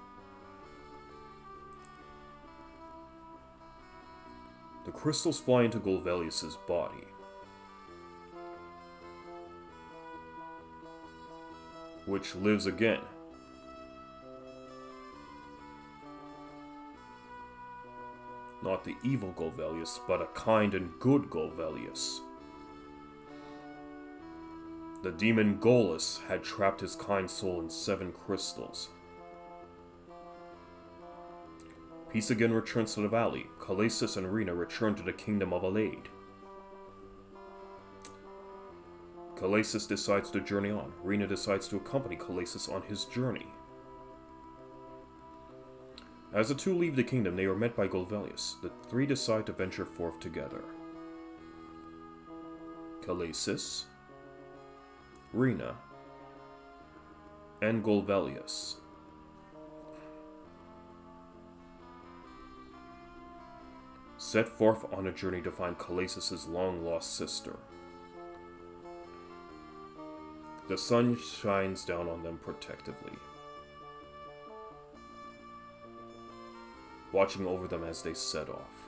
The crystals fly into Golvellius' body, which lives again. Not the evil Golvellius, but a kind and good Golvellius. The demon Golus had trapped his kind soul in 7 crystals. Peace again returns to the valley. Callisis and Rina return to the kingdom of Alade. Callisis decides to journey on. Rina decides to accompany Callisis on his journey. As the two leave the kingdom, they are met by Golvellius. The 3 decide to venture forth together. Callisis, Rina, and Golvellius. Set forth on a journey to find Callisis' long-lost sister. The sun shines down on them protectively, watching over them as they set off.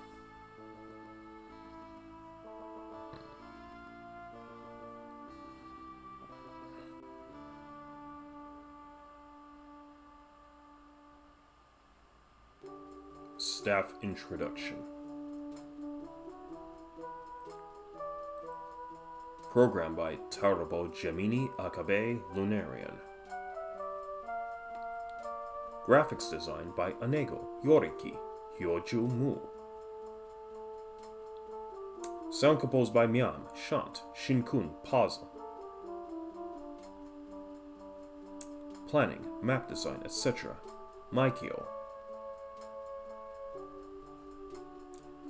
Staff Introduction. Programmed by Tarabo Gemini Akabe Lunarian. Graphics designed by Anego Yoriki Hyoju Mu. Sound composed by Miam, Shant, Shinkun, Paza. Planning, map design, etc. Maikyo.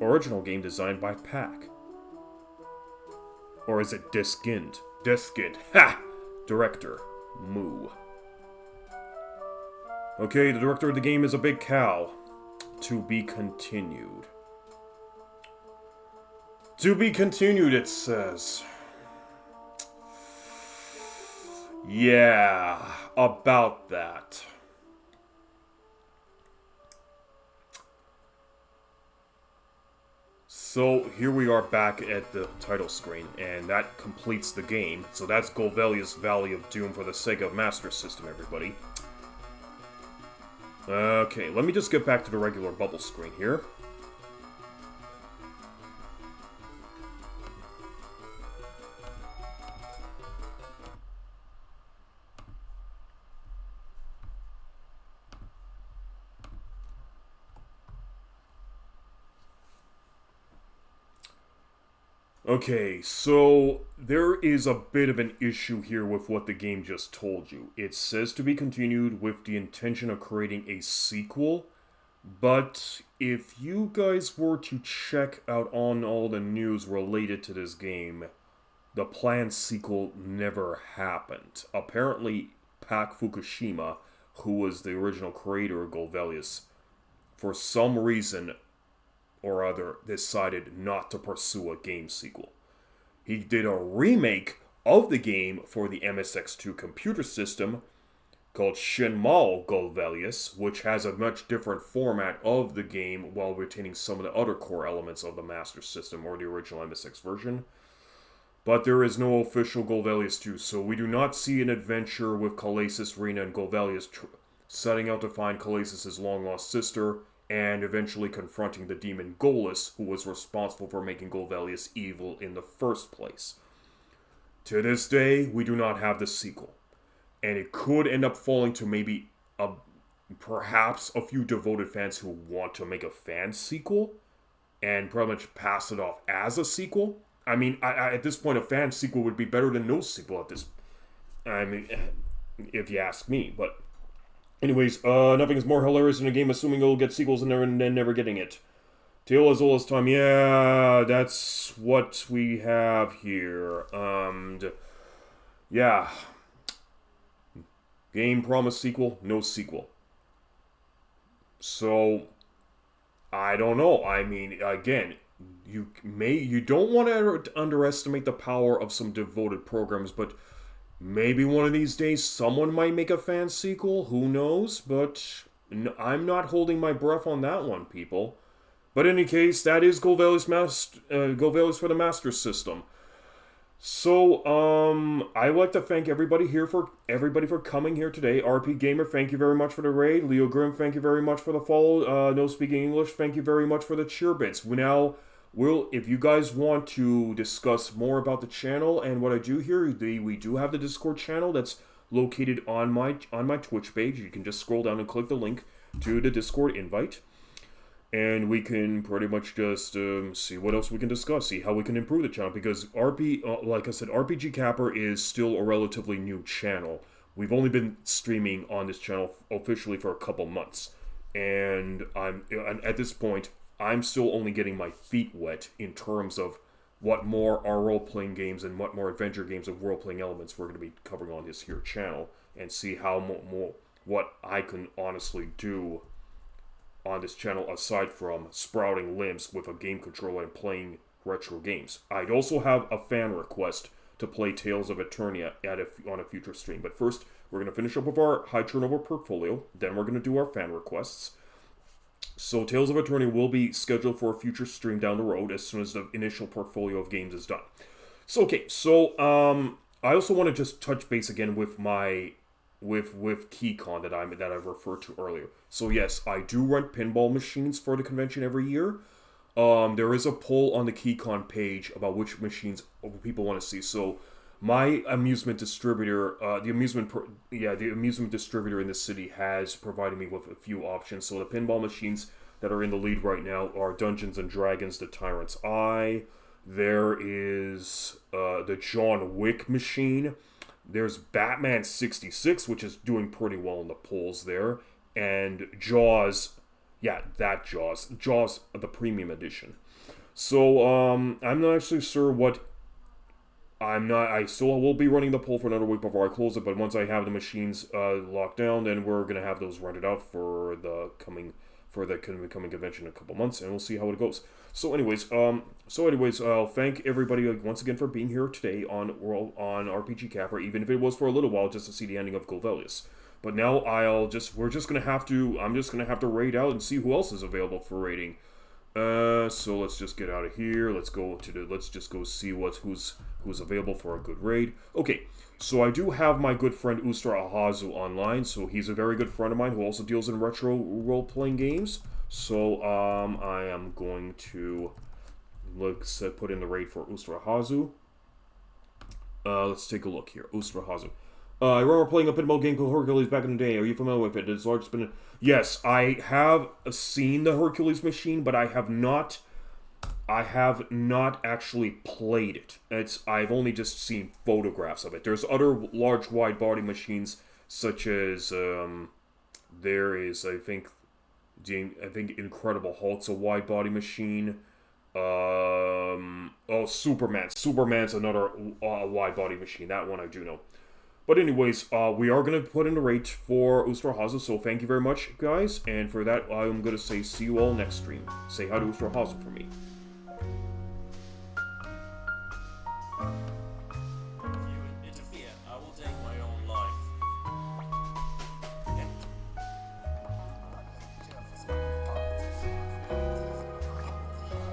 Original game designed by Pack. Or is it Diskind? Diskind. Ha! Director, Mu. Okay, the director of the game is a big cow. To be continued. To be continued, it says. Yeah, about that. So, here we are back at the title screen, and that completes the game. So that's Golvellius Valley of Doom for the Sega Master System, everybody. Okay, let me just get back to the regular bubble screen here. Okay, so there is a bit of an issue here with what the game just told you. It says to be continued with the intention of creating a sequel, But if you guys were to check out on all the news related to this game, the planned sequel never happened. Apparently, Pak Fukushima, who was the original creator of Golvellius, for some reason or other decided not to pursue a game sequel. He did a remake of the game for the MSX2 computer system called Shinmao Golvellius, which has a much different format of the game while retaining some of the other core elements of the Master System or the original MSX version. But there is no official Golvellius 2, so we do not see an adventure with Calasis, Rena, and Golvellius setting out to find Calasis' long-lost sister and eventually confronting the demon Golus, who was responsible for making Golvellius evil in the first place. To this day, we do not have the sequel. And it could end up falling to maybe perhaps a few devoted fans who want to make a fan sequel and pretty much pass it off as a sequel. I mean, at this point, a fan sequel would be better than no sequel at this. I mean, if you ask me. But, anyways, nothing is more hilarious in a game assuming it'll get sequels and then never getting it. Tale as old as time. Yeah, that's what we have here. Yeah. Game promised sequel, no sequel. So, I don't know. I mean, again, you don't want to underestimate the power of some devoted programs, but maybe one of these days someone might make a fan sequel. Who knows? But I'm not holding my breath on that one, people. But in any case, that is Golvellius for the Master System. So, I'd like to thank everybody for coming here today. RP Gamer, thank you very much for the raid. Leo Grimm, thank you very much for the follow. No Speaking English, thank you very much for the cheer bits. If you guys want to discuss more about the channel and what I do here, we do have the Discord channel that's located on my Twitch page. You can just scroll down and click the link to the Discord invite. And we can pretty much just see what else we can discuss, see how we can improve the channel, because like I said, RPG Capper is still a relatively new channel. We've only been streaming on this channel officially for a couple months, and at this point, I'm still only getting my feet wet in terms of what more are role-playing games and what more adventure games of role-playing elements we're going to be covering on this here channel, and see how what I can honestly do on this channel aside from sprouting limbs with a game controller and playing retro games. I'd also have a fan request to play Tales of Eternia on a future stream. But first, we're going to finish up with our high turnover portfolio. Then we're going to do our fan requests. So Tales of Eternia will be scheduled for a future stream down the road as soon as the initial portfolio of games is done. So, okay. So, I also want to just touch base again with my with KeyCon that I've referred to earlier. So yes, I do rent pinball machines for the convention every year. There is a poll on the KeyCon page about which machines people want to see. So my amusement distributor, the amusement distributor in the city has provided me with a few options. So the pinball machines that are in the lead right now are Dungeons and Dragons: The Tyrant's Eye. There is the John Wick machine. There's Batman 66, which is doing pretty well in the polls there. And Jaws, Jaws, the premium edition. So, I'm not actually sure I still will be running the poll for another week before I close it, but once I have the machines locked down, then we're going to have those rented out for the coming convention in a couple months, and we'll see how it goes. So anyways, I'll thank everybody once again for being here today on RPG Capper, even if it was for a little while just to see the ending of Golvellius. But now I'm just gonna have to raid out and see who else is available for raiding. So let's just get out of here. Let's just go see who's available for a good raid. Okay. So I do have my good friend Ustra Ahazu online, so he's a very good friend of mine who also deals in retro role-playing games. So I am going to put in the raid for Ustra Ahazu. Let's take a look here. Ustra Ahazu. I remember playing a pinball game called Hercules back in the day. Are you familiar with it? It's largest been. Yes, I have seen the Hercules machine, but I have not actually played it. I've only just seen photographs of it. There's other large wide body machines such as there is, I think, I think Incredible Hulk's a wide body machine. Oh, Superman. Superman's another wide body machine. That one I do know. But anyways, we are going to put in a rate for Osterhausen, so thank you very much, guys. And for that, I'm going to say see you all next stream. Say hi to Osterhausen for me.